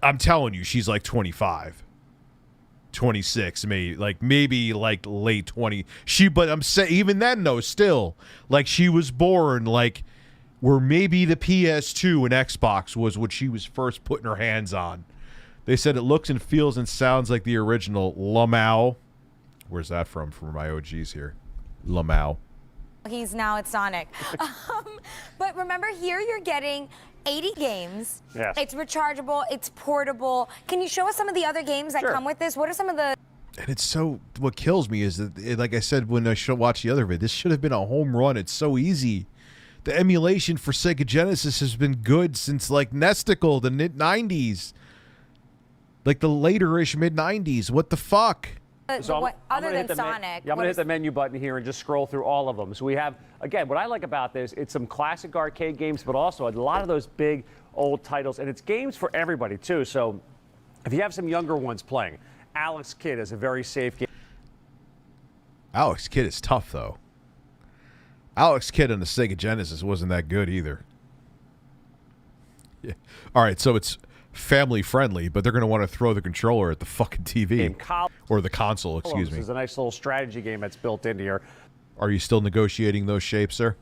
I'm telling you, she's like 25. 26, maybe late 20. But I'm saying even then though, still like she was born like where maybe the PS2 and Xbox was what she was first putting her hands on. They said it looks and feels and sounds like the original Lamau. Where's that from? From my OGs here. Lamau. he's now at Sonic. But remember, here you're getting 80 games. Yes. It's rechargeable. It's portable. Can you show us some of the other games that come with this? What are some of the... And it's so, what kills me is that, like I said when I watched the other video, this should have been a home run. It's so easy. The emulation for Sega Genesis has been good since like Nesticle, the mid-90s. Like the later-ish mid-90s. What the fuck? So other than Sonic. I'm going to hit the menu button here and just scroll through all of them. So we have, again, what I like about this, it's some classic arcade games, but also a lot of those big old titles. And it's games for everybody, too. So if you have some younger ones playing, Alex Kidd is a very safe game. Alex Kidd is tough, though. Alex Kidd on the Sega Genesis wasn't that good either. Yeah. All right, so it's family friendly, but they're going to want to throw the controller at the fucking TV or the console, excuse me. This is a nice little strategy game that's built into here. Are you still negotiating those shapes, sir?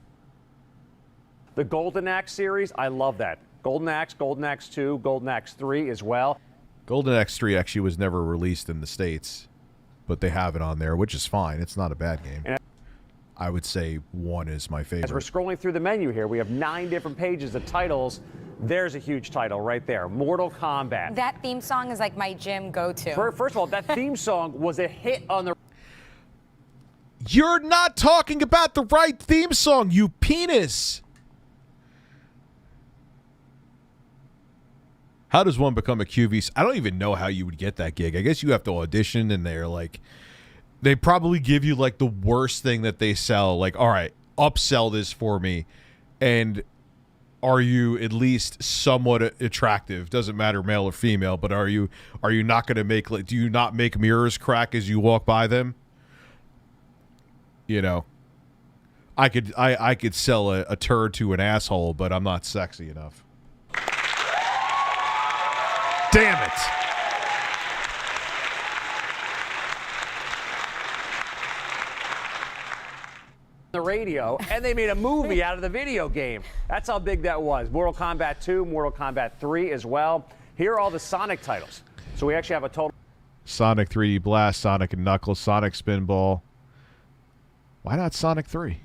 The Golden Axe series, I love that. Golden Axe 2, Golden Axe 3 as well. Golden Axe 3 actually was never released in the States, but they have it on there, which is fine. It's not a bad game. And I would say 1 is my favorite. as we're scrolling through the menu here, we have 9 different pages of titles. There's a huge title right there, Mortal Kombat. That theme song is like my gym go-to. First of all, that theme song was a hit on the... You're not talking about the right theme song, you penis! How does one become a QVC? I don't even know how you would get that gig. I guess you have to audition, and they're like... They probably give you, like, the worst thing that they sell. Like, all right, upsell this for me, and... Are you at least somewhat attractive? Doesn't matter male or female, but are you not going to make, like, do you not make mirrors crack as you walk by them? You know, I could sell a turd to an asshole, but I'm not sexy enough. Damn it. The radio, and they made a movie out of the video game. That's how big that was. Mortal Kombat 2, Mortal Kombat 3 as well. Here are all the Sonic titles. So we actually have a total... Sonic 3D Blast, Sonic and Knuckles, Sonic Spinball. Why not Sonic 3?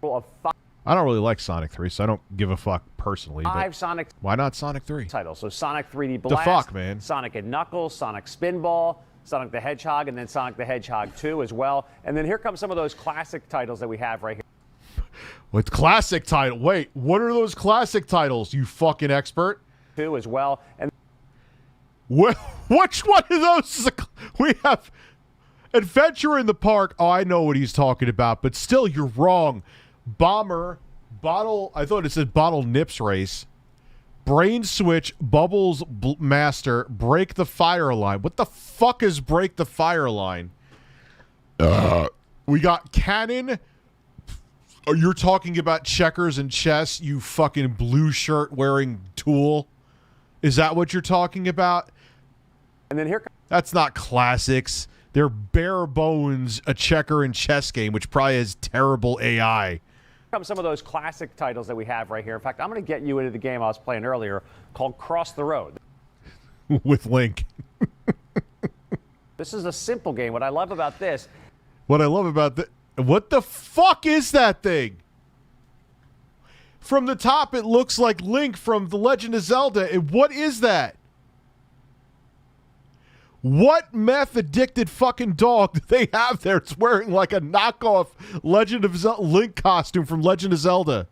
of 5 I don't really like Sonic 3, so I don't give a fuck personally. But Sonic... Why not Sonic 3? titles. So Sonic 3D Blast, the fuck, man? Sonic and Knuckles, Sonic Spinball, Sonic the Hedgehog, and then Sonic the Hedgehog 2 as well. And then here come some of those classic titles that we have right here. With classic title. Wait, what are those classic titles, you fucking expert? 2 as well. And which one of those is we have? Adventure in the Park. Oh, I know what he's talking about, but still, you're wrong. Bomber, Bottle, I thought it said Bottle Nips Race. Brain Switch, Bubbles Master, Break the Fire Line. What the fuck is Break the Fire Line? We got Cannon. Oh, you're talking about checkers and chess, you fucking blue shirt wearing tool. Is that what you're talking about? And then here That's not classics. They're bare bones a checker and chess game, which probably has terrible AI. come some of those classic titles that we have right here. In fact, I'm going to get you into the game I was playing earlier called Cross the Road. With Link. This is a simple game. What I love about this. What I love about what the fuck is that thing? From the top, it looks like Link from The Legend of Zelda. What is that? What meth-addicted fucking dog do they have there? It's wearing like a knockoff Legend of Zelda Link costume from Legend of Zelda.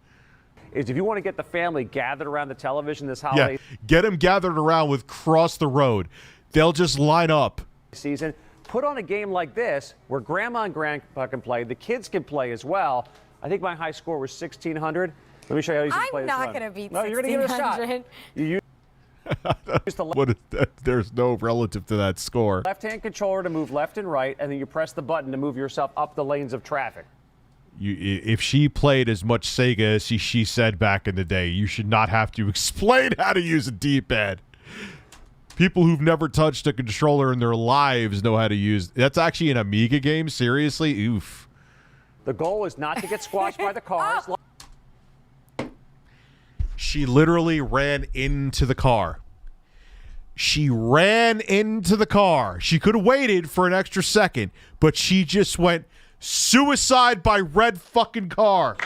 Is if you want to get the family gathered around the television this holiday Get them gathered around with Cross the Road. They'll just line up. Season, put on a game like this where grandma and grandpa can play. The kids can play as well. I think my high score was 1,600. Let me show you how you can play I'm this not one. going to beat No, you're going to give it a shot. 1,600. You use the What is that? There's no relative to that score. left-hand controller to move left and right, and then you press the button to move yourself up the lanes of traffic. If she played as much Sega as she said back in the day, you should not have to explain how to use a D-pad. People who've never touched a controller in their lives know how to use. That's actually an Amiga game. Seriously, oof. The goal is not to get squashed by the cars. She literally ran into the car. She ran into the car. She could have waited for an extra second, but she just went suicide by red fucking car.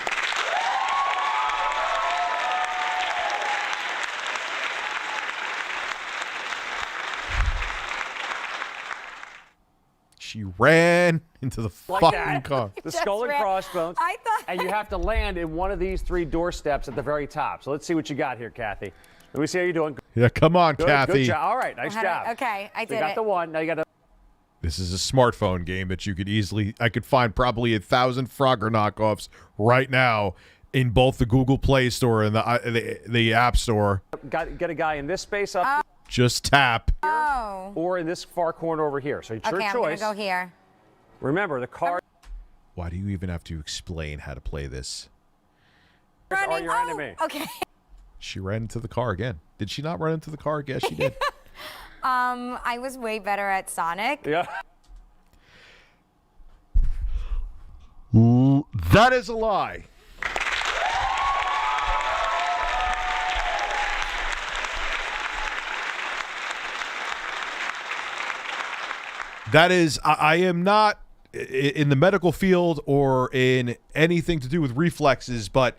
She ran into the Like fucking that. car. The skull and ran. crossbones. I thought- And you have to land in one of these 3 doorsteps at the very top. So let's see what you got here, Kathy. Let me see how you're doing. Yeah, come on, Good, Kathy. good job. All right, nice job. Okay, I You did got it. the one. Now you got to. This is a smartphone game that you could easily, I could find probably 1,000 Frogger knockoffs right now in both the Google Play Store and the App Store. Get a guy in this space up Just tap. Oh. or in this far corner over here. So it's your Okay, I'm going choice. to go here. Remember, the cars Why do you even have to explain how to play this? are Running. your enemy. Okay. She ran into the car again. Did she not run into the car? Yes, she did. I was way better at Sonic. Yeah. That is a lie. That is, I am not in the medical field or in anything to do with reflexes, but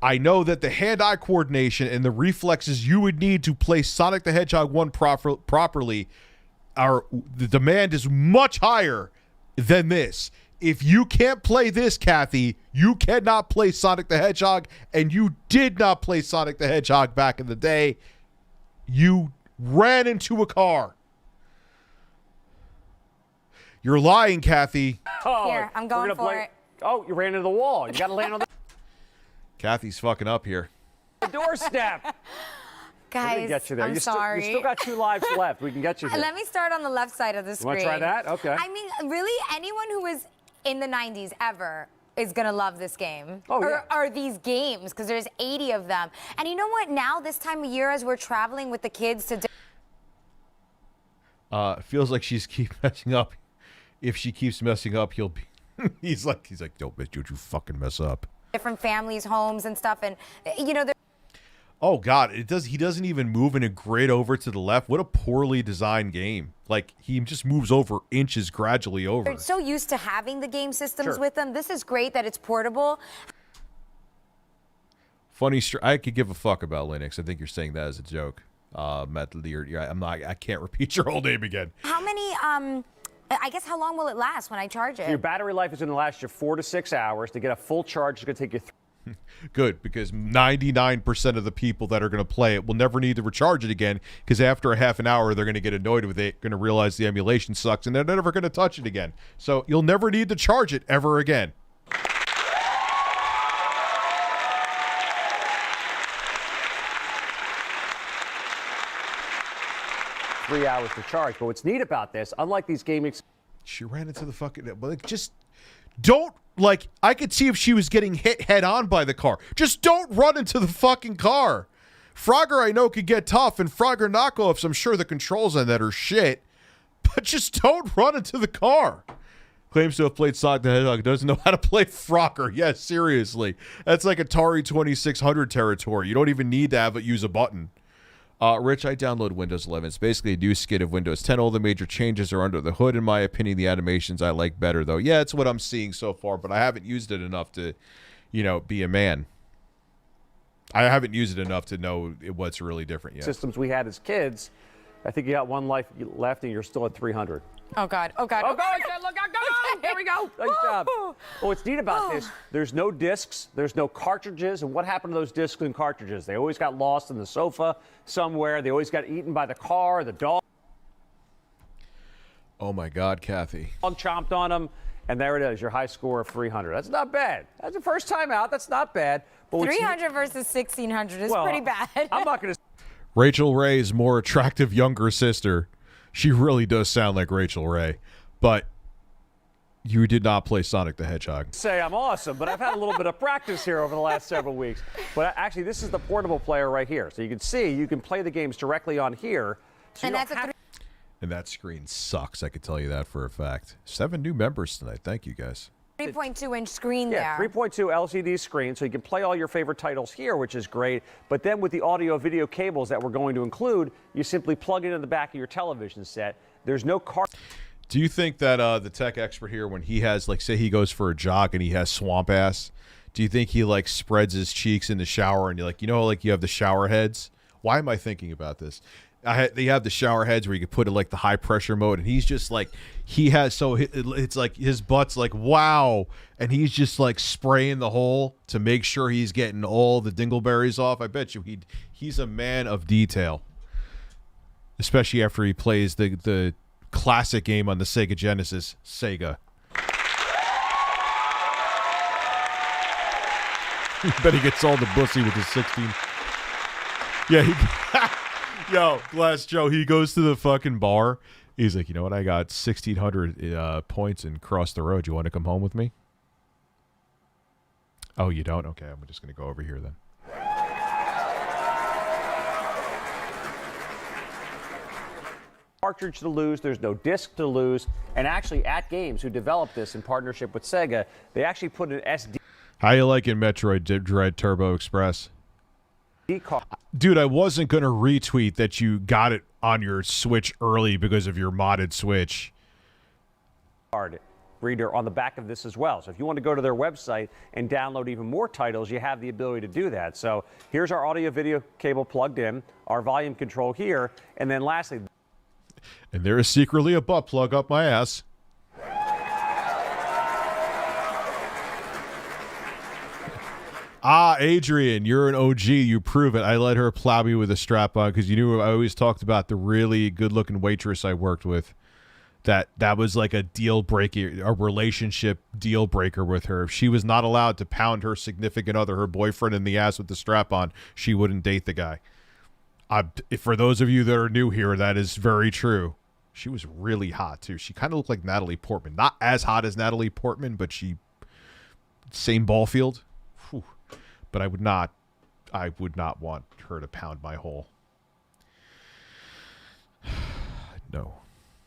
I know that the hand-eye coordination and the reflexes you would need to play Sonic the Hedgehog 1 properly the demand is much higher than this. If you can't play this, Kathy, you cannot play Sonic the Hedgehog, and you did not play Sonic the Hedgehog back in the day. You ran into a car. You're lying, Kathy. Oh, Here, I'm we're going gonna for play- it. Oh, you ran into the wall. You got to land on the Kathy's fucking up here. doorstep. We're Guys, gonna get you there. I'm you sorry. you still got 2 lives left. We can get you here. Let me start on the left side of the screen. Want to try that? Okay. I mean, really, anyone who was in the 90s ever is going to love this game. Oh, yeah. Or these games, because there's 80 of them. And you know what? Now, this time of year, as we're traveling with the kids to Feels like she's keep messing up. If she keeps messing up, he'll be. he's like, don't you fucking mess up. different families' homes and stuff, and you know, they're Oh God, he doesn't even move in a grid over to the left. What a poorly designed game. Like he just moves over inches gradually over. so used to having the game systems Sure. with them. This is great that it's portable. Funny, I could give a fuck about Linux. I think you're saying that as a joke. I can't repeat your whole name again. How many, I guess, how long will it last when I charge it? Your battery life is going to last you 4 to 6 hours. To get a full charge, it's going to take you Good, because 99% of the people that are going to play it will never need to recharge it again, because after a half an hour, they're going to get annoyed with it, going to realize the emulation sucks, and they're never going to touch it again. So you'll never need to charge it ever again. 3 hours to charge. But what's neat about this, unlike these gaming... she ran into the fucking, like, just don't, like, I could see if she was getting hit head on by the car. Just don't run into the fucking car. Frogger, I know, could get tough, and Frogger knockoffs, I'm sure the controls on that are shit, but just don't run into the car. Claims to have played Sonic the Hedgehog, doesn't know how to play Frogger. Yes, seriously. That's like Atari 2600 territory. You don't even need to have it use a button. Rich, I download Windows 11. It's basically a new skid of Windows 10. All the major changes are under the hood. In my opinion, the animations I like better, though. Yeah, it's what I'm seeing so far, but I haven't used it enough to, you know, be a man. I haven't used it enough to know what's really different yet. Systems we had as kids, I think you got one life left and you're still at 300. Oh, God. Oh, God. Oh, God. Look out, go! There we go. Nice job. Oh, what's neat about this, there's no discs, there's no cartridges, and what happened to those discs and cartridges? They always got lost in the sofa somewhere. They always got eaten by the car, the dog. Oh, my God, Kathy. Dog chomped on them, and there it is, your high score of 300. That's not bad. That's the first time out. That's not bad. But 300 versus 1,600 is pretty bad. I'm not going to... Rachel Ray's more attractive younger sister. She really does sound like Rachel Ray, but you did not play Sonic the Hedgehog. Say I'm awesome, but I've had a little bit of practice here over the last several weeks. But actually, this is the portable player right here. So you can see, you can play the games directly on here. So and that's and that screen sucks, I can tell you that for a fact. 7 new members tonight. Thank you, guys. 3.2-inch screen there. Yeah, 3.2 LCD screen, so you can play all your favorite titles here, which is great. But then with the audio-video cables that we're going to include, you simply plug it in the back of your television set. There's no card. Do you think that the tech expert here, when he has, like, say he goes for a jog and he has swamp ass, do you think he, like, spreads his cheeks in the shower and you're like, you know, like you have the shower heads? Why am I thinking about this? They have the shower heads where you can put it like the high pressure mode, and he's just like, he has, so it's like his butt's like, wow, and he's just like spraying the hole to make sure he's getting all the dingleberries off. I bet you he's a man of detail, especially after he plays the classic game on the Sega Genesis. Sega. I bet he gets all the pussy with his 16. Yeah, he. Yo, Glass Joe, he goes to the fucking bar. He's like, you know what? I got 1,600 points and cross the road. You want to come home with me? Oh, you don't? Okay, I'm just going to go over here then. Cartridge to lose, there's no disc to lose. And actually, At Games, who developed this in partnership with Sega, they actually put an SD. How you liking Metroid Dread Turbo Express? Card. Dude, I wasn't going to retweet that you got it on your Switch early because of your modded Switch. Card reader on the back of this as well. So if you want to go to their website and download even more titles, you have the ability to do that. So here's our audio video cable plugged in, our volume control here, and then lastly. And there is secretly a butt plug up my ass. Ah, Adrian, you're an OG. You prove it. I let her plow me with a strap on because you knew I always talked about the really good-looking waitress I worked with. That was like a deal breaker, a relationship deal breaker with her. If she was not allowed to pound her significant other, her boyfriend, in the ass with the strap on, she wouldn't date the guy. For those of you that are new here, that is very true. She was really hot too. She kind of looked like Natalie Portman. Not as hot as Natalie Portman, but same ball field. Whew. But I would not want her to pound my hole. No.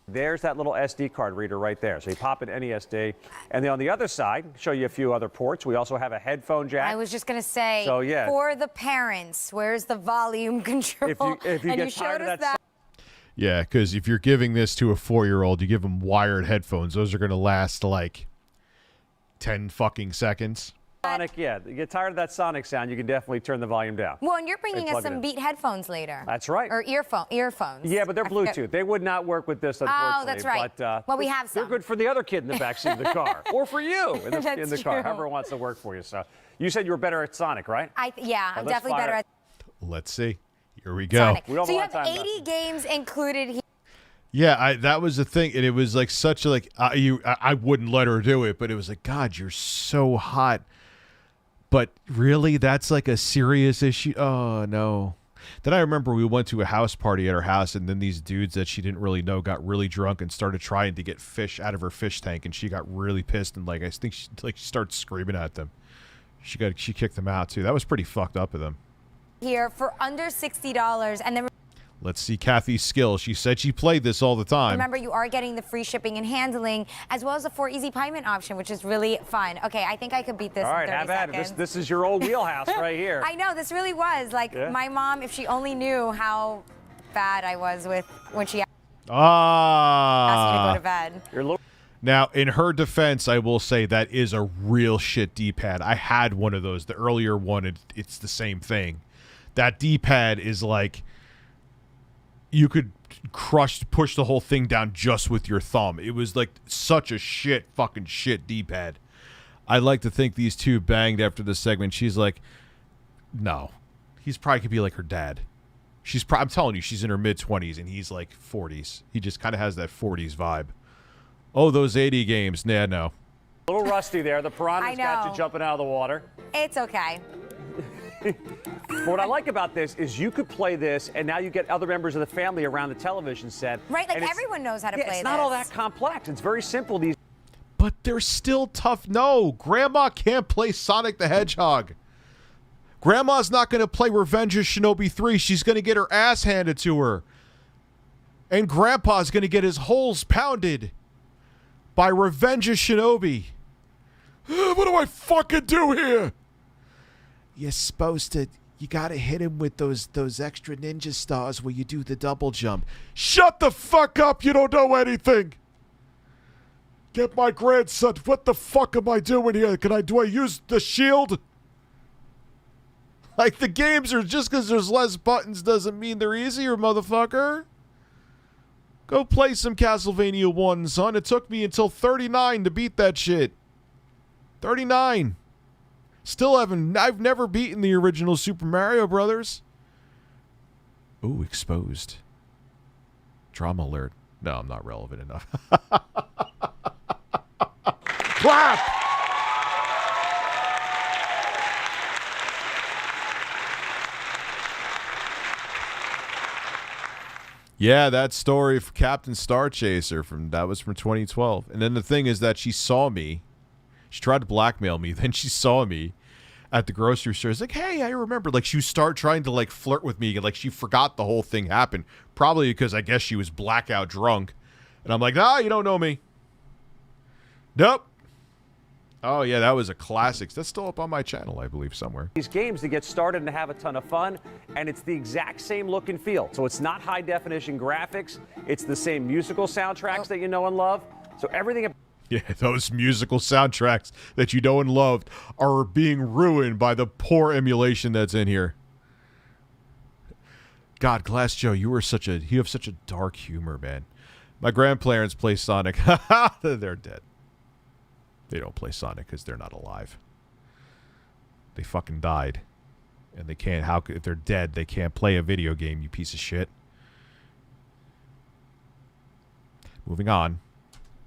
There's that little SD card reader right there. So you pop in any SD. And then on the other side, show you a few other ports. We also have a headphone jack. I was just going to say, so, yeah. For the parents, where's the volume control? If you get tired of that. Yeah, because if you're giving this to a 4-year-old, you give them wired headphones. Those are going to last like 10 fucking seconds. Sonic, yeah. You get tired of that Sonic sound, you can definitely turn the volume down. Well, and you're bringing us some Beat headphones later. That's right. Or earphones. Yeah, but they're Bluetooth. They would not work with this, unfortunately. Oh, that's right. But, well, we have some. They're good for the other kid in the backseat of the car. Or for you in the car, however it wants to work for you. So you said you were better at Sonic, right? Yeah, I'm definitely better at Let's see. Here we go. Sonic. So you have 80 games included here. Yeah, that was the thing, and it was like such a I wouldn't let her do it, but it was like, God, you're so hot. But really, that's like a serious issue. Oh no, Then I remember we went to a house party at her house, and then these dudes that she didn't really know got really drunk and started trying to get fish out of her fish tank, and she got really pissed and like I think she started screaming at them. She kicked them out too. That was pretty fucked up of them. Here for under $60, and then Let's see Kathy's skill. She said she played this all the time. remember, you are getting the free shipping and handling, as well as a 4 easy payment option, which is really fun. Okay, I think I could beat this All right, in 30 have at seconds. it. This is your old wheelhouse right here. I know, this really was. Like, Yeah. my mom, if she only knew how bad I was with when she asked me to Ah. go to bed. Your little Now, in her defense, I will say that is a real shit D-pad. I had one of those. The earlier one, it's the same thing. That D-pad is like you could push the whole thing down just with your thumb. It was like such a fucking shit D-pad. I like to think these two banged after the segment. She's like, no. He's probably could be like her dad. I'm telling you, she's in her mid-20s and he's like 40s. He just kind of has that 40s vibe. Oh, those 80 games. Nah, no. a little rusty there. The piranha's got you know. jumping out of the water. It's okay. But what I like about this is you could play this, and now you get other members of the family around the television set. Right, like and it's- everyone knows how to yeah, play it's not all this. that complex. It's very simple. These. But they're still tough. No, Grandma can't play Sonic the Hedgehog. Grandma's not going to play Revenge of Shinobi 3. She's going to get her ass handed to her. And Grandpa's going to get his holes pounded by Revenge of Shinobi. What do I fucking do here? You're supposed to... You got to hit him with those extra ninja stars where you do the double jump. Shut the fuck up. You don't know anything. Get my grandson. What the fuck am I doing here? Do I use the shield? Like, the games are just because there's less buttons doesn't mean they're easier, motherfucker. Go play some Castlevania 1, son. It took me until 39 to beat that shit. 39. I've never beaten the original Super Mario Brothers. Ooh, exposed. Drama alert. No, I'm not relevant enough. Clap! Yeah, that story for Captain Star Chaser that was from 2012. And then the thing is that she saw me. She tried to blackmail me. Then she saw me at the grocery store. It's like, hey, I remember. Like, she would start trying to, like, flirt with me. Like, she forgot the whole thing happened. Probably because I guess she was blackout drunk. And I'm like, nah, you don't know me. Nope. Oh, yeah, that was a classic. That's still up on my channel, I believe, somewhere. These games to get started and have a ton of fun, and it's the exact same look and feel. So it's not high definition graphics. It's the same musical soundtracks that you know and love. So everything. Yeah, those musical soundtracks that you know and loved are being ruined by the poor emulation that's in here. God, Glass Joe, you have such a dark humor, man. My grandparents play Sonic. They're dead. They don't play Sonic because they're not alive. They fucking died. And they can't, if they're dead, they can't play a video game, you piece of shit. Moving on.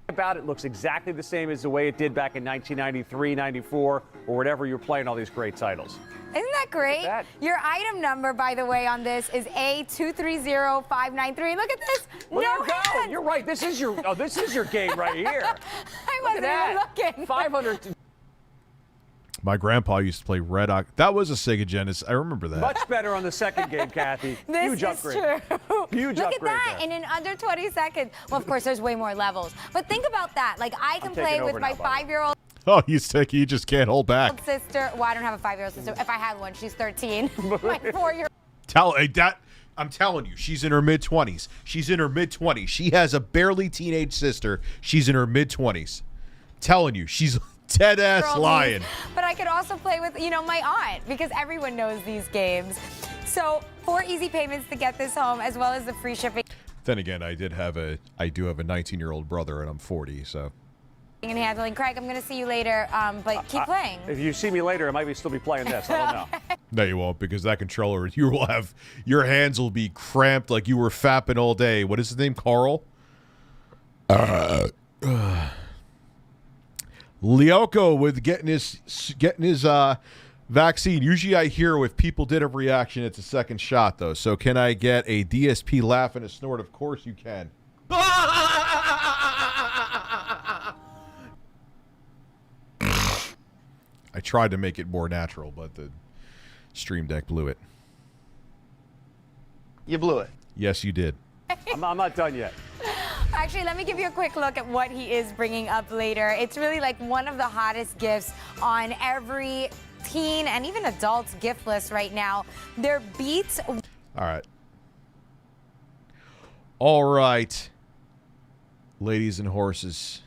About it looks exactly the same as the way it did back in 1993, 94, or whatever you're playing all these great titles. Isn't that great? that. Your item number, by the way, on this is A230593. Look at this. Well, no there you go. hands. You're right. This is your game right here. I Look at wasn't even that. looking. 500. My grandpa used to play Red Ox. That was a Sega Genesis. I remember that. Much better on the second game, Kathy. This Huge is upgrade. true. Huge Look upgrade at that, there. and in under 20 seconds. Well, of course, there's way more levels. But think about that. Like, I can taking play over with my now, by the way. 5-year-old Oh, he's sick. He just can't hold back. sister. Well, I don't have a 5-year-old sister. If I had one, she's 13. My 4-year-old. I'm telling you, she's in her mid-20s. She's in her mid-20s. She has a barely teenage sister. She's in her mid-20s. Telling you, she's dead-ass lying. But I could also play with, my aunt, because everyone knows these games. So 4 easy payments to get this home, as well as the free shipping Then again, I do have a 19-year-old brother, and I'm 40, so. and handling. Craig, I'm going to see you later, but keep playing. If you see me later, I might still be playing this. I don't know. No, you won't, because that controller, your hands will be cramped like you were fapping all day. What is his name, Carl? Lyoko with getting his Vaccine. Usually I hear if people did a reaction, it's a second shot, though. So can I get a DSP laugh and a snort? Of course you can. I tried to make it more natural, but the Stream Deck blew it. You blew it. Yes, you did. I'm not done yet. Actually, let me give you a quick look at what he is bringing up later. It's really like one of the hottest gifts on every teen and even adult's gift list right now. They're Beats. All right. All right. Ladies and horses.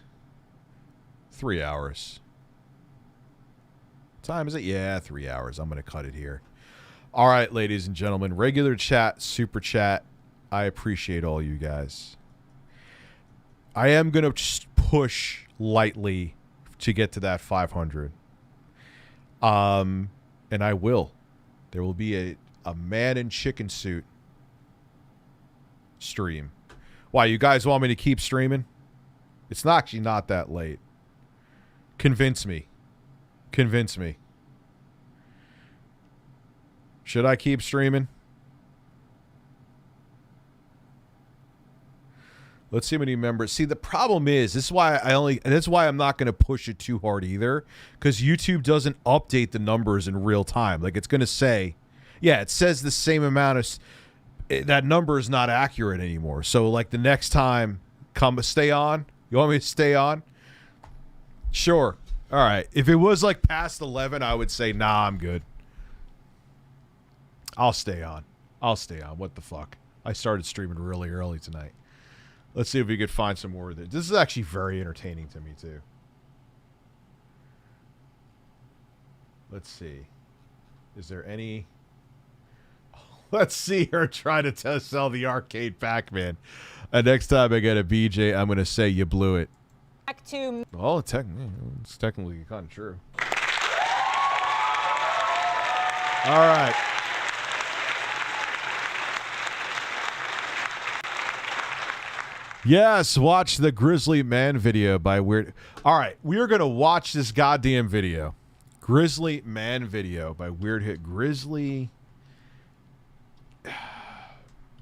3 hours. What time is it? Yeah, 3 hours. I'm going to cut it here. All right, ladies and gentlemen. Regular chat, super chat. I appreciate all you guys. I am going to just push lightly to get to that 500. And I will. There will be a man in chicken suit stream. Why, you guys want me to keep streaming? It's actually not that late. Convince me. Convince me. Should I keep streaming? Let's see how many members. See, the problem is, this is why that's why I'm not going to push it too hard either, because YouTube doesn't update the numbers in real time. Like, it's going to say, yeah, it says the same amount of, that number is not accurate anymore. So, like, the next time, stay on. You want me to stay on? Sure. All right. If it was, like, past 11, I would say, nah, I'm good. I'll stay on. I'll stay on. What the fuck? I started streaming really early tonight. Let's see if we could find some more of this. This is actually very entertaining to me, too. Let's see. Is there any... Let's see her try to sell the arcade Pac-Man. Next time I get a BJ, I'm going to say you blew it. Back to... Well, it's technically kind of true. All right. Yes, watch the Grizzly Man video by Weird. All right, we are going to watch this goddamn video. Grizzly Man video by Weird Hit. Grizzly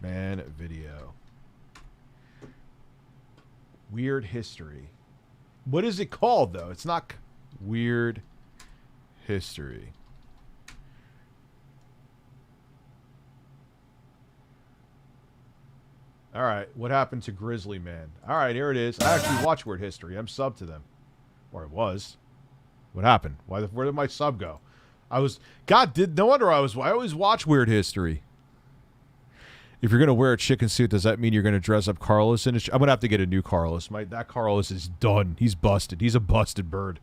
Man video. Weird History. What is it called, though? It's not Weird History. All right, what happened to Grizzly Man? All right, here it is. I actually watch Weird History. I'm sub to them. Or I was. What happened? Where did my sub go? No wonder I always watch Weird History. If you're going to wear a chicken suit, does that mean you're going to dress up Carlos in it? I'm going to have to get a new Carlos. That Carlos is done. He's busted. He's a busted bird.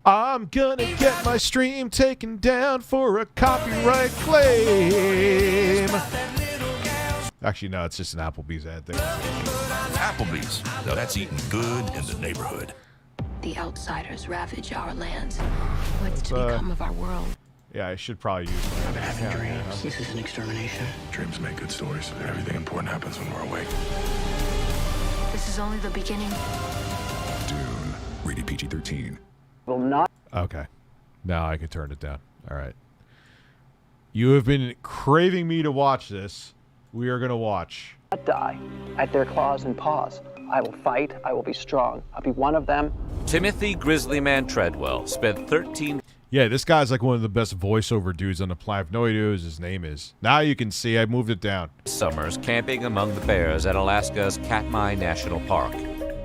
I'm gonna get my stream taken down for a copyright claim. Actually, no, it's just an Applebee's ad thing. Applebee's. Now that's eating good in the neighborhood. The outsiders ravage our lands. What's to become of our world? Yeah, I should probably use my having dreams. This is an extermination. Dreams make good stories. Everything important happens when we're awake. This is only the beginning. Dune. Rated PG-13. Will not. Okay. Now I can turn it down. All right. You have been craving me to watch this. We are going to watch. Not die at their claws and paws. I will fight. I will be strong. I'll be one of them. Timothy Grizzlyman Treadwell spent 13... Yeah, this guy's like one of the best voiceover dudes on the planet. I have no idea what his name is. Now you can see I moved it down. ...summers camping among the bears at Alaska's Katmai National Park.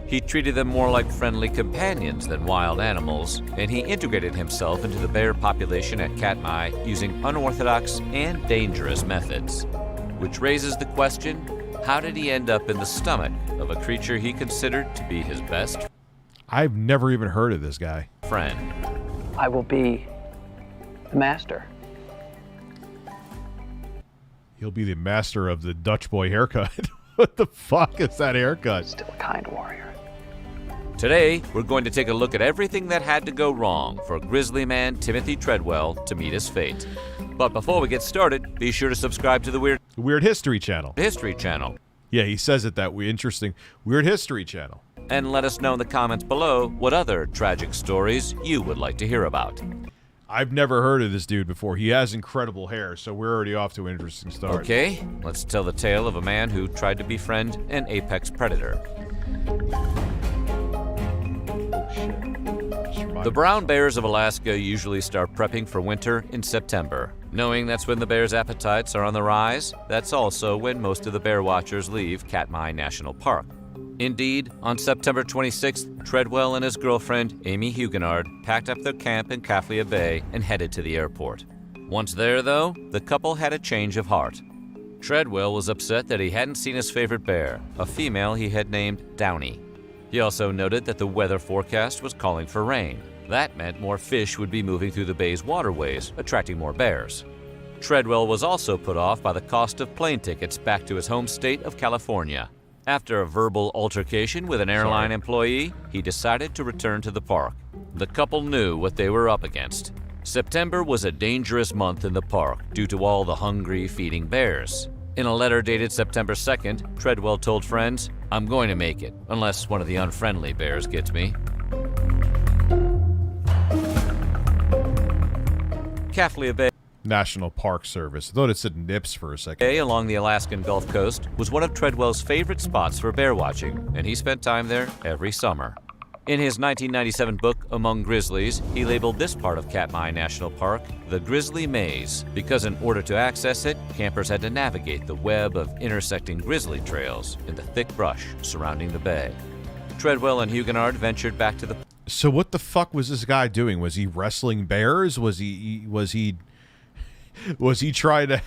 He treated them more like friendly companions than wild animals, and he integrated himself into the bear population at Katmai using unorthodox and dangerous methods. Which raises the question, how did he end up in the stomach of a creature he considered to be his best I've never even heard of this guy. friend? I will be the master. He'll be the master of the Dutch boy haircut. What the fuck is that haircut? Still a kind warrior. Today, we're going to take a look at everything that had to go wrong for Grizzlyman Timothy Treadwell to meet his fate. But before we get started, be sure to subscribe to the Weird History channel. History channel. Yeah, he says it that way. Interesting. Weird History Channel. And let us know in the comments below what other tragic stories you would like to hear about. I've never heard of this dude before. He has incredible hair, so we're already off to an interesting start. Okay, let's tell the tale of a man who tried to befriend an apex predator. The brown bears of Alaska usually start prepping for winter in September. Knowing that's when the bears' appetites are on the rise, that's also when most of the bear watchers leave Katmai National Park. Indeed, on September 26th, Treadwell and his girlfriend, Amy Huguenard, packed up their camp in Kaflia Bay and headed to the airport. Once there, though, the couple had a change of heart. Treadwell was upset that he hadn't seen his favorite bear, a female he had named Downy. He also noted that the weather forecast was calling for rain. That meant more fish would be moving through the bay's waterways, attracting more bears. Treadwell was also put off by the cost of plane tickets back to his home state of California. After a verbal altercation with an airline employee, he decided to return to the park. The couple knew what they were up against. September was a dangerous month in the park due to all the hungry, feeding bears. In a letter dated September 2nd, Treadwell told friends, "I'm going to make it, unless one of the unfriendly bears gets me." Kaflia Bay National Park Service. I thought it said NIPS for a second. Bay along the Alaskan Gulf Coast was one of Treadwell's favorite spots for bear watching, and he spent time there every summer. In his 1997 book, Among Grizzlies, he labeled this part of Katmai National Park the Grizzly Maze, because in order to access it, campers had to navigate the web of intersecting grizzly trails in the thick brush surrounding the bay. Treadwell and Huguenard ventured back to the... So what the fuck was this guy doing? Was he wrestling bears? Was he trying to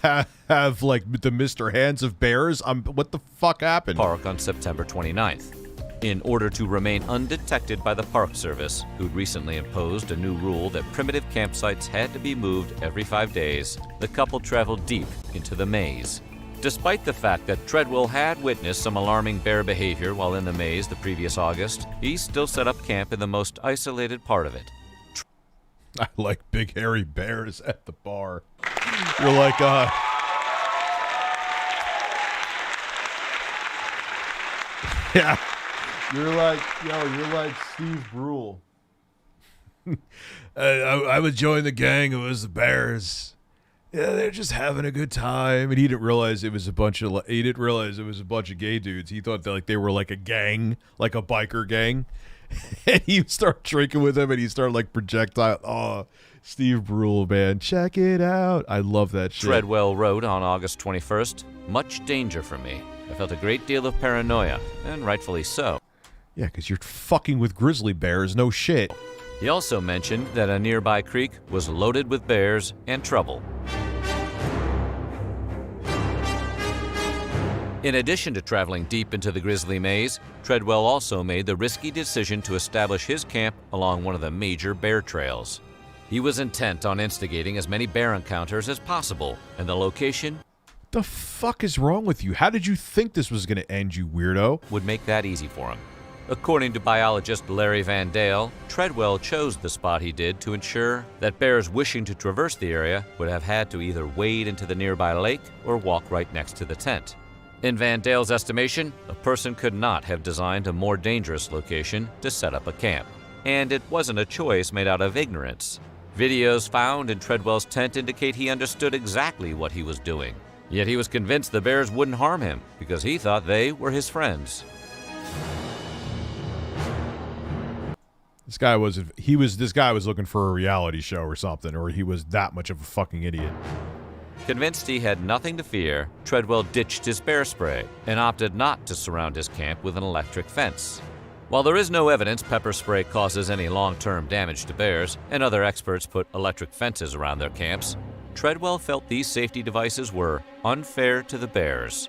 have like the Mr. Hands of bears? What the fuck happened? Park on September 29th. In order to remain undetected by the Park Service, who'd recently imposed a new rule that primitive campsites had to be moved every 5 days, the couple traveled deep into the maze. Despite the fact that Treadwell had witnessed some alarming bear behavior while in the maze the previous August, he still set up camp in the most isolated part of it. I like big hairy bears at the bar. You're like, yeah. You're like Steve Brule. I would join the gang. It was the Bears. Yeah, they're just having a good time, and he didn't realize it was a bunch of gay dudes. He thought that like they were like a gang, like a biker gang. And he would start drinking with him, and he started like projectile. Oh, Steve Brule, man, check it out. I love that shit. Treadwell wrote on August 21st, "Much danger for me. I felt a great deal of paranoia, and rightfully so." Yeah, because you're fucking with grizzly bears, no shit. He also mentioned that a nearby creek was loaded with bears and trouble. In addition to traveling deep into the grizzly maze, Treadwell also made the risky decision to establish his camp along one of the major bear trails. He was intent on instigating as many bear encounters as possible, and the location... The fuck is wrong with you? How did you think this was going to end, you weirdo? ...would make that easy for him. According to biologist Larry Van Dale, Treadwell chose the spot he did to ensure that bears wishing to traverse the area would have had to either wade into the nearby lake or walk right next to the tent. In Van Dale's estimation, a person could not have designed a more dangerous location to set up a camp. And it wasn't a choice made out of ignorance. Videos found in Treadwell's tent indicate he understood exactly what he was doing. Yet he was convinced the bears wouldn't harm him because he thought they were his friends. This guy was looking for a reality show or something, or he was that much of a fucking idiot. Convinced he had nothing to fear, Treadwell ditched his bear spray and opted not to surround his camp with an electric fence. While there is no evidence pepper spray causes any long-term damage to bears, and other experts put electric fences around their camps, Treadwell felt these safety devices were unfair to the bears.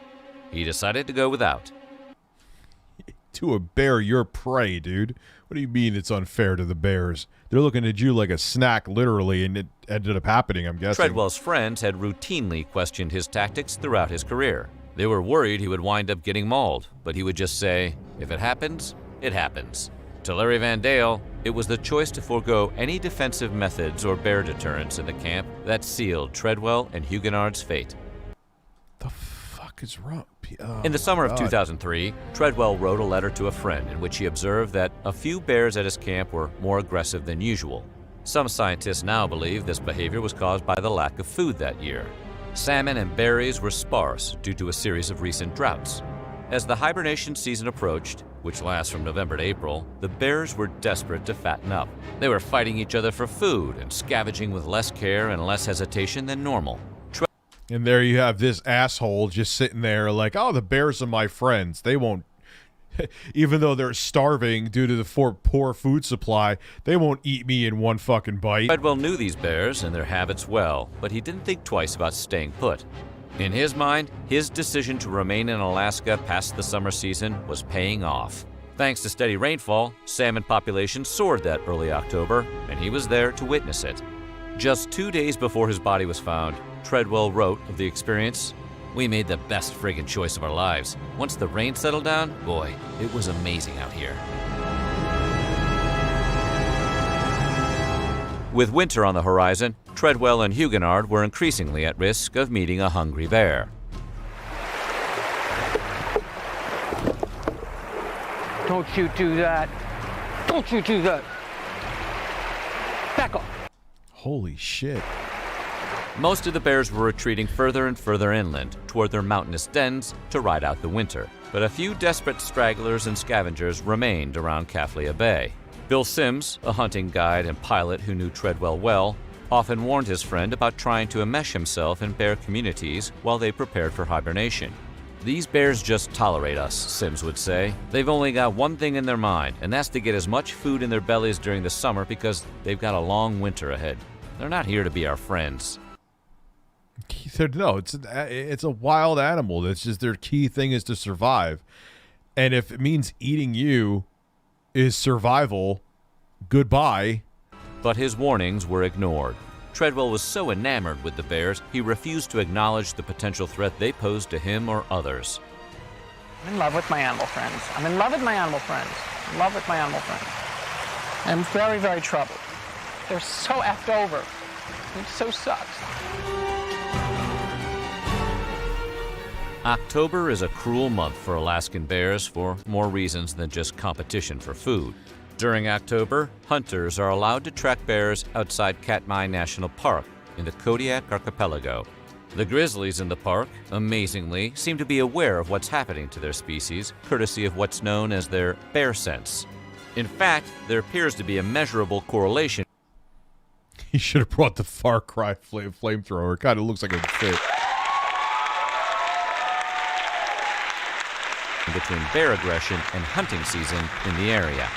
He decided to go without. To a bear, you're prey, dude. What do you mean it's unfair to the bears? They're looking at you like a snack, literally, and it ended up happening, I'm guessing. Treadwell's friends had routinely questioned his tactics throughout his career. They were worried he would wind up getting mauled, but he would just say, "If it happens, it happens." To Larry Van Dale, it was the choice to forego any defensive methods or bear deterrence in the camp that sealed Treadwell and Huguenard's fate. The fuck fuck is wrong? In the summer of God. 2003, Treadwell wrote a letter to a friend in which he observed that a few bears at his camp were more aggressive than usual. Some scientists now believe this behavior was caused by the lack of food that year. Salmon and berries were sparse due to a series of recent droughts. As the hibernation season approached, which lasts from November to April, the bears were desperate to fatten up. They were fighting each other for food and scavenging with less care and less hesitation than normal. And there you have this asshole just sitting there like, oh, the bears are my friends. They won't, even though they're starving due to the poor food supply, they won't eat me in one fucking bite. Treadwell knew these bears and their habits well, but he didn't think twice about staying put. In his mind, his decision to remain in Alaska past the summer season was paying off. Thanks to steady rainfall, salmon populations soared that early October, and he was there to witness it. Just 2 days before his body was found, Treadwell wrote of the experience, "We made the best friggin' choice of our lives. Once the rain settled down, boy, it was amazing out here." With winter on the horizon, Treadwell and Huguenard were increasingly at risk of meeting a hungry bear. Don't you do that. Don't you do that. Back off. Holy shit. Most of the bears were retreating further and further inland toward their mountainous dens to ride out the winter, but a few desperate stragglers and scavengers remained around Kaflia Bay. Bill Sims, a hunting guide and pilot who knew Treadwell well, often warned his friend about trying to enmesh himself in bear communities while they prepared for hibernation. "These bears just tolerate us," Sims would say. "They've only got one thing in their mind, and that's to get as much food in their bellies during the summer because they've got a long winter ahead. They're not here to be our friends." No, it's a wild animal. That's just their key thing is to survive. And if it means eating you is survival, goodbye. But his warnings were ignored. Treadwell was so enamored with the bears, he refused to acknowledge the potential threat they posed to him or others. I'm in love with my animal friends. I'm in love with my animal friends. I'm in love with my animal friends. I'm very, very troubled. They're so effed over. It so sucks. October is a cruel month for Alaskan bears for more reasons than just competition for food. During October, hunters are allowed to track bears outside Katmai National Park in the Kodiak Archipelago. The grizzlies in the park, amazingly, seem to be aware of what's happening to their species, courtesy of what's known as their bear sense. In fact, there appears to be a measurable correlation. He should have brought the Far Cry flamethrower. It kind of looks like it would fit. Between bear aggression and hunting season in the area.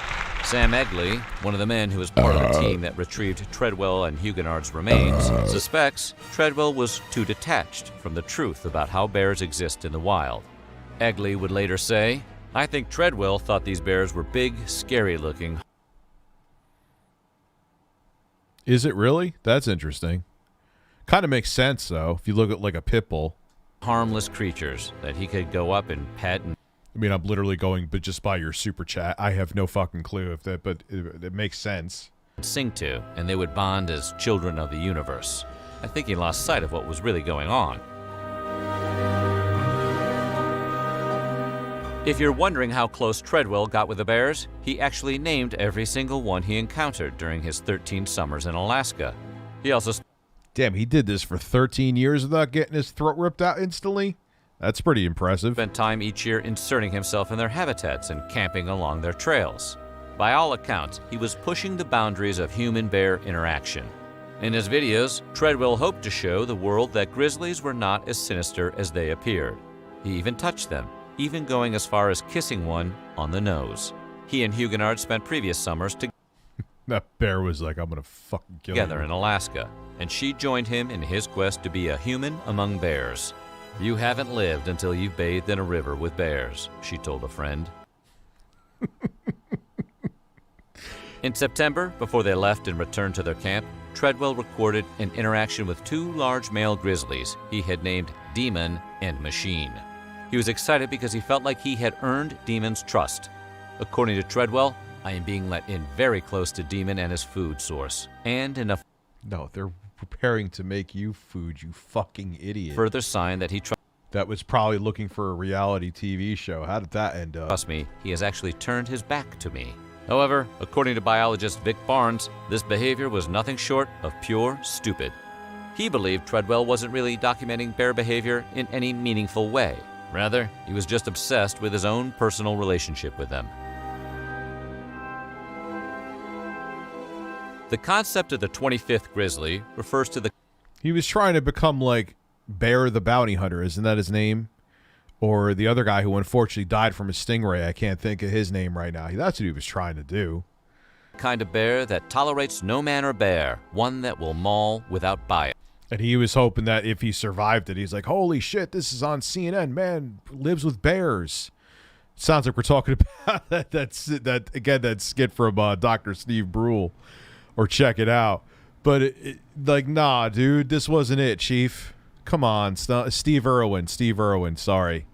Sam Egley, one of the men who was part of the team that retrieved Treadwell and Huguenard's remains, suspects Treadwell was too detached from the truth about how bears exist in the wild. Egley would later say, "I think Treadwell thought these bears were big, scary-looking." Is it really? That's interesting. Kind of makes sense, though, if you look at like a pit bull. Harmless creatures that he could go up and pet and... I mean, I'm literally going, but just by your super chat, I have no fucking clue if that, but it makes sense. Sing to, and they would bond as children of the universe. I think he lost sight of what was really going on. If you're wondering how close Treadwell got with the bears, he actually named every single one he encountered during his 13 summers in Alaska. He also... Damn, he did this for 13 years without getting his throat ripped out instantly? That's pretty impressive. Spent time each year inserting himself in their habitats and camping along their trails. By all accounts, he was pushing the boundaries of human-bear interaction. In his videos, Treadwell hoped to show the world that grizzlies were not as sinister as they appeared. He even touched them, even going as far as kissing one on the nose. He and Huguenard spent previous summers That bear was like, I'm gonna fucking kill together you. in Alaska, and she joined him in his quest to be a human among bears. "You haven't lived until you've bathed in a river with bears," she told a friend. In September, before they left and returned to their camp, Treadwell recorded an interaction with two large male grizzlies he had named Demon and Machine. He was excited because he felt like he had earned Demon's trust. According to Treadwell, "I am being let in very close to Demon and his food source, and enough..." No, they're preparing to make you food, you fucking idiot. Further sign that he that was probably looking for a reality TV show. How did that end up? Trust me, he has actually turned his back to me. However, according to biologist Vic Barnes, this behavior was nothing short of pure stupid. He believed Treadwell wasn't really documenting bear behavior in any meaningful way. Rather, he was just obsessed with his own personal relationship with them. The concept of the 25th grizzly refers to the... He was trying to become like Bear the Bounty Hunter, isn't that his name? Or the other guy who unfortunately died from a stingray. I can't think of his name right now. That's what he was trying to do. kind of bear that tolerates no man or bear, one that will maul without bias. And he was hoping that if he survived it, he's like, holy shit, this is on CNN. Man lives with bears. Sounds like we're talking about that skit from Dr. Steve Brule, or check it out. But like, nah, dude, this wasn't it, Chief. Come on, Steve Irwin, sorry.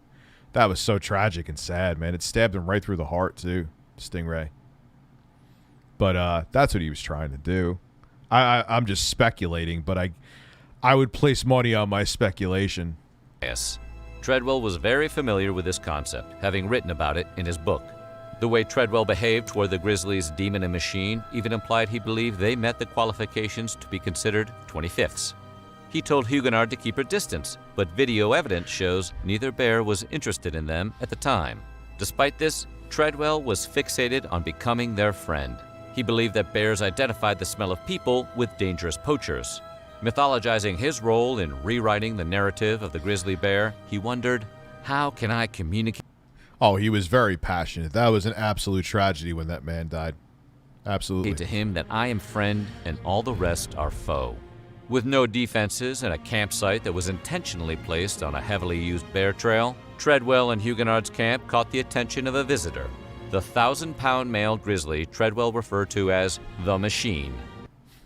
That was so tragic and sad, man. It stabbed him right through the heart, too, Stingray. But that's what he was trying to do. I'm just speculating, but I would place money on my speculation. Yes. Treadwell was very familiar with this concept, having written about it in his book. The way Treadwell behaved toward the Grizzlies' Demon and Machine even implied he believed they met the qualifications to be considered 25ths. He told Huguenard to keep her distance, but video evidence shows neither bear was interested in them at the time. Despite this, Treadwell was fixated on becoming their friend. He believed that bears identified the smell of people with dangerous poachers. Mythologizing his role in rewriting the narrative of the grizzly bear, he wondered, how can I communicate? Oh, he was very passionate. That was an absolute tragedy when that man died. Absolutely. To him that I am friend and all the rest are foe. With no defenses and a campsite that was intentionally placed on a heavily used bear trail, Treadwell and Huguenard's camp caught the attention of a visitor. The 1,000-pound male grizzly Treadwell referred to as the Machine.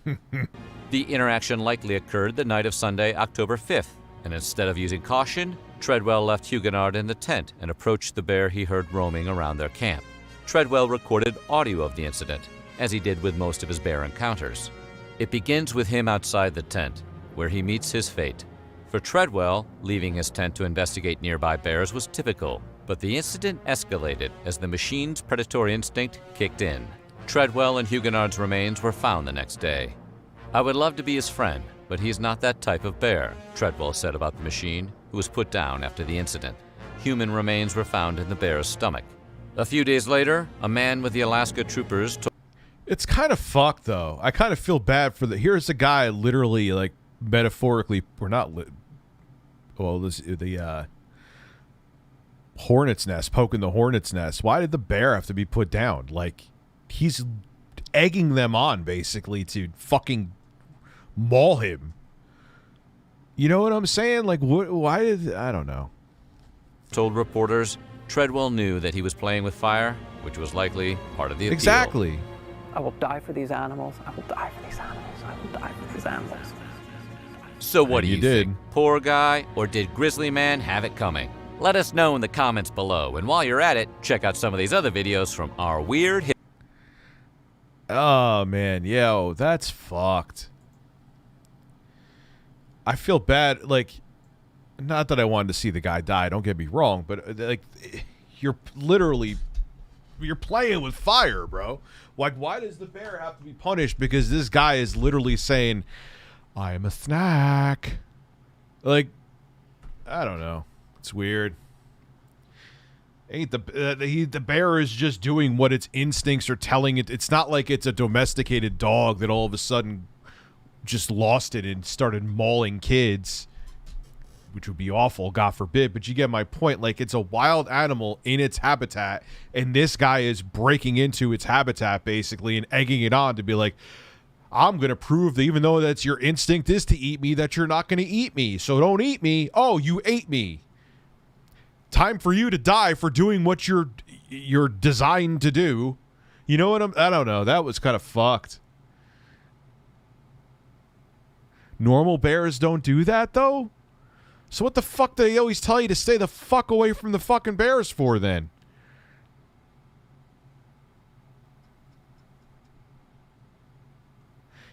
The interaction likely occurred the night of Sunday, October 5th, and instead of using caution, Treadwell left Huguenard in the tent and approached the bear he heard roaming around their camp. Treadwell recorded audio of the incident, as he did with most of his bear encounters. It begins with him outside the tent, where he meets his fate. For Treadwell, leaving his tent to investigate nearby bears was typical, but the incident escalated as the Machine's predatory instinct kicked in. Treadwell and Huguenard's remains were found the next day. I would love to be his friend, but he's not that type of bear, Treadwell said about the Machine, who was put down after the incident. Human remains were found in the bear's stomach. A few days later, a man with the Alaska troopers It's kind of fucked, though. I kind of feel bad for here's a guy literally, like, metaphorically, or not, the hornet's nest, poking the hornet's nest. Why did the bear have to be put down? Like, he's egging them on, basically, to fucking maul him. You know what I'm saying? Like, why did, I don't know. Told reporters Treadwell knew that he was playing with fire, which was likely part of the appeal. Exactly. I will die for these animals. I will die for these animals. I will die for these animals. So what do you did. think? Poor guy, or did Grizzly Man have it coming? Let us know in the comments below. And while you're at it, check out some of these other videos from our weird hit. Oh, man. Yo, that's fucked. I feel bad. Like, not that I wanted to see the guy die. Don't get me wrong. But, like, you're playing with fire, bro. Like, why does the bear have to be punished? Because this guy is literally saying, I am a snack. Like, I don't know. It's weird. The bear is just doing what its instincts are telling it. It's not like it's a domesticated dog that all of a sudden just lost it and started mauling kids, which would be awful, God forbid. But you get my point. Like, it's a wild animal in its habitat, and this guy is breaking into its habitat, basically, and egging it on to be like, I'm going to prove that even though that's your instinct is to eat me, that you're not going to eat me. So don't eat me. Oh, you ate me. Time for you to die for doing what you're designed to do. You know what I don't know. That was kind of fucked. Normal bears don't do that, though? So what the fuck do they always tell you to stay the fuck away from the fucking bears for, then?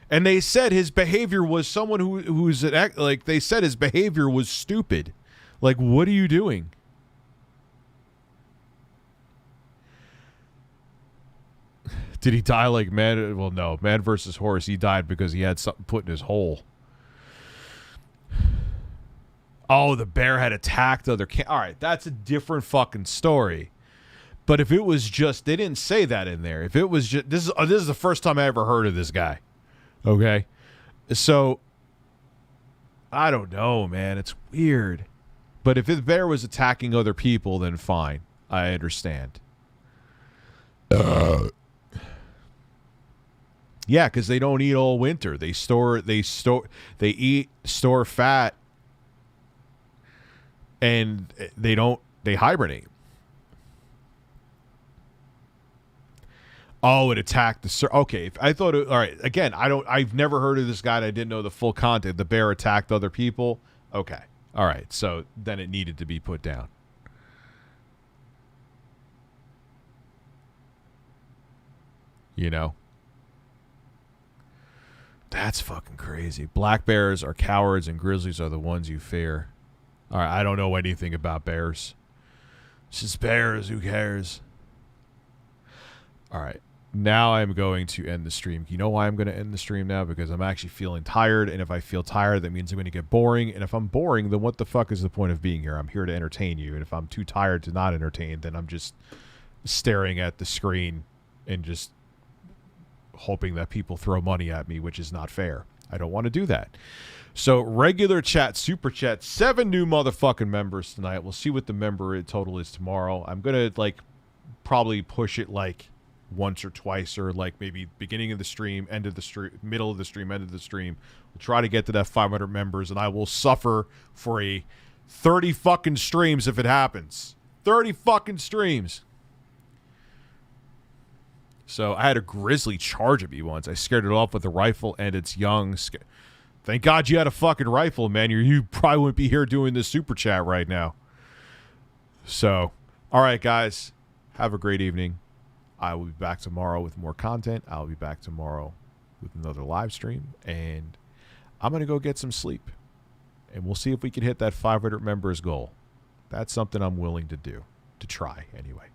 And they said his behavior was someone who's like, they said his behavior was stupid. Like, what are you doing? Did he die like man? Well, no. Man versus horse. He died because he had something put in his hole. Oh, the bear had attacked other all right, that's a different fucking story. But if it was just, they didn't say that in there. If it was just, this is the first time I ever heard of this guy. Okay? So, I don't know, man. It's weird. But if the bear was attacking other people, then fine. I understand. Yeah, because they don't eat all winter. They store fat, and they hibernate. Oh, it attacked the okay. I thought all right. Again, I've never heard of this guy and I didn't know the full content. The bear attacked other people. Okay. All right. So then it needed to be put down. You know? That's fucking crazy. Black bears are cowards and grizzlies are the ones you fear. All right, I don't know anything about bears. It's just bears, who cares? All right, now I'm going to end the stream. You know why I'm going to end the stream now? Because I'm actually feeling tired, and if I feel tired, that means I'm going to get boring, and if I'm boring, then what the fuck is the point of being here? I'm here to entertain you, and if I'm too tired to not entertain, then I'm just staring at the screen and just hoping that people throw money at me, which is not fair. I don't want to do that. So regular chat, super chat, 7 new motherfucking members tonight. We'll see what the member total is tomorrow. I'm going to probably push it once or twice, or maybe beginning of the stream, end of the stream, middle of the stream, end of the stream. We'll try to get to that 500 members, and I will suffer for a 30 fucking streams if it happens. 30 fucking streams. So I had a grizzly charge at me once. I scared it off with a rifle, and it's young. Thank God you had a fucking rifle, man. You probably wouldn't be here doing this super chat right now. So, all right, guys. Have a great evening. I will be back tomorrow with more content. I'll be back tomorrow with another live stream. And I'm going to go get some sleep. And we'll see if we can hit that 500 members goal. That's something I'm willing to do. To try, anyway.